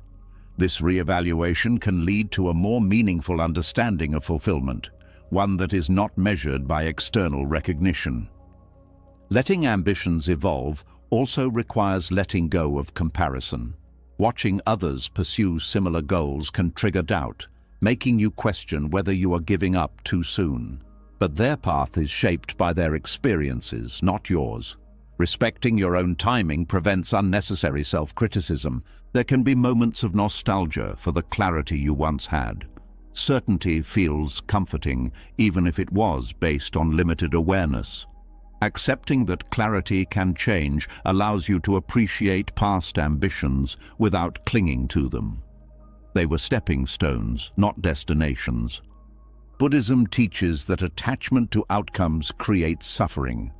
This reevaluation can lead to a more meaningful understanding of fulfillment, one that is not measured by external recognition. Letting ambitions evolve also requires letting go of comparison. Watching others pursue similar goals can trigger doubt, making you question whether you are giving up too soon. But their path is shaped by their experiences, not yours. Respecting your own timing prevents unnecessary self-criticism. There can be moments of nostalgia for the clarity you once had. Certainty feels comforting, even if it was based on limited awareness. Accepting that clarity can change allows you to appreciate past ambitions without clinging to them. They were stepping stones, not destinations. Buddhism teaches that attachment to outcomes creates suffering.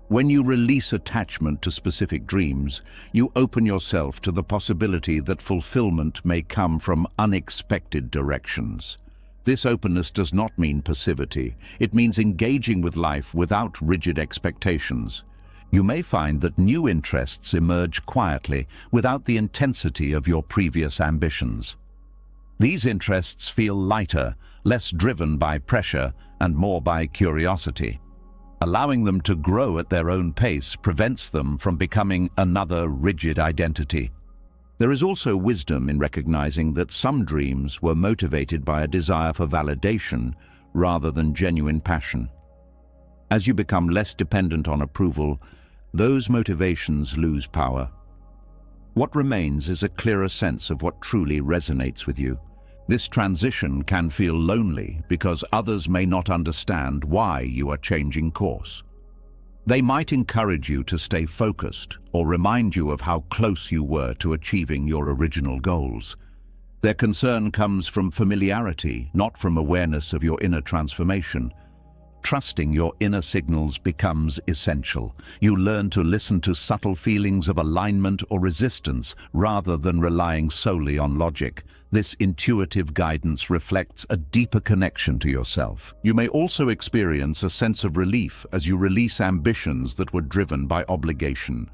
When you release attachment to specific dreams, you open yourself to the possibility that fulfillment may come from unexpected directions. This openness does not mean passivity. It means engaging with life without rigid expectations. You may find that new interests emerge quietly without the intensity of your previous ambitions. These interests feel lighter, less driven by pressure, and more by curiosity. Allowing them to grow at their own pace prevents them from becoming another rigid identity. There is also wisdom in recognizing that some dreams were motivated by a desire for validation rather than genuine passion. As you become less dependent on approval, those motivations lose power. What remains is a clearer sense of what truly resonates with you. This transition can feel lonely because others may not understand why you are changing course. They might encourage you to stay focused or remind you of how close you were to achieving your original goals. Their concern comes from familiarity, not from awareness of your inner transformation. Trusting your inner signals becomes essential. You learn to listen to subtle feelings of alignment or resistance rather than relying solely on logic. This intuitive guidance reflects a deeper connection to yourself. You may also experience a sense of relief as you release ambitions that were driven by obligation.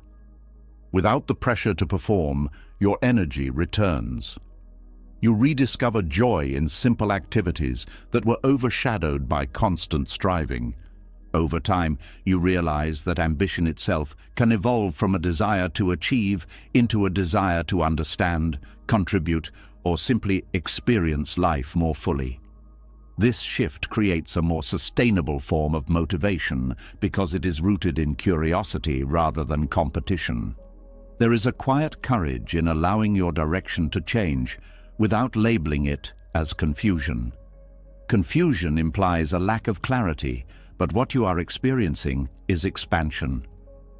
Without the pressure to perform, your energy returns. You rediscover joy in simple activities that were overshadowed by constant striving. Over time, you realize that ambition itself can evolve from a desire to achieve into a desire to understand, contribute, or simply experience life more fully. This shift creates a more sustainable form of motivation because it is rooted in curiosity rather than competition. There is a quiet courage in allowing your direction to change without labeling it as confusion. Confusion implies a lack of clarity, but what you are experiencing is expansion.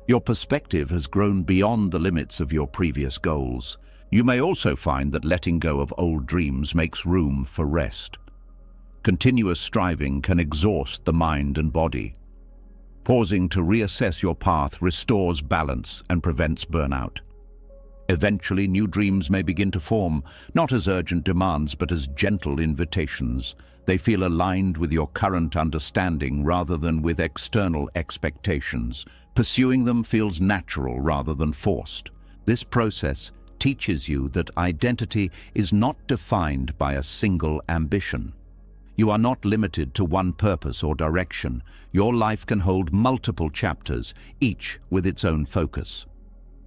Your perspective has grown beyond the limits of your previous goals. You may also find that letting go of old dreams makes room for rest. Continuous striving can exhaust the mind and body. Pausing to reassess your path restores balance and prevents burnout. Eventually, new dreams may begin to form, not as urgent demands but as gentle invitations. They feel aligned with your current understanding rather than with external expectations. Pursuing them feels natural rather than forced. This process teaches you that identity is not defined by a single ambition. You are not limited to one purpose or direction. Your life can hold multiple chapters, each with its own focus.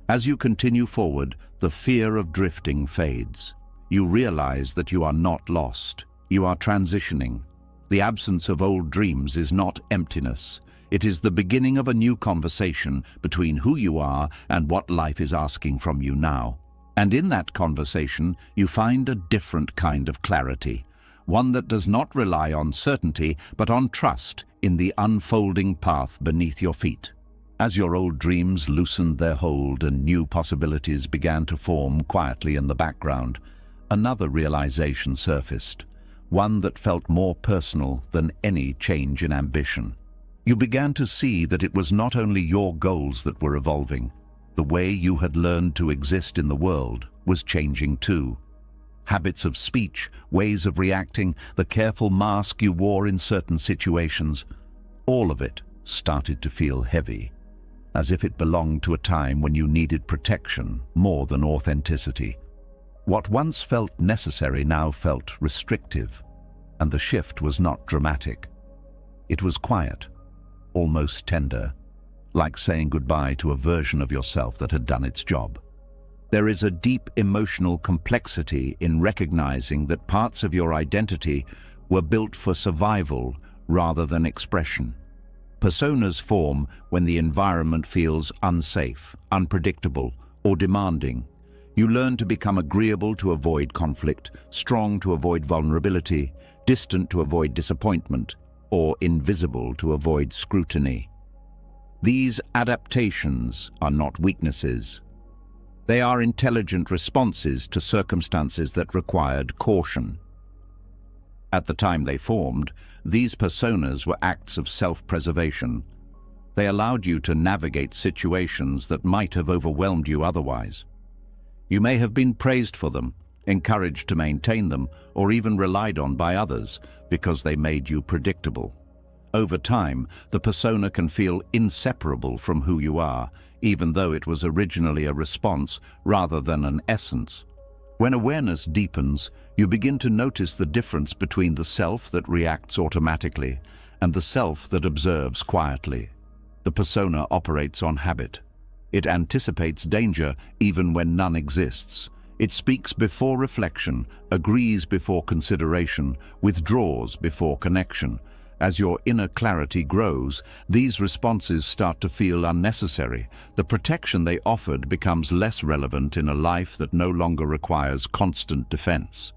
As you continue forward, the fear of drifting fades. You realize that you are not lost. You are transitioning. The absence of old dreams is not emptiness. It is the beginning of a new conversation between who you are and what life is asking from you now. And in that conversation, you find a different kind of clarity, one that does not rely on certainty, but on trust in the unfolding path beneath your feet. As your old dreams loosened their hold and new possibilities began to form quietly in the background, another realization surfaced, one that felt more personal than any change in ambition. You began to see that it was not only your goals that were evolving. The way you had learned to exist in the world was changing too. Habits of speech, ways of reacting, the careful mask you wore in certain situations, all of it started to feel heavy, as if it belonged to a time when you needed protection more than authenticity. What once felt necessary now felt restrictive, and the shift was not dramatic. It was quiet, almost tender, like saying goodbye to a version of yourself that had done its job. There is a deep emotional complexity in recognizing that parts of your identity were built for survival rather than expression. Personas form when the environment feels unsafe, unpredictable, or demanding. You learn to become agreeable to avoid conflict, strong to avoid vulnerability, distant to avoid disappointment, or invisible to avoid scrutiny. These adaptations are not weaknesses. They are intelligent responses to circumstances that required caution. At the time they formed, these personas were acts of self-preservation. They allowed you to navigate situations that might have overwhelmed you otherwise. You may have been praised for them, encouraged to maintain them, or even relied on by others because they made you predictable. Over time, the persona can feel inseparable from who you are, even though it was originally a response rather than an essence. When awareness deepens, you begin to notice the difference between the self that reacts automatically and the self that observes quietly. The persona operates on habit. It anticipates danger even when none exists. It speaks before reflection, agrees before consideration, withdraws before connection. As your inner clarity grows, these responses start to feel unnecessary. The protection they offered becomes less relevant in a life that no longer requires constant defense.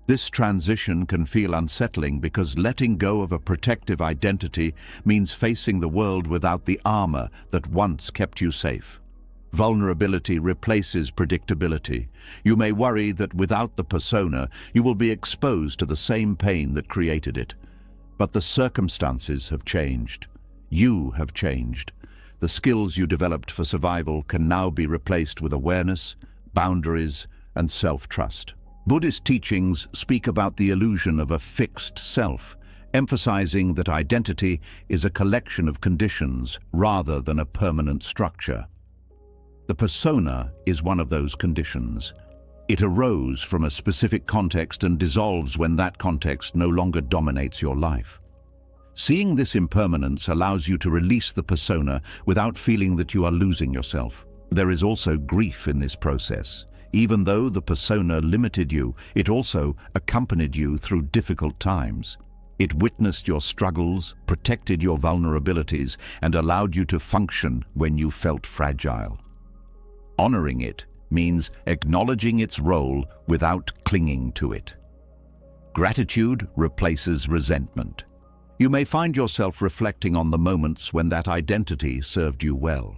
This transition can feel unsettling because letting go of a protective identity means facing the world without the armor that once kept you safe. Vulnerability replaces predictability. You may worry that without the persona, you will be exposed to the same pain that created it. But the circumstances have changed. You have changed. The skills you developed for survival can now be replaced with awareness, boundaries, and self-trust. Buddhist teachings speak about the illusion of a fixed self, emphasizing that identity is a collection of conditions rather than a permanent structure. The persona is one of those conditions. It arose from a specific context and dissolves when that context no longer dominates your life. Seeing this impermanence allows you to release the persona without feeling that you are losing yourself. There is also grief in this process. Even though the persona limited you, it also accompanied you through difficult times. It witnessed your struggles, protected your vulnerabilities, and allowed you to function when you felt fragile. Honoring it means acknowledging its role without clinging to it. Gratitude replaces resentment. You may find yourself reflecting on the moments when that identity served you well.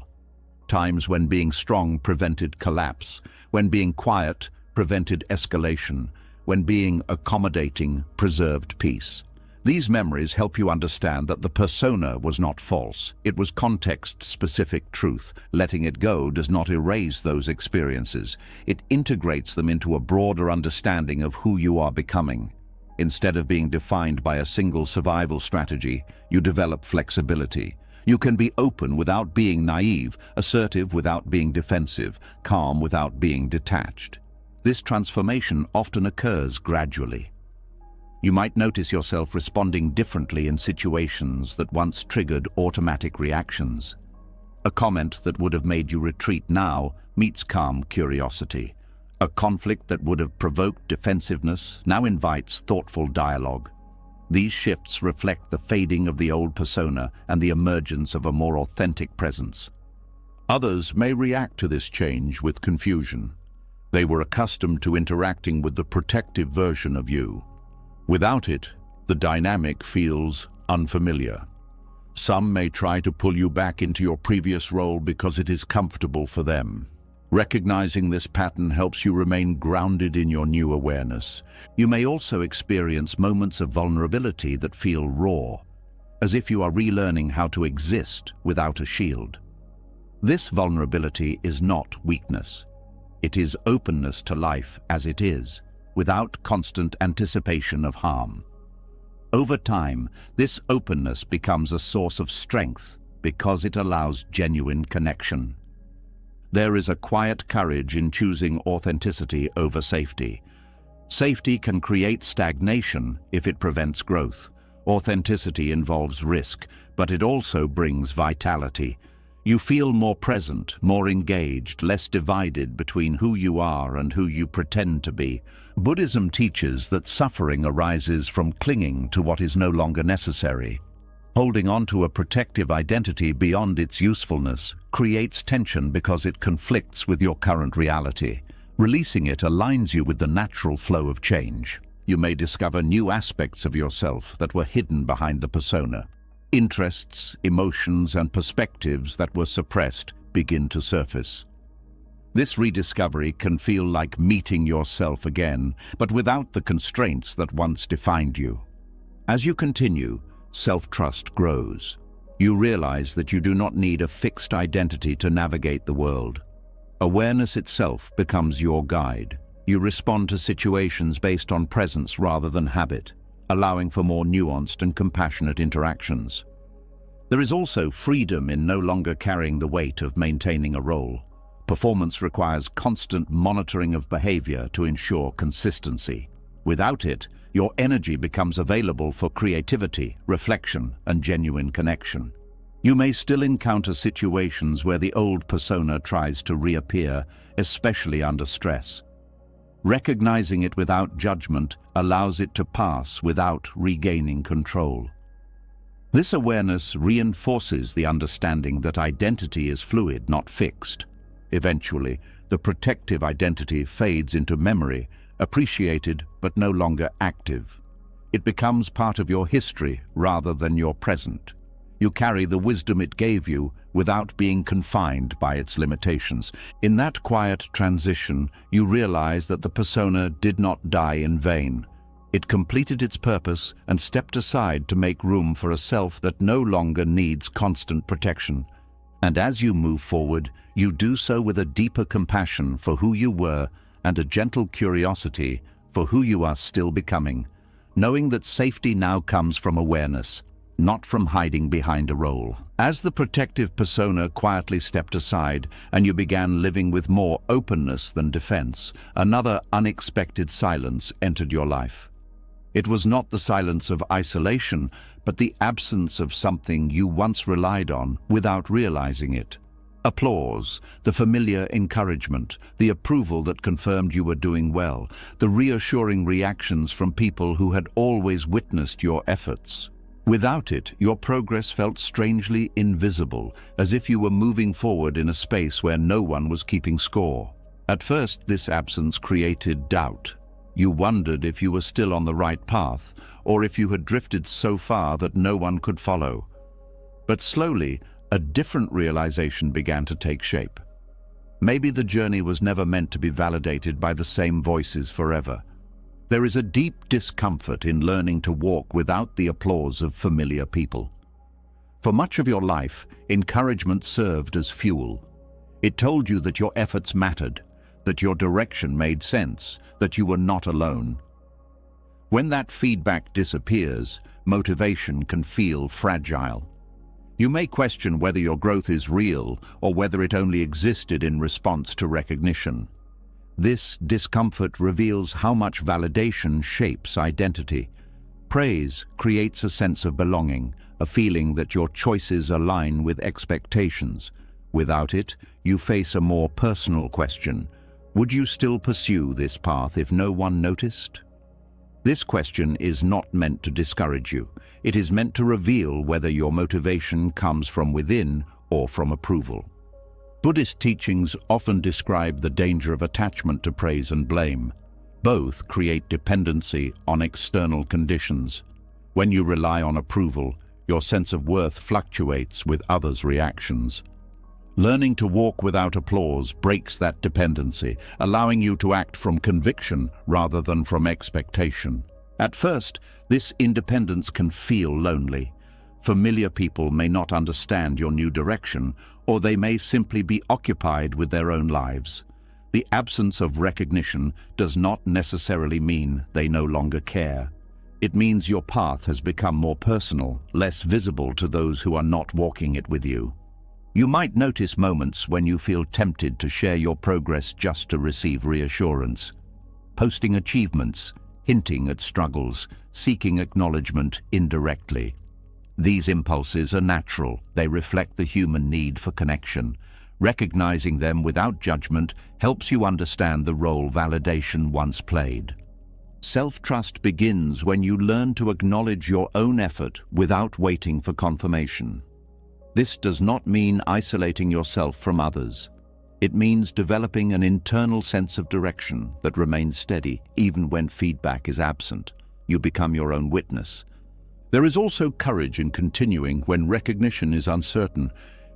Times when being strong prevented collapse, when being quiet prevented escalation, when being accommodating preserved peace. These memories help you understand that the persona was not false. It was context-specific truth. Letting it go does not erase those experiences. It integrates them into a broader understanding of who you are becoming. Instead of being defined by a single survival strategy, you develop flexibility. You can be open without being naive, assertive without being defensive, calm without being detached. This transformation often occurs gradually. You might notice yourself responding differently in situations that once triggered automatic reactions. A comment that would have made you retreat now meets calm curiosity. A conflict that would have provoked defensiveness now invites thoughtful dialogue. These shifts reflect the fading of the old persona and the emergence of a more authentic presence. Others may react to this change with confusion. They were accustomed to interacting with the protective version of you. Without it, the dynamic feels unfamiliar. Some may try to pull you back into your previous role because it is comfortable for them. Recognizing this pattern helps you remain grounded in your new awareness. You may also experience moments of vulnerability that feel raw, as if you are relearning how to exist without a shield. This vulnerability is not weakness. It is openness to life as it is, without constant anticipation of harm. Over time, this openness becomes a source of strength because it allows genuine connection. There is a quiet courage in choosing authenticity over safety. Safety can create stagnation if it prevents growth. Authenticity involves risk, but it also brings vitality. You feel more present, more engaged, less divided between who you are and who you pretend to be. Buddhism teaches that suffering arises from clinging to what is no longer necessary. Holding on to a protective identity beyond its usefulness creates tension because it conflicts with your current reality. Releasing it aligns you with the natural flow of change. You may discover new aspects of yourself that were hidden behind the persona. Interests, emotions, and perspectives that were suppressed begin to surface. This rediscovery can feel like meeting yourself again, but without the constraints that once defined you. As you continue, self-trust grows. You realize that you do not need a fixed identity to navigate the world. Awareness itself becomes your guide. You respond to situations based on presence rather than habit, allowing for more nuanced and compassionate interactions. There is also freedom in no longer carrying the weight of maintaining a role. Performance requires constant monitoring of behavior to ensure consistency. Without it, your energy becomes available for creativity, reflection, and genuine connection. You may still encounter situations where the old persona tries to reappear, especially under stress. Recognizing it without judgment allows it to pass without regaining control. This awareness reinforces the understanding that identity is fluid, not fixed. Eventually, the protective identity fades into memory, appreciated but no longer active. It becomes part of your history rather than your present. You carry the wisdom it gave you without being confined by its limitations. In that quiet transition, you realize that the persona did not die in vain. It completed its purpose and stepped aside to make room for a self that no longer needs constant protection. And as you move forward, you do so with a deeper compassion for who you were and a gentle curiosity for who you are still becoming, knowing that safety now comes from awareness, not from hiding behind a role. As the protective persona quietly stepped aside and you began living with more openness than defense, another unexpected silence entered your life. It was not the silence of isolation, but the absence of something you once relied on without realizing it. Applause, the familiar encouragement, the approval that confirmed you were doing well, the reassuring reactions from people who had always witnessed your efforts. Without it, your progress felt strangely invisible, as if you were moving forward in a space where no one was keeping score. At first, this absence created doubt. You wondered if you were still on the right path, or if you had drifted so far that no one could follow. But slowly, a different realization began to take shape. Maybe the journey was never meant to be validated by the same voices forever. There is a deep discomfort in learning to walk without the applause of familiar people. For much of your life, encouragement served as fuel. It told you that your efforts mattered, that your direction made sense, that you were not alone. When that feedback disappears, motivation can feel fragile. You may question whether your growth is real or whether it only existed in response to recognition. This discomfort reveals how much validation shapes identity. Praise creates a sense of belonging, a feeling that your choices align with expectations. Without it, you face a more personal question. Would you still pursue this path if no one noticed? This question is not meant to discourage you. It is meant to reveal whether your motivation comes from within or from approval. Buddhist teachings often describe the danger of attachment to praise and blame. Both create dependency on external conditions. When you rely on approval, your sense of worth fluctuates with others' reactions. Learning to walk without applause breaks that dependency, allowing you to act from conviction rather than from expectation. At first, this independence can feel lonely. Familiar people may not understand your new direction, or they may simply be occupied with their own lives. The absence of recognition does not necessarily mean they no longer care. It means your path has become more personal, less visible to those who are not walking it with you. You might notice moments when you feel tempted to share your progress just to receive reassurance. Posting achievements, hinting at struggles, seeking acknowledgement indirectly. These impulses are natural. They reflect the human need for connection. Recognizing them without judgment helps you understand the role validation once played. Self-trust begins when you learn to acknowledge your own effort without waiting for confirmation. This does not mean isolating yourself from others. It means developing an internal sense of direction that remains steady even when feedback is absent. You become your own witness. There is also courage in continuing when recognition is uncertain.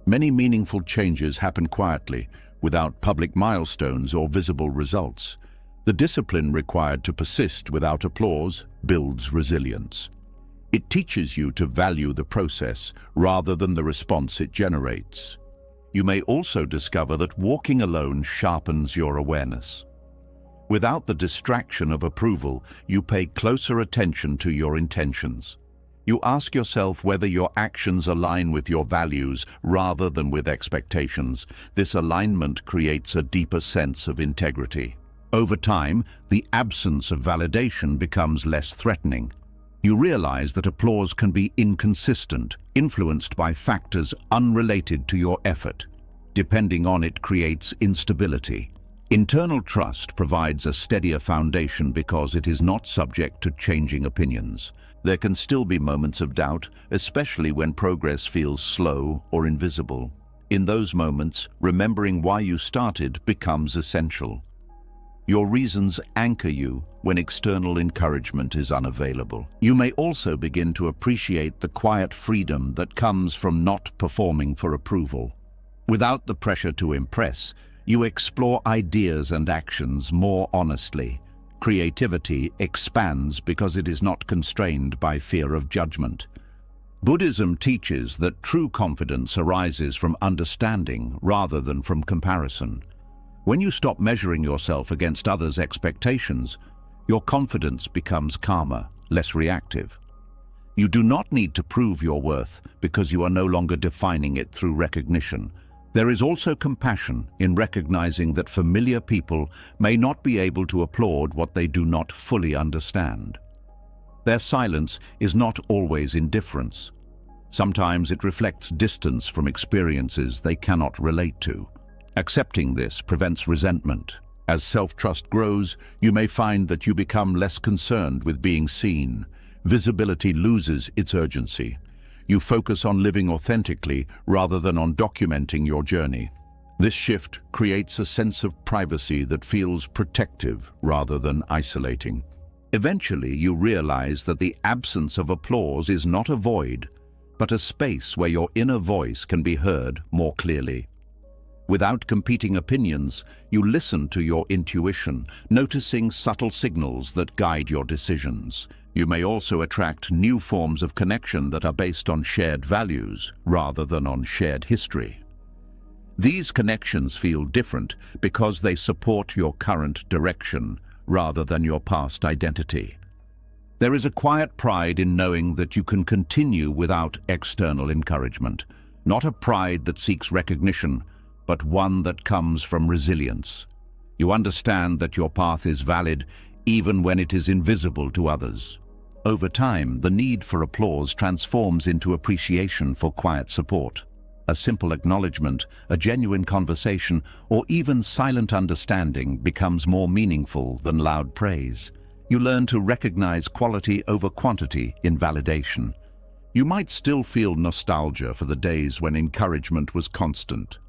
Many meaningful changes happen quietly, without public milestones or visible results. The discipline required to persist without applause builds resilience. It teaches you to value the process rather than the response it generates. You may also discover that walking alone sharpens your awareness. Without the distraction of approval, you pay closer attention to your intentions. You ask yourself whether your actions align with your values rather than with expectations. This alignment creates a deeper sense of integrity. Over time, the absence of validation becomes less threatening. You realize that applause can be inconsistent, influenced by factors unrelated to your effort. Depending on it creates instability. Internal trust provides a steadier foundation because it is not subject to changing opinions. There can still be moments of doubt, especially when progress feels slow or invisible. In those moments, remembering why you started becomes essential. Your reasons anchor you when external encouragement is unavailable. You may also begin to appreciate the quiet freedom that comes from not performing for approval. Without the pressure to impress, you explore ideas and actions more honestly. Creativity expands because it is not constrained by fear of judgment. Buddhism teaches that true confidence arises from understanding rather than from comparison. When you stop measuring yourself against others' expectations, your confidence becomes calmer, less reactive. You do not need to prove your worth because you are no longer defining it through recognition. There is also compassion in recognizing that familiar people may not be able to applaud what they do not fully understand. Their silence is not always indifference. Sometimes it reflects distance from experiences they cannot relate to. Accepting this prevents resentment. As self-trust grows, you may find that you become less concerned with being seen. Visibility loses its urgency. You focus on living authentically rather than on documenting your journey. This shift creates a sense of privacy that feels protective rather than isolating. Eventually, you realize that the absence of applause is not a void, but a space where your inner voice can be heard more clearly. Without competing opinions, you listen to your intuition, noticing subtle signals that guide your decisions. You may also attract new forms of connection that are based on shared values rather than on shared history. These connections feel different because they support your current direction rather than your past identity. There is a quiet pride in knowing that you can continue without external encouragement, not a pride that seeks recognition, but one that comes from resilience. You understand that your path is valid even when it is invisible to others. Over time, the need for applause transforms into appreciation for quiet support. A simple acknowledgement, a genuine conversation, or even silent understanding becomes more meaningful than loud praise. You learn to recognize quality over quantity in validation. You might still feel nostalgia for the days when encouragement was constant.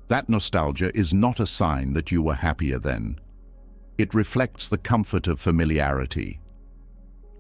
That nostalgia is not a sign that you were happier then. It reflects the comfort of familiarity.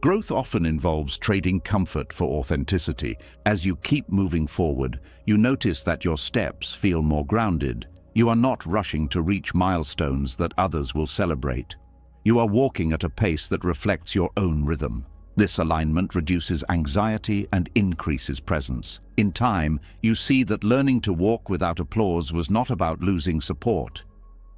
Growth often involves trading comfort for authenticity. As you keep moving forward, you notice that your steps feel more grounded. You are not rushing to reach milestones that others will celebrate. You are walking at a pace that reflects your own rhythm. This alignment reduces anxiety and increases presence. In time, you see that learning to walk without applause was not about losing support.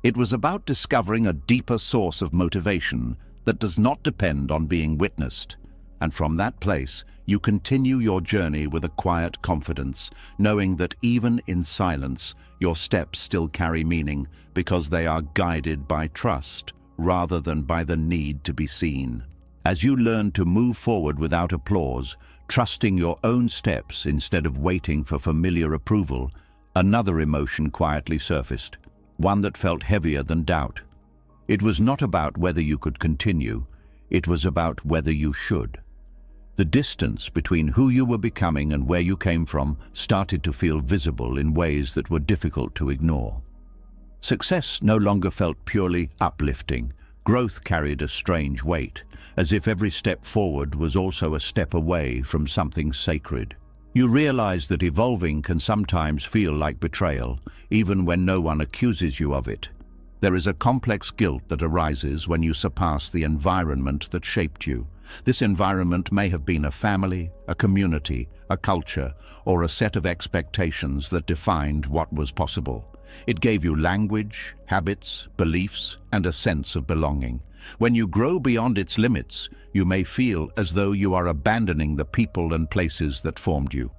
It was about discovering a deeper source of motivation that does not depend on being witnessed. And from that place, you continue your journey with a quiet confidence, knowing that even in silence, your steps still carry meaning because they are guided by trust rather than by the need to be seen. As you learn to move forward without applause, trusting your own steps instead of waiting for familiar approval, another emotion quietly surfaced, one that felt heavier than doubt. It was not about whether you could continue, it was about whether you should. The distance between who you were becoming and where you came from started to feel visible in ways that were difficult to ignore. Success no longer felt purely uplifting. Growth carried a strange weight, as if every step forward was also a step away from something sacred. You realize that evolving can sometimes feel like betrayal, even when no one accuses you of it. There is a complex guilt that arises when you surpass the environment that shaped you. This environment may have been a family, a community, a culture, or a set of expectations that defined what was possible. It gave you language, habits, beliefs, and a sense of belonging. When you grow beyond its limits, you may feel as though you are abandoning the people and places that formed you.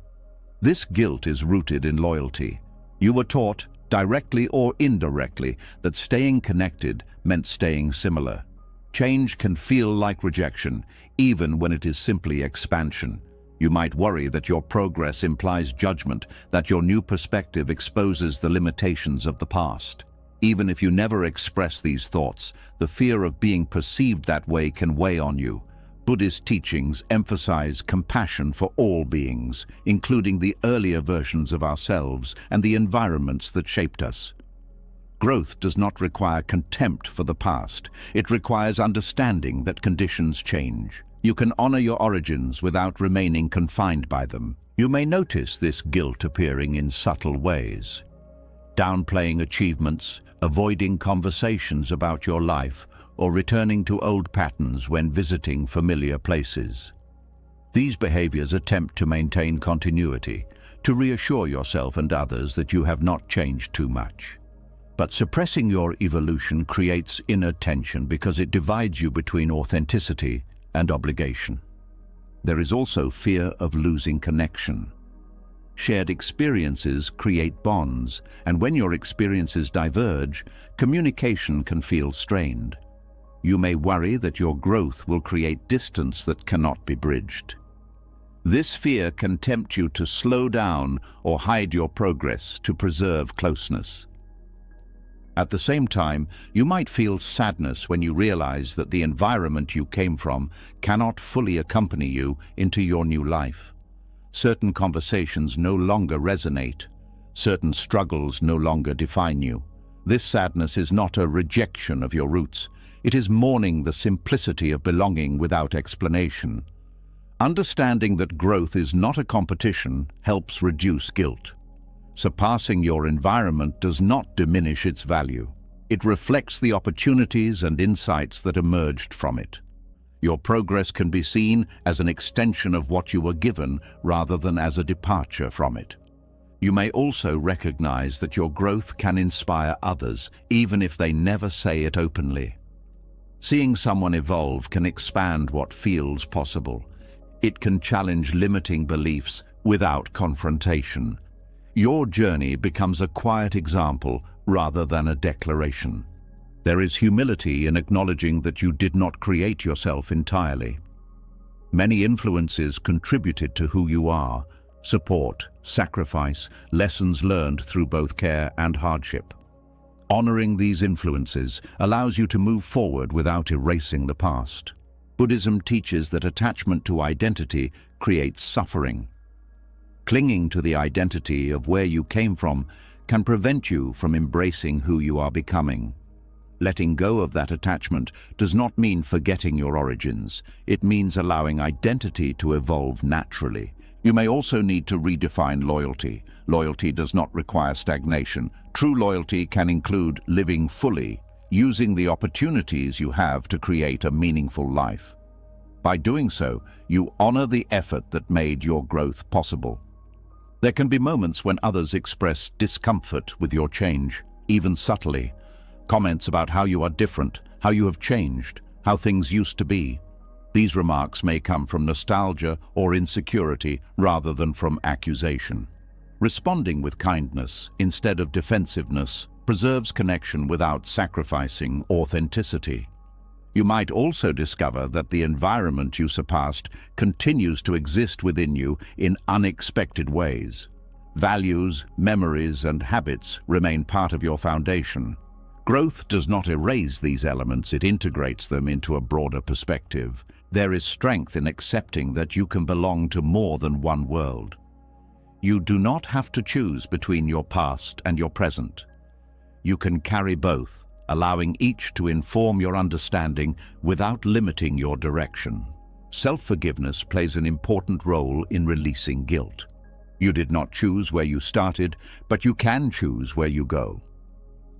This guilt is rooted in loyalty. You were taught, directly or indirectly, that staying connected meant staying similar. Change can feel like rejection, even when it is simply expansion. You might worry that your progress implies judgment, that your new perspective exposes the limitations of the past. Even if you never express these thoughts, the fear of being perceived that way can weigh on you. Buddhist teachings emphasize compassion for all beings, including the earlier versions of ourselves and the environments that shaped us. Growth does not require contempt for the past. It requires understanding that conditions change. You can honor your origins without remaining confined by them. You may notice this guilt appearing in subtle ways. Downplaying achievements, avoiding conversations about your life, or returning to old patterns when visiting familiar places. These behaviors attempt to maintain continuity, to reassure yourself and others that you have not changed too much. But suppressing your evolution creates inner tension because it divides you between authenticity and obligation. There is also fear of losing connection. Shared experiences create bonds, and when your experiences diverge, communication can feel strained. You may worry that your growth will create distance that cannot be bridged. This fear can tempt you to slow down or hide your progress to preserve closeness. At the same time, you might feel sadness when you realize that the environment you came from cannot fully accompany you into your new life. Certain conversations no longer resonate. Certain struggles no longer define you. This sadness is not a rejection of your roots. It is mourning the simplicity of belonging without explanation. Understanding that growth is not a competition helps reduce guilt. Surpassing your environment does not diminish its value. It reflects the opportunities and insights that emerged from it. Your progress can be seen as an extension of what you were given rather than as a departure from it. You may also recognize that your growth can inspire others, even if they never say it openly. Seeing someone evolve can expand what feels possible. It can challenge limiting beliefs without confrontation. Your journey becomes a quiet example rather than a declaration. There is humility in acknowledging that you did not create yourself entirely. Many influences contributed to who you are: support, sacrifice, lessons learned through both care and hardship. Honoring these influences allows you to move forward without erasing the past. Buddhism teaches that attachment to identity creates suffering. Clinging to the identity of where you came from can prevent you from embracing who you are becoming. Letting go of that attachment does not mean forgetting your origins. It means allowing identity to evolve naturally. You may also need to redefine loyalty. Loyalty does not require stagnation. True loyalty can include living fully, using the opportunities you have to create a meaningful life. By doing so, you honor the effort that made your growth possible. There can be moments when others express discomfort with your change, even subtly. Comments about how you are different, how you have changed, how things used to be. These remarks may come from nostalgia or insecurity rather than from accusation. Responding with kindness instead of defensiveness preserves connection without sacrificing authenticity. You might also discover that the environment you surpassed continues to exist within you in unexpected ways. Values, memories, and habits remain part of your foundation. Growth does not erase these elements, it integrates them into a broader perspective. There is strength in accepting that you can belong to more than one world. You do not have to choose between your past and your present. You can carry both, allowing each to inform your understanding without limiting your direction. Self-forgiveness plays an important role in releasing guilt. You did not choose where you started, but you can choose where you go.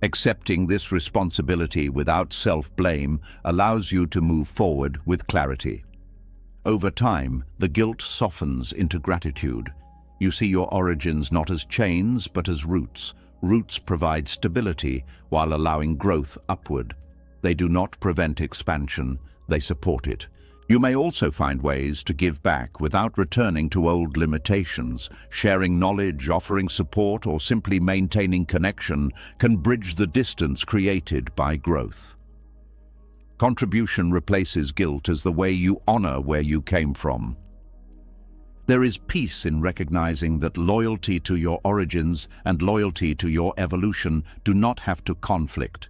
Accepting this responsibility without self-blame allows you to move forward with clarity. Over time, the guilt softens into gratitude. You see your origins not as chains, but as roots. Roots provide stability while allowing growth upward. They do not prevent expansion, they support it. You may also find ways to give back without returning to old limitations. Sharing knowledge, offering support, or simply maintaining connection can bridge the distance created by growth. Contribution replaces guilt as the way you honor where you came from. There is peace in recognizing that loyalty to your origins and loyalty to your evolution do not have to conflict.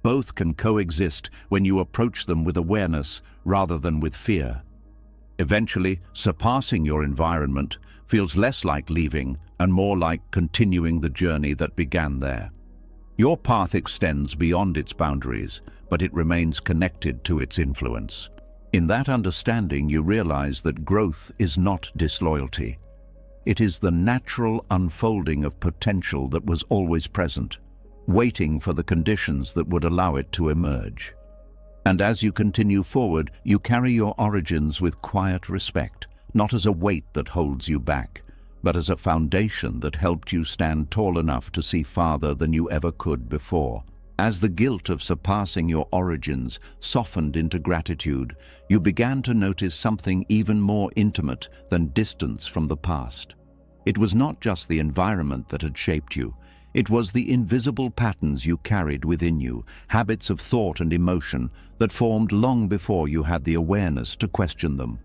Both can coexist when you approach them with awareness rather than with fear. Eventually, surpassing your environment feels less like leaving and more like continuing the journey that began there. Your path extends beyond its boundaries, but it remains connected to its influence. In that understanding, you realize that growth is not disloyalty. It is the natural unfolding of potential that was always present, waiting for the conditions that would allow it to emerge. And as you continue forward, you carry your origins with quiet respect, not as a weight that holds you back, but as a foundation that helped you stand tall enough to see farther than you ever could before. As the guilt of surpassing your origins softened into gratitude, you began to notice something even more intimate than distance from the past. It was not just the environment that had shaped you. It was the invisible patterns you carried within you, habits of thought and emotion that formed long before you had the awareness to question them.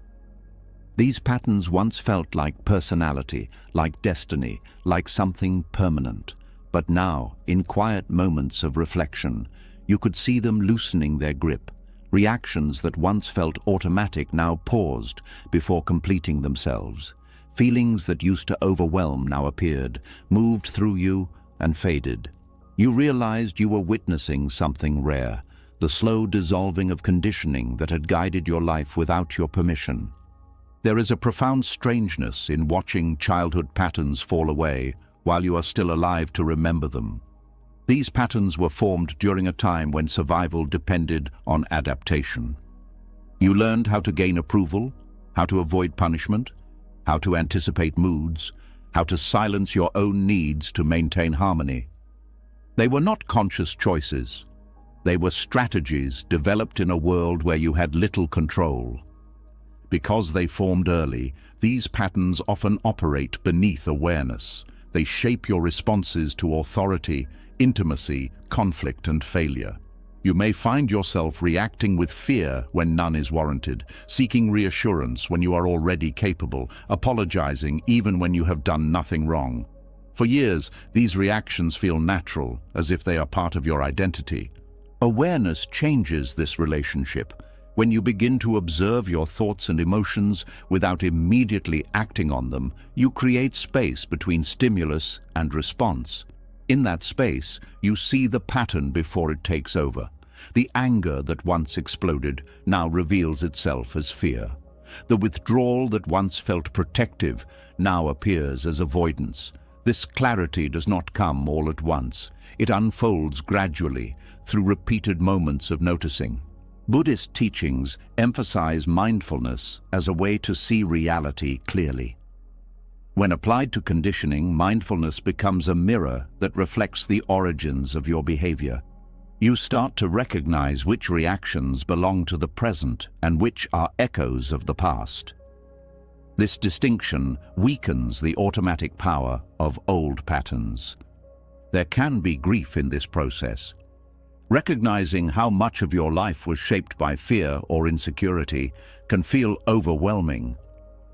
These patterns once felt like personality, like destiny, like something permanent. But now, in quiet moments of reflection, you could see them loosening their grip. Reactions that once felt automatic now paused before completing themselves. Feelings that used to overwhelm now appeared, moved through you, and faded. You realized you were witnessing something rare, the slow dissolving of conditioning that had guided your life without your permission. There is a profound strangeness in watching childhood patterns fall away while you are still alive to remember them. These patterns were formed during a time when survival depended on adaptation. You learned how to gain approval, how to avoid punishment, how to anticipate moods, how to silence your own needs to maintain harmony. They were not conscious choices. They were strategies developed in a world where you had little control. Because they formed early, these patterns often operate beneath awareness. They shape your responses to authority, intimacy, conflict, and failure. You may find yourself reacting with fear when none is warranted, seeking reassurance when you are already capable, apologizing even when you have done nothing wrong. For years, these reactions feel natural, as if they are part of your identity. Awareness changes this relationship. When you begin to observe your thoughts and emotions without immediately acting on them, you create space between stimulus and response. In that space, you see the pattern before it takes over. The anger that once exploded now reveals itself as fear. The withdrawal that once felt protective now appears as avoidance. This clarity does not come all at once. It unfolds gradually through repeated moments of noticing. Buddhist teachings emphasize mindfulness as a way to see reality clearly. When applied to conditioning, mindfulness becomes a mirror that reflects the origins of your behavior. You start to recognize which reactions belong to the present and which are echoes of the past. This distinction weakens the automatic power of old patterns. There can be grief in this process. Recognizing how much of your life was shaped by fear or insecurity can feel overwhelming.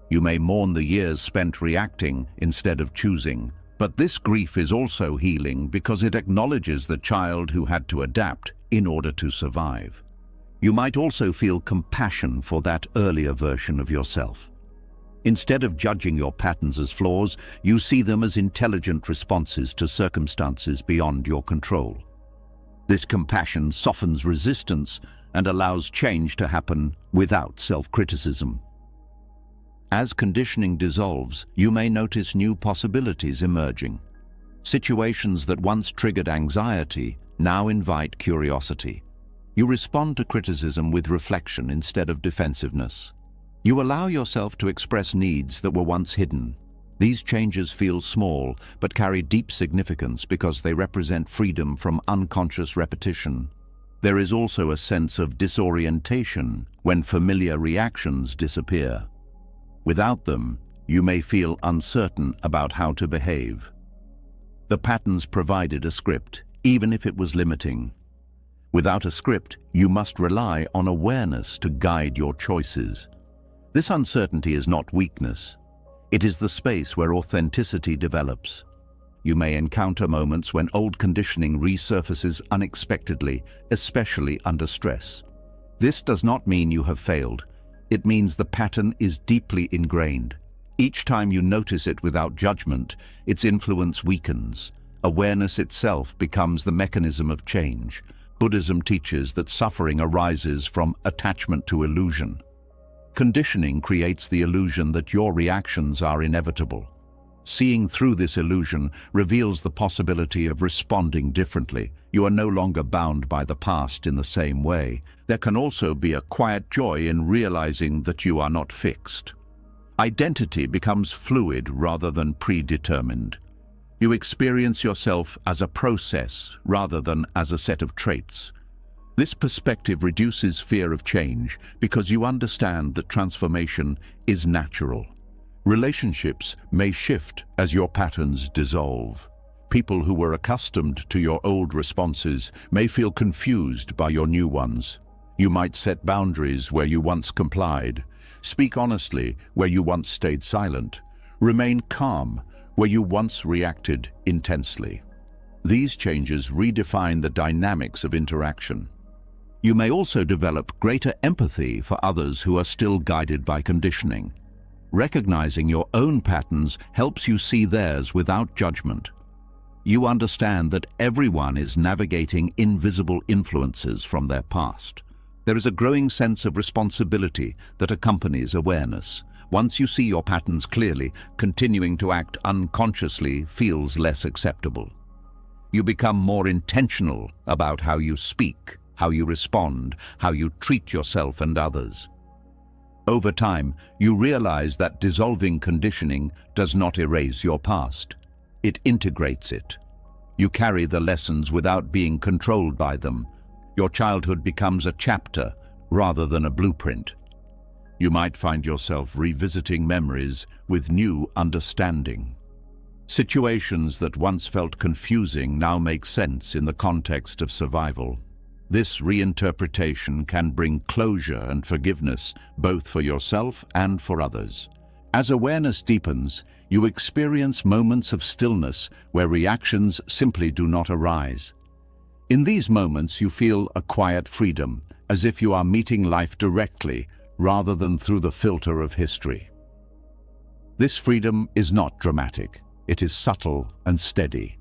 You may mourn the years spent reacting instead of choosing, but this grief is also healing because it acknowledges the child who had to adapt in order to survive. You might also feel compassion for that earlier version of yourself. Instead of judging your patterns as flaws, you see them as intelligent responses to circumstances beyond your control. This compassion softens resistance and allows change to happen without self-criticism. As conditioning dissolves, you may notice new possibilities emerging. Situations that once triggered anxiety now invite curiosity. You respond to criticism with reflection instead of defensiveness. You allow yourself to express needs that were once hidden. These changes feel small but carry deep significance because they represent freedom from unconscious repetition. There is also a sense of disorientation when familiar reactions disappear. Without them, you may feel uncertain about how to behave. The patterns provided a script, even if it was limiting. Without a script, you must rely on awareness to guide your choices. This uncertainty is not weakness. It is the space where authenticity develops. You may encounter moments when old conditioning resurfaces unexpectedly, especially under stress. This does not mean you have failed. It means the pattern is deeply ingrained. Each time you notice it without judgment, its influence weakens. Awareness itself becomes the mechanism of change. Buddhism teaches that suffering arises from attachment to illusion. Conditioning creates the illusion that your reactions are inevitable. Seeing through this illusion reveals the possibility of responding differently. You are no longer bound by the past in the same way. There can also be a quiet joy in realizing that you are not fixed. Identity becomes fluid rather than predetermined. You experience yourself as a process rather than as a set of traits. This perspective reduces fear of change because you understand that transformation is natural. Relationships may shift as your patterns dissolve. People who were accustomed to your old responses may feel confused by your new ones. You might set boundaries where you once complied, speak honestly where you once stayed silent, remain calm where you once reacted intensely. These changes redefine the dynamics of interaction. You may also develop greater empathy for others who are still guided by conditioning. Recognizing your own patterns helps you see theirs without judgment. You understand that everyone is navigating invisible influences from their past. There is a growing sense of responsibility that accompanies awareness. Once you see your patterns clearly, continuing to act unconsciously feels less acceptable. You become more intentional about how you speak, how you respond, how you treat yourself and others. Over time, you realize that dissolving conditioning does not erase your past. It integrates it. You carry the lessons without being controlled by them. Your childhood becomes a chapter rather than a blueprint. You might find yourself revisiting memories with new understanding. Situations that once felt confusing now make sense in the context of survival. This reinterpretation can bring closure and forgiveness, both for yourself and for others. As awareness deepens, you experience moments of stillness where reactions simply do not arise. In these moments, you feel a quiet freedom, as if you are meeting life directly rather than through the filter of history. This freedom is not dramatic. It is subtle and steady.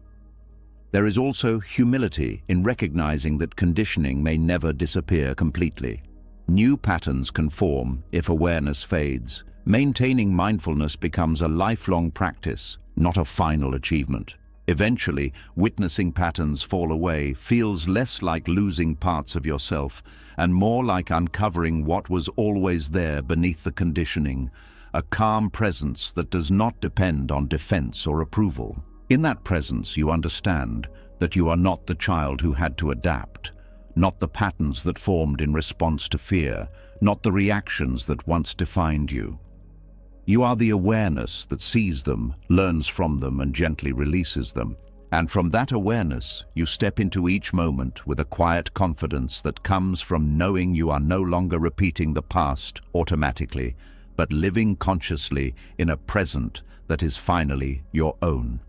There is also humility in recognizing that conditioning may never disappear completely. New patterns can form if awareness fades. Maintaining mindfulness becomes a lifelong practice, not a final achievement. Eventually, witnessing patterns fall away feels less like losing parts of yourself and more like uncovering what was always there beneath the conditioning, a calm presence that does not depend on defense or approval. In that presence, you understand that you are not the child who had to adapt, not the patterns that formed in response to fear, not the reactions that once defined you. You are the awareness that sees them, learns from them, and gently releases them. And from that awareness, you step into each moment with a quiet confidence that comes from knowing you are no longer repeating the past automatically, but living consciously in a present that is finally your own.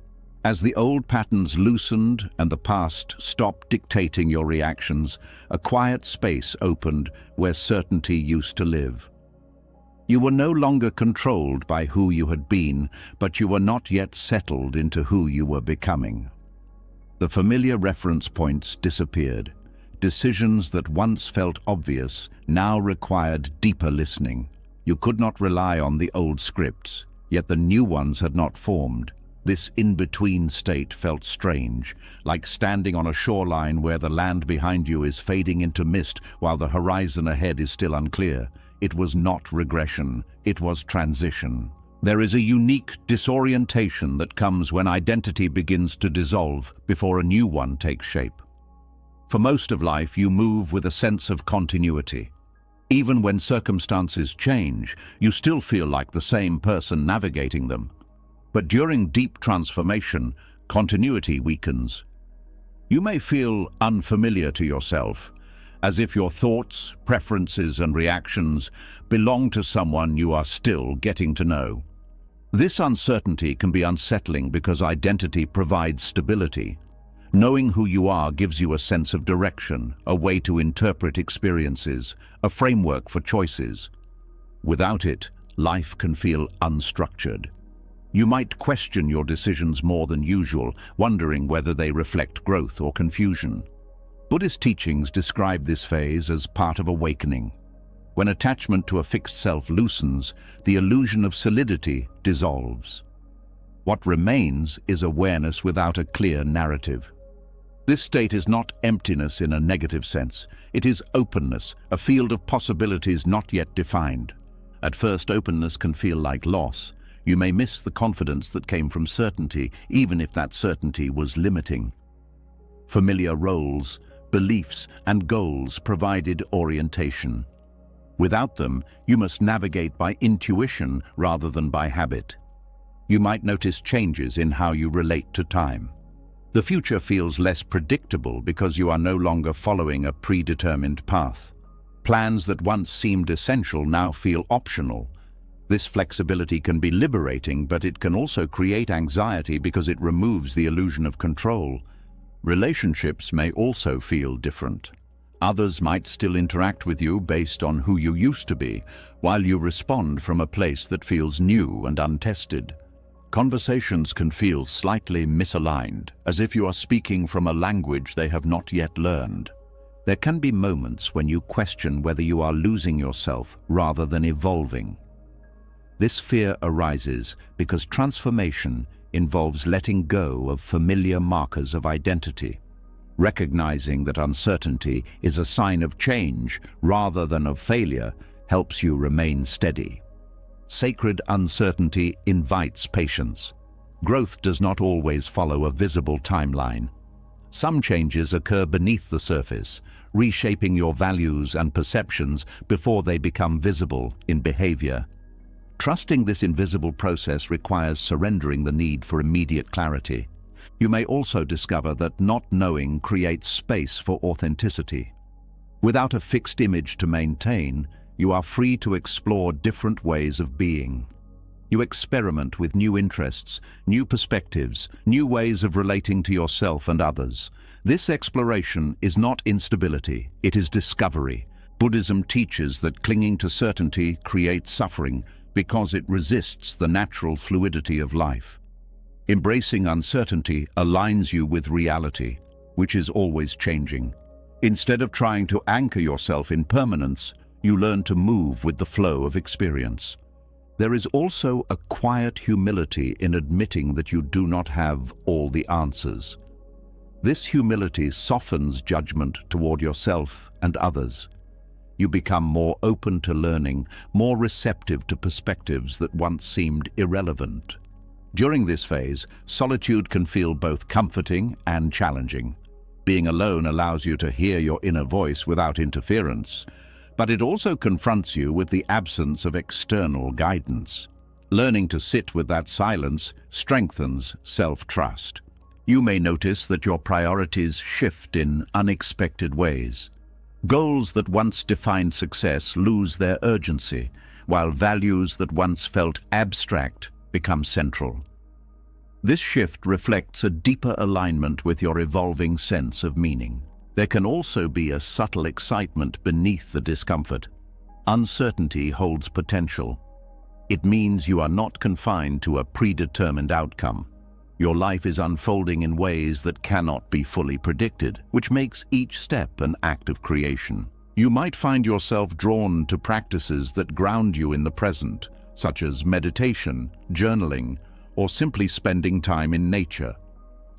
As the old patterns loosened and the past stopped dictating your reactions, a quiet space opened where certainty used to live. You were no longer controlled by who you had been, but you were not yet settled into who you were becoming. The familiar reference points disappeared. Decisions that once felt obvious now required deeper listening. You could not rely on the old scripts, yet the new ones had not formed. This in-between state felt strange, like standing on a shoreline where the land behind you is fading into mist while the horizon ahead is still unclear. It was not regression, it was transition. There is a unique disorientation that comes when identity begins to dissolve before a new one takes shape. For most of life, you move with a sense of continuity. Even when circumstances change, you still feel like the same person navigating them. But during deep transformation, continuity weakens. You may feel unfamiliar to yourself, as if your thoughts, preferences, and reactions belong to someone you are still getting to know. This uncertainty can be unsettling because identity provides stability. Knowing who you are gives you a sense of direction, a way to interpret experiences, a framework for choices. Without it, life can feel unstructured. You might question your decisions more than usual, wondering whether they reflect growth or confusion. Buddhist teachings describe this phase as part of awakening. When attachment to a fixed self loosens, the illusion of solidity dissolves. What remains is awareness without a clear narrative. This state is not emptiness in a negative sense. It is openness, a field of possibilities not yet defined. At first, openness can feel like loss. You may miss the confidence that came from certainty, even if that certainty was limiting. Familiar roles, beliefs, and goals provided orientation. Without them, you must navigate by intuition rather than by habit. You might notice changes in how you relate to time. The future feels less predictable because you are no longer following a predetermined path. Plans that once seemed essential now feel optional. This flexibility can be liberating, but it can also create anxiety because it removes the illusion of control. Relationships may also feel different. Others might still interact with you based on who you used to be, while you respond from a place that feels new and untested. Conversations can feel slightly misaligned, as if you are speaking from a language they have not yet learned. There can be moments when you question whether you are losing yourself rather than evolving. This fear arises because transformation involves letting go of familiar markers of identity. Recognizing that uncertainty is a sign of change rather than of failure helps you remain steady. Sacred uncertainty invites patience. Growth does not always follow a visible timeline. Some changes occur beneath the surface, reshaping your values and perceptions before they become visible in behavior. Trusting this invisible process requires surrendering the need for immediate clarity. You may also discover that not knowing creates space for authenticity. Without a fixed image to maintain, you are free to explore different ways of being. You experiment with new interests, new perspectives, new ways of relating to yourself and others. This exploration is not instability, it is discovery. Buddhism teaches that clinging to certainty creates suffering because it resists the natural fluidity of life. Embracing uncertainty aligns you with reality, which is always changing. Instead of trying to anchor yourself in permanence, you learn to move with the flow of experience. There is also a quiet humility in admitting that you do not have all the answers. This humility softens judgment toward yourself and others. You become more open to learning, more receptive to perspectives that once seemed irrelevant. During this phase, solitude can feel both comforting and challenging. Being alone allows you to hear your inner voice without interference, but it also confronts you with the absence of external guidance. Learning to sit with that silence strengthens self-trust. You may notice that your priorities shift in unexpected ways. Goals that once defined success lose their urgency, while values that once felt abstract become central. This shift reflects a deeper alignment with your evolving sense of meaning. There can also be a subtle excitement beneath the discomfort. Uncertainty holds potential. It means you are not confined to a predetermined outcome. Your life is unfolding in ways that cannot be fully predicted, which makes each step an act of creation. You might find yourself drawn to practices that ground you in the present, such as meditation, journaling, or simply spending time in nature.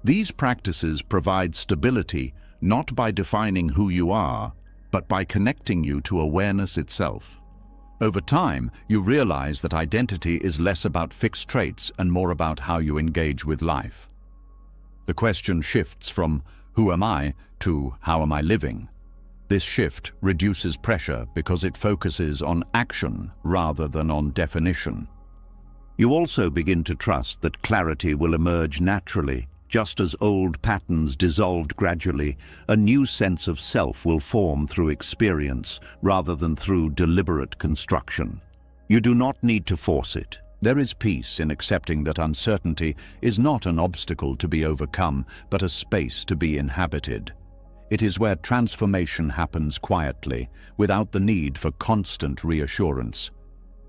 These practices provide stability not by defining who you are, but by connecting you to awareness itself. Over time, you realize that identity is less about fixed traits and more about how you engage with life. The question shifts from "who am I?" to "how am I living?" This shift reduces pressure because it focuses on action rather than on definition. You also begin to trust that clarity will emerge naturally. Just as old patterns dissolved gradually, a new sense of self will form through experience rather than through deliberate construction. You do not need to force it. There is peace in accepting that uncertainty is not an obstacle to be overcome, but a space to be inhabited. It is where transformation happens quietly, without the need for constant reassurance.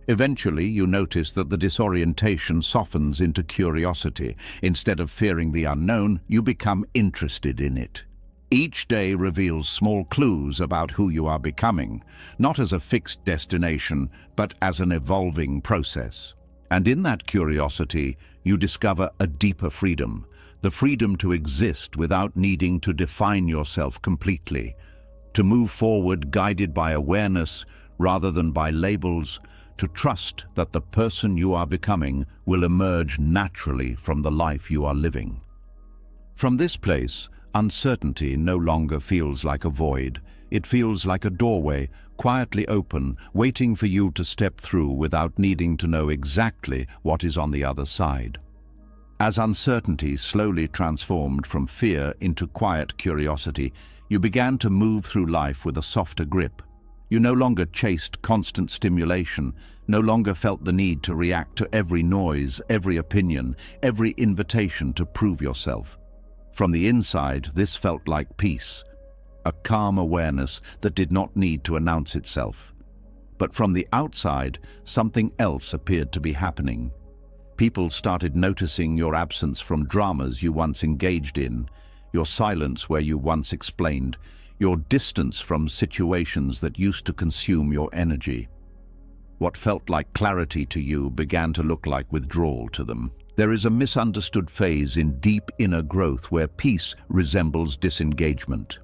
Eventually, you notice that the disorientation softens into curiosity. Instead of fearing the unknown, you become interested in it. Each day reveals small clues about who you are becoming, not as a fixed destination, but as an evolving process. And in that curiosity, you discover a deeper freedom, the freedom to exist without needing to define yourself completely, to move forward guided by awareness rather than by labels, to trust that the person you are becoming will emerge naturally from the life you are living. From this place, uncertainty no longer feels like a void. It feels like a doorway, quietly open, waiting for you to step through without needing to know exactly what is on the other side. As uncertainty slowly transformed from fear into quiet curiosity, you began to move through life with a softer grip. You no longer chased constant stimulation, no longer felt the need to react to every noise, every opinion, every invitation to prove yourself. From the inside, this felt like peace, a calm awareness that did not need to announce itself. But from the outside, something else appeared to be happening. People started noticing your absence from dramas you once engaged in, your silence where you once explained, your distance from situations that used to consume your energy. What felt like clarity to you began to look like withdrawal to them. There is a misunderstood phase in deep inner growth where peace resembles disengagement.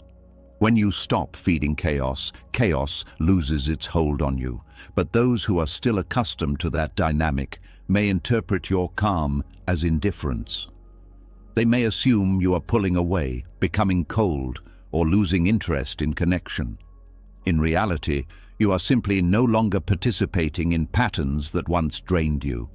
When you stop feeding chaos, chaos loses its hold on you. But those who are still accustomed to that dynamic may interpret your calm as indifference. They may assume you are pulling away, becoming cold, or losing interest in connection. In reality, you are simply no longer participating in patterns that once drained you.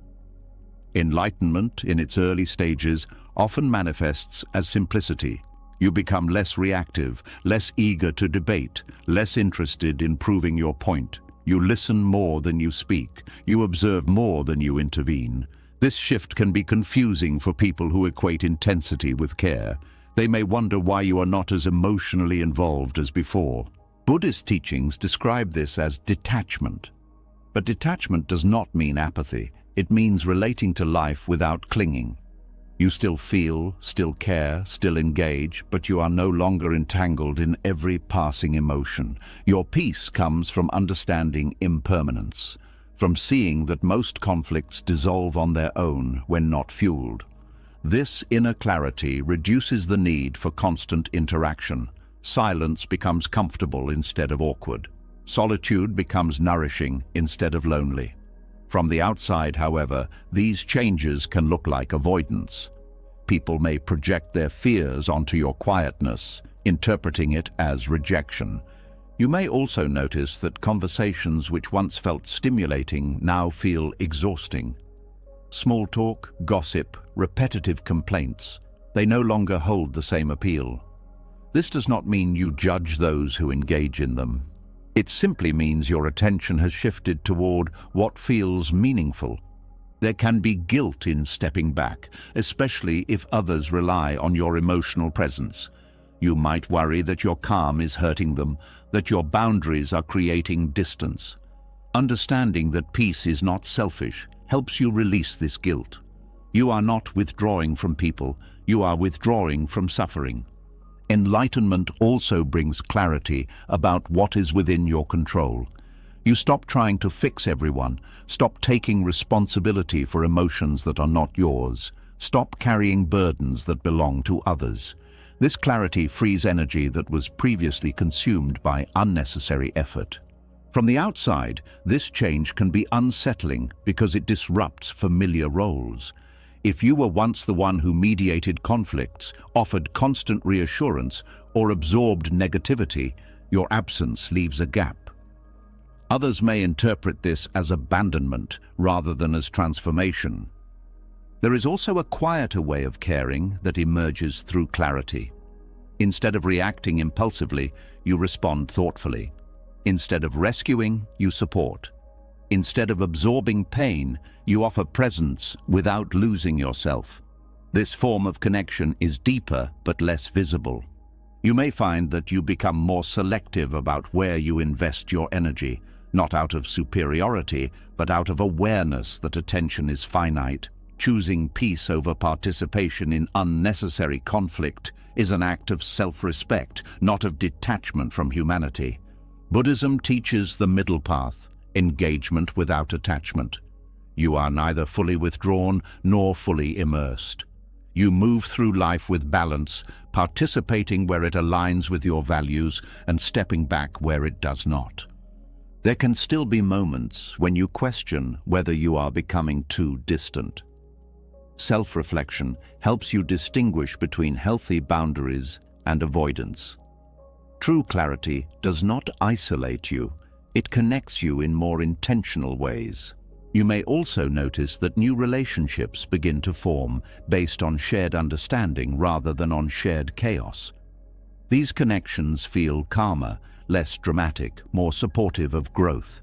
Enlightenment, in its early stages, often manifests as simplicity. You become less reactive, less eager to debate, less interested in proving your point. You listen more than you speak. You observe more than you intervene. This shift can be confusing for people who equate intensity with care. They may wonder why you are not as emotionally involved as before. Buddhist teachings describe this as detachment. But detachment does not mean apathy. It means relating to life without clinging. You still feel, still care, still engage, but you are no longer entangled in every passing emotion. Your peace comes from understanding impermanence, from seeing that most conflicts dissolve on their own when not fueled. This inner clarity reduces the need for constant interaction. Silence becomes comfortable instead of awkward. Solitude becomes nourishing instead of lonely. From the outside, however, these changes can look like avoidance. People may project their fears onto your quietness, interpreting it as rejection. You may also notice that conversations which once felt stimulating now feel exhausting. Small talk, gossip, repetitive complaints, they no longer hold the same appeal. This does not mean you judge those who engage in them. It simply means your attention has shifted toward what feels meaningful. There can be guilt in stepping back, especially if others rely on your emotional presence. You might worry that your calm is hurting them, that your boundaries are creating distance. Understanding that peace is not selfish helps you release this guilt. You are not withdrawing from people, you are withdrawing from suffering. Enlightenment also brings clarity about what is within your control. You stop trying to fix everyone, stop taking responsibility for emotions that are not yours, stop carrying burdens that belong to others. This clarity frees energy that was previously consumed by unnecessary effort. From the outside, this change can be unsettling because it disrupts familiar roles. If you were once the one who mediated conflicts, offered constant reassurance, or absorbed negativity, your absence leaves a gap. Others may interpret this as abandonment rather than as transformation. There is also a quieter way of caring that emerges through clarity. Instead of reacting impulsively, you respond thoughtfully. Instead of rescuing, you support. Instead of absorbing pain, you offer presence without losing yourself. This form of connection is deeper but less visible. You may find that you become more selective about where you invest your energy, not out of superiority, but out of awareness that attention is finite. Choosing peace over participation in unnecessary conflict is an act of self-respect, not of detachment from humanity. Buddhism teaches the middle path, engagement without attachment. You are neither fully withdrawn nor fully immersed. You move through life with balance, participating where it aligns with your values and stepping back where it does not. There can still be moments when you question whether you are becoming too distant. Self-reflection helps you distinguish between healthy boundaries and avoidance. True clarity does not isolate you. It connects you in more intentional ways. You may also notice that new relationships begin to form based on shared understanding rather than on shared chaos. These connections feel calmer, less dramatic, more supportive of growth.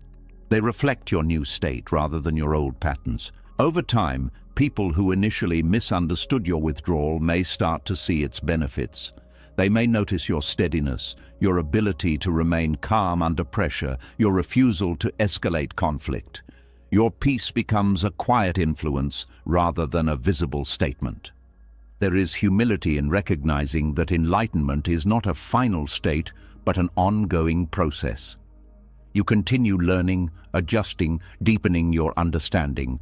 They reflect your new state rather than your old patterns. Over time, people who initially misunderstood your withdrawal may start to see its benefits. They may notice your steadiness, your ability to remain calm under pressure, your refusal to escalate conflict. Your peace becomes a quiet influence rather than a visible statement. There is humility in recognizing that enlightenment is not a final state, but an ongoing process. You continue learning, adjusting, deepening your understanding.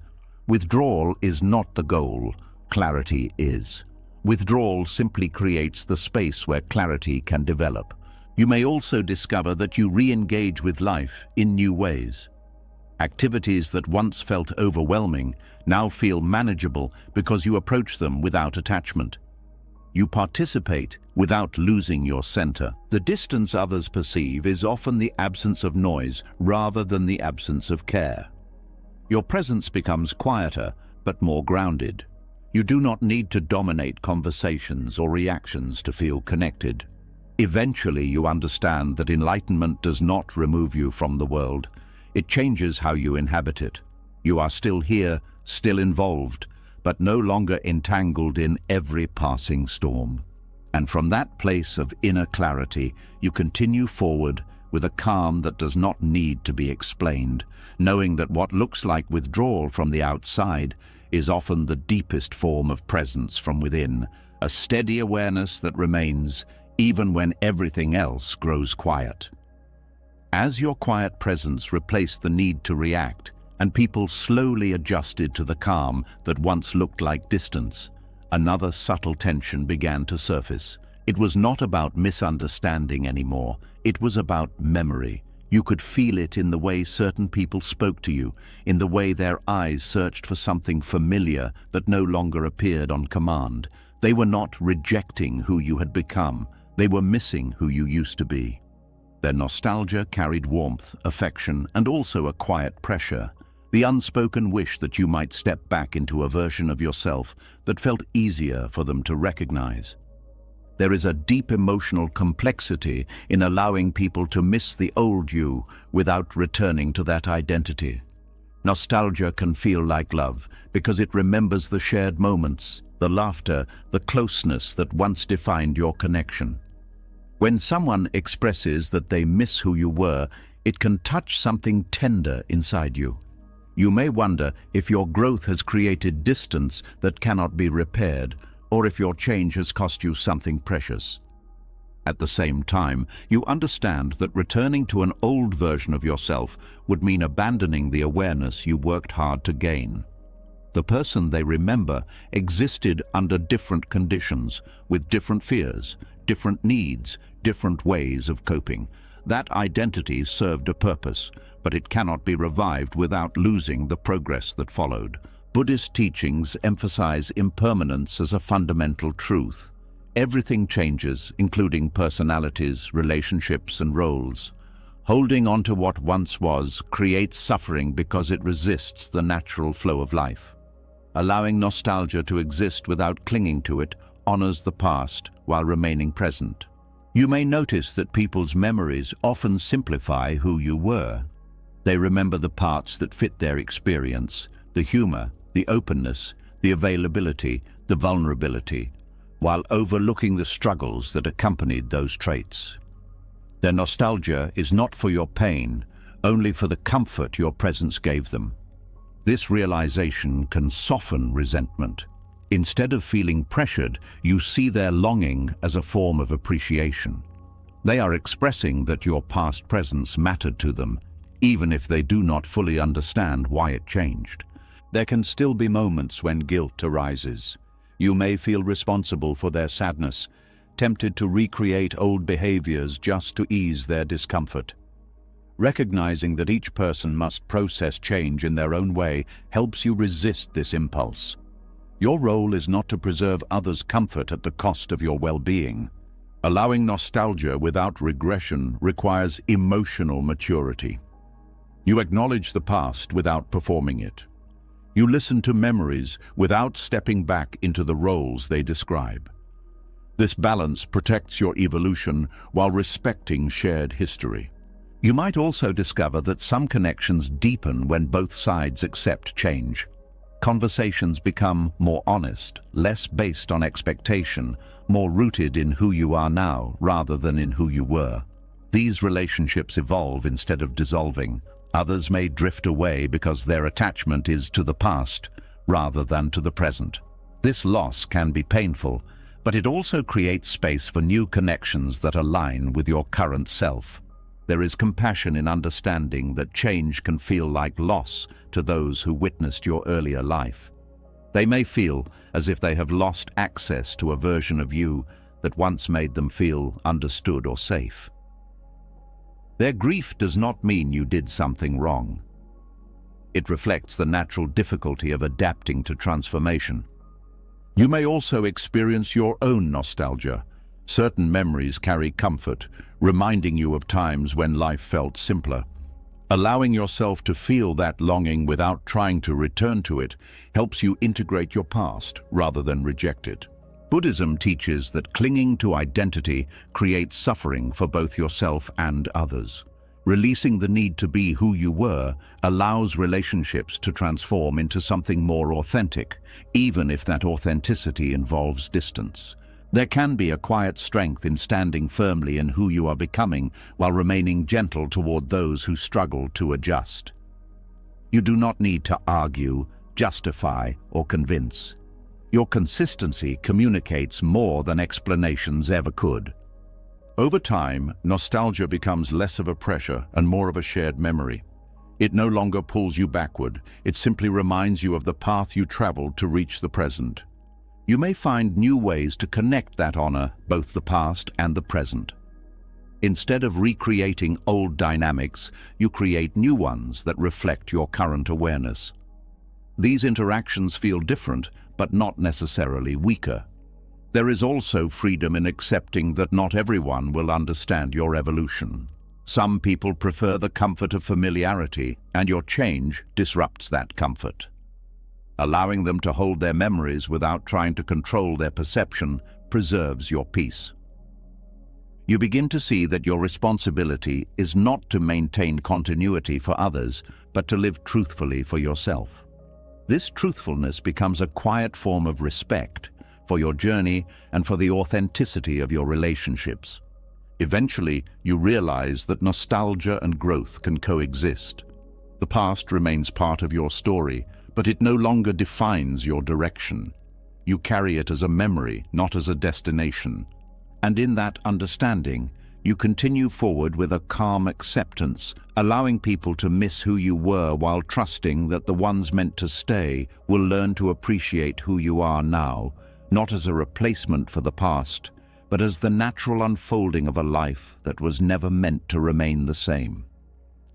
Withdrawal is not the goal, clarity is. Withdrawal simply creates the space where clarity can develop. You may also discover that you re-engage with life in new ways. Activities that once felt overwhelming now feel manageable because you approach them without attachment. You participate without losing your center. The distance others perceive is often the absence of noise rather than the absence of care. Your presence becomes quieter but more grounded. You do not need to dominate conversations or reactions to feel connected. Eventually, you understand that enlightenment does not remove you from the world. It changes how you inhabit it. You are still here, still involved, but no longer entangled in every passing storm. And from that place of inner clarity, you continue forward with a calm that does not need to be explained, knowing that what looks like withdrawal from the outside is often the deepest form of presence from within, a steady awareness that remains even when everything else grows quiet. As your quiet presence replaced the need to react, and people slowly adjusted to the calm that once looked like distance, another subtle tension began to surface. It was not about misunderstanding anymore. It was about memory. You could feel it in the way certain people spoke to you, in the way their eyes searched for something familiar that no longer appeared on command. They were not rejecting who you had become. They were missing who you used to be. Their nostalgia carried warmth, affection, and also a quiet pressure, the unspoken wish that you might step back into a version of yourself that felt easier for them to recognize. There is a deep emotional complexity in allowing people to miss the old you without returning to that identity. Nostalgia can feel like love because it remembers the shared moments, the laughter, the closeness that once defined your connection. When someone expresses that they miss who you were, it can touch something tender inside you. You may wonder if your growth has created distance that cannot be repaired, or if your change has cost you something precious. At the same time, you understand that returning to an old version of yourself would mean abandoning the awareness you worked hard to gain. The person they remember existed under different conditions, with different fears, different needs, different ways of coping. That identity served a purpose, but it cannot be revived without losing the progress that followed. Buddhist teachings emphasize impermanence as a fundamental truth. Everything changes, including personalities, relationships, and roles. Holding on to what once was creates suffering because it resists the natural flow of life. Allowing nostalgia to exist without clinging to it honors the past while remaining present. You may notice that people's memories often simplify who you were. They remember the parts that fit their experience, the humor, the openness, the availability, the vulnerability, while overlooking the struggles that accompanied those traits. Their nostalgia is not for your pain, only for the comfort your presence gave them. This realization can soften resentment. Instead of feeling pressured, you see their longing as a form of appreciation. They are expressing that your past presence mattered to them, even if they do not fully understand why it changed. There can still be moments when guilt arises. You may feel responsible for their sadness, tempted to recreate old behaviors just to ease their discomfort. Recognizing that each person must process change in their own way helps you resist this impulse. Your role is not to preserve others' comfort at the cost of your well-being. Allowing nostalgia without regression requires emotional maturity. You acknowledge the past without performing it. You listen to memories without stepping back into the roles they describe. This balance protects your evolution while respecting shared history. You might also discover that some connections deepen when both sides accept change. Conversations become more honest, less based on expectation, more rooted in who you are now rather than in who you were. These relationships evolve instead of dissolving. Others may drift away because their attachment is to the past rather than to the present. This loss can be painful, but it also creates space for new connections that align with your current self. There is compassion in understanding that change can feel like loss to those who witnessed your earlier life. They may feel as if they have lost access to a version of you that once made them feel understood or safe. Their grief does not mean you did something wrong. It reflects the natural difficulty of adapting to transformation. You may also experience your own nostalgia. Certain memories carry comfort, reminding you of times when life felt simpler. Allowing yourself to feel that longing without trying to return to it helps you integrate your past rather than reject it. Buddhism teaches that clinging to identity creates suffering for both yourself and others. Releasing the need to be who you were allows relationships to transform into something more authentic, even if that authenticity involves distance. There can be a quiet strength in standing firmly in who you are becoming while remaining gentle toward those who struggle to adjust. You do not need to argue, justify, or convince. Your consistency communicates more than explanations ever could. Over time, nostalgia becomes less of a pressure and more of a shared memory. It no longer pulls you backward, it simply reminds you of the path you traveled to reach the present. You may find new ways to connect that honor, both the past and the present. Instead of recreating old dynamics, you create new ones that reflect your current awareness. These interactions feel different, but not necessarily weaker. There is also freedom in accepting that not everyone will understand your evolution. Some people prefer the comfort of familiarity, and your change disrupts that comfort. Allowing them to hold their memories without trying to control their perception preserves your peace. You begin to see that your responsibility is not to maintain continuity for others, but to live truthfully for yourself. This truthfulness becomes a quiet form of respect for your journey and for the authenticity of your relationships. Eventually, you realize that nostalgia and growth can coexist. The past remains part of your story, but it no longer defines your direction. You carry it as a memory, not as a destination. And in that understanding, you continue forward with a calm acceptance, allowing people to miss who you were while trusting that the ones meant to stay will learn to appreciate who you are now, not as a replacement for the past, but as the natural unfolding of a life that was never meant to remain the same.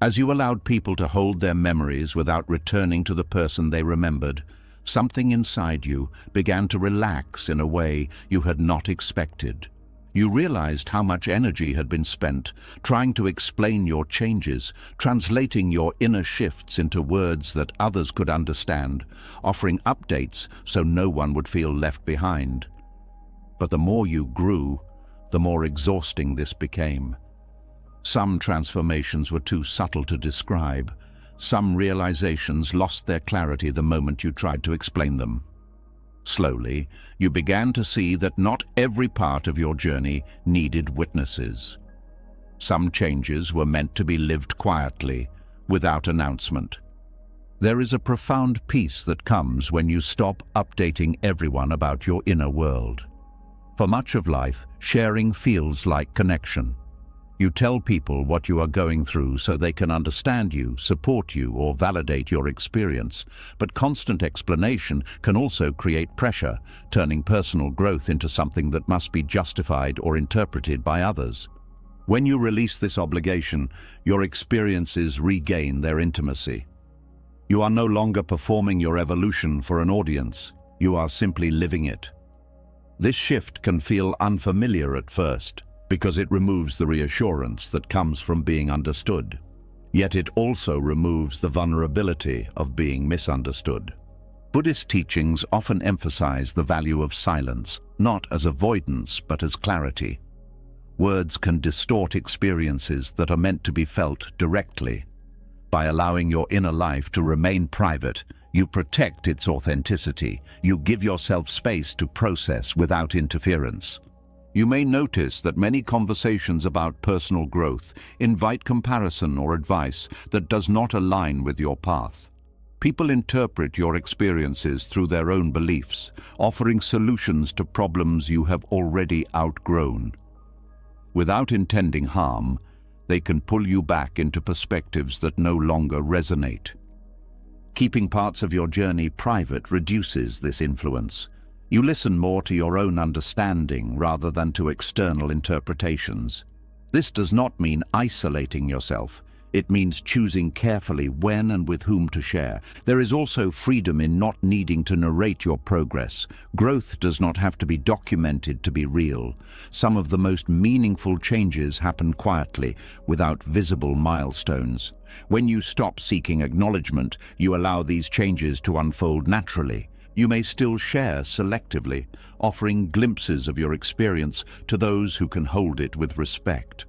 As you allowed people to hold their memories without returning to the person they remembered, something inside you began to relax in a way you had not expected. You realized how much energy had been spent trying to explain your changes, translating your inner shifts into words that others could understand, offering updates so no one would feel left behind. But the more you grew, the more exhausting this became. Some transformations were too subtle to describe. Some realizations lost their clarity the moment you tried to explain them. Slowly, you began to see that not every part of your journey needed witnesses. Some changes were meant to be lived quietly, without announcement. There is a profound peace that comes when you stop updating everyone about your inner world. For much of life, sharing feels like connection. You tell people what you are going through so they can understand you, support you, or validate your experience. But constant explanation can also create pressure, turning personal growth into something that must be justified or interpreted by others. When you release this obligation, your experiences regain their intimacy. You are no longer performing your evolution for an audience. You are simply living it. This shift can feel unfamiliar at first, because it removes the reassurance that comes from being understood. Yet it also removes the vulnerability of being misunderstood. Buddhist teachings often emphasize the value of silence, not as avoidance but as clarity. Words can distort experiences that are meant to be felt directly. By allowing your inner life to remain private, you protect its authenticity. You give yourself space to process without interference. You may notice that many conversations about personal growth invite comparison or advice that does not align with your path. People interpret your experiences through their own beliefs, offering solutions to problems you have already outgrown. Without intending harm, they can pull you back into perspectives that no longer resonate. Keeping parts of your journey private reduces this influence. You listen more to your own understanding rather than to external interpretations. This does not mean isolating yourself. It means choosing carefully when and with whom to share. There is also freedom in not needing to narrate your progress. Growth does not have to be documented to be real. Some of the most meaningful changes happen quietly, without visible milestones. When you stop seeking acknowledgement, you allow these changes to unfold naturally. You may still share selectively, offering glimpses of your experience to those who can hold it with respect.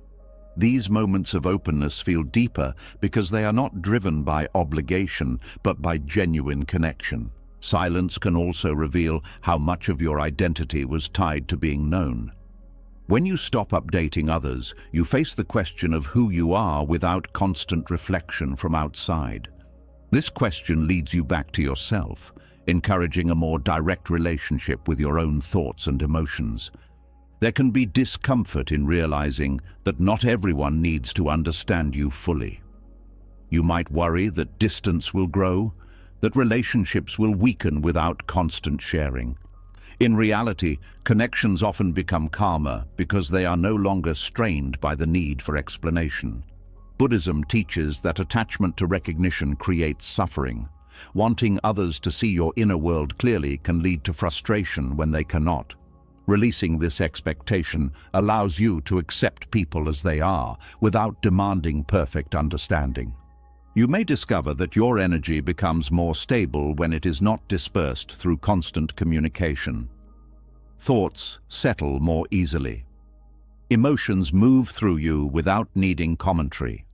These moments of openness feel deeper because they are not driven by obligation, but by genuine connection. Silence can also reveal how much of your identity was tied to being known. When you stop updating others, you face the question of who you are without constant reflection from outside. This question leads you back to yourself, encouraging a more direct relationship with your own thoughts and emotions. There can be discomfort in realizing that not everyone needs to understand you fully. You might worry that distance will grow, that relationships will weaken without constant sharing. In reality, connections often become calmer because they are no longer strained by the need for explanation. Buddhism teaches that attachment to recognition creates suffering. Wanting others to see your inner world clearly can lead to frustration when they cannot. Releasing this expectation allows you to accept people as they are, without demanding perfect understanding. You may discover that your energy becomes more stable when it is not dispersed through constant communication. Thoughts settle more easily. Emotions move through you without needing commentary.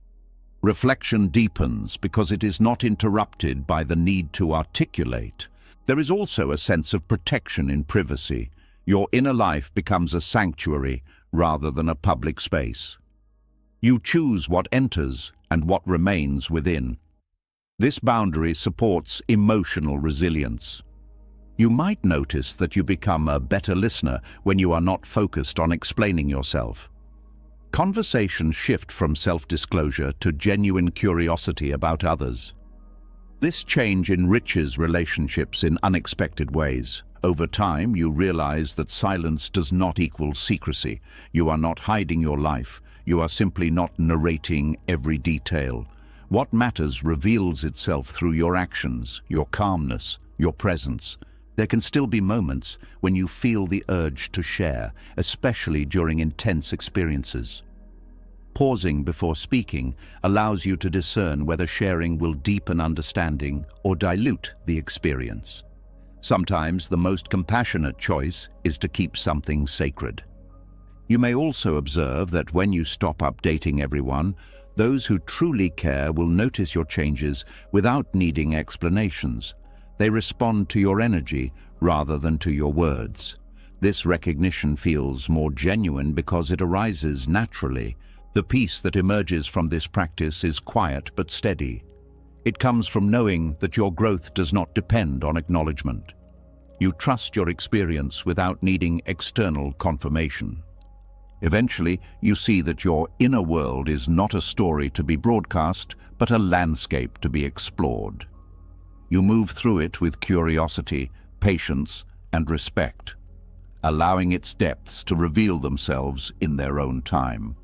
Reflection deepens because it is not interrupted by the need to articulate. There is also a sense of protection in privacy. Your inner life becomes a sanctuary rather than a public space. You choose what enters and what remains within. This boundary supports emotional resilience. You might notice that you become a better listener when you are not focused on explaining yourself. Conversations shift from self-disclosure to genuine curiosity about others. This change enriches relationships in unexpected ways. Over time, you realize that silence does not equal secrecy. You are not hiding your life. You are simply not narrating every detail. What matters reveals itself through your actions, your calmness, your presence. There can still be moments when you feel the urge to share, especially during intense experiences. Pausing before speaking allows you to discern whether sharing will deepen understanding or dilute the experience. Sometimes the most compassionate choice is to keep something sacred. You may also observe that when you stop updating everyone, those who truly care will notice your changes without needing explanations. They respond to your energy rather than to your words. This recognition feels more genuine because it arises naturally. The peace that emerges from this practice is quiet but steady. It comes from knowing that your growth does not depend on acknowledgement. You trust your experience without needing external confirmation. Eventually, you see that your inner world is not a story to be broadcast, but a landscape to be explored. You move through it with curiosity, patience, and respect, allowing its depths to reveal themselves in their own time.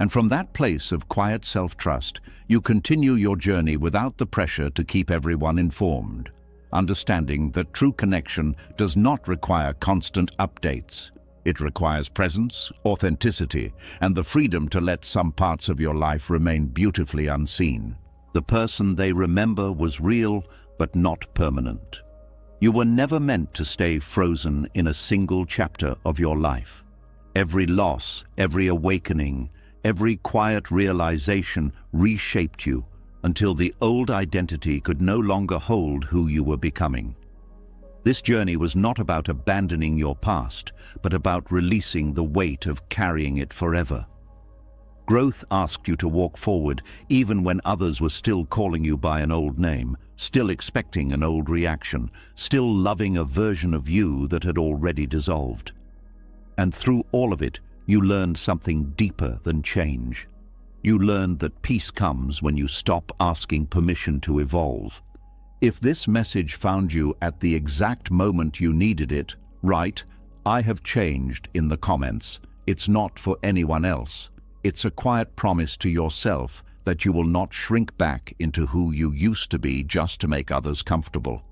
And from that place of quiet self-trust, you continue your journey without the pressure to keep everyone informed, understanding that true connection does not require constant updates. It requires presence, authenticity, and the freedom to let some parts of your life remain beautifully unseen. The person they remember was real, but not permanent. You were never meant to stay frozen in a single chapter of your life. Every loss, every awakening, every quiet realization reshaped you until the old identity could no longer hold who you were becoming. This journey was not about abandoning your past, but about releasing the weight of carrying it forever. Growth asked you to walk forward even when others were still calling you by an old name, still expecting an old reaction, still loving a version of you that had already dissolved. And through all of it, you learned something deeper than change. You learned that peace comes when you stop asking permission to evolve. If this message found you at the exact moment you needed it, write, "I have changed" in the comments. It's not for anyone else. It's a quiet promise to yourself that you will not shrink back into who you used to be just to make others comfortable.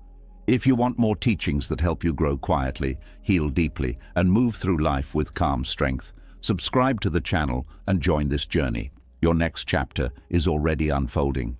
If you want more teachings that help you grow quietly, heal deeply, and move through life with calm strength, subscribe to the channel and join this journey. Your next chapter is already unfolding.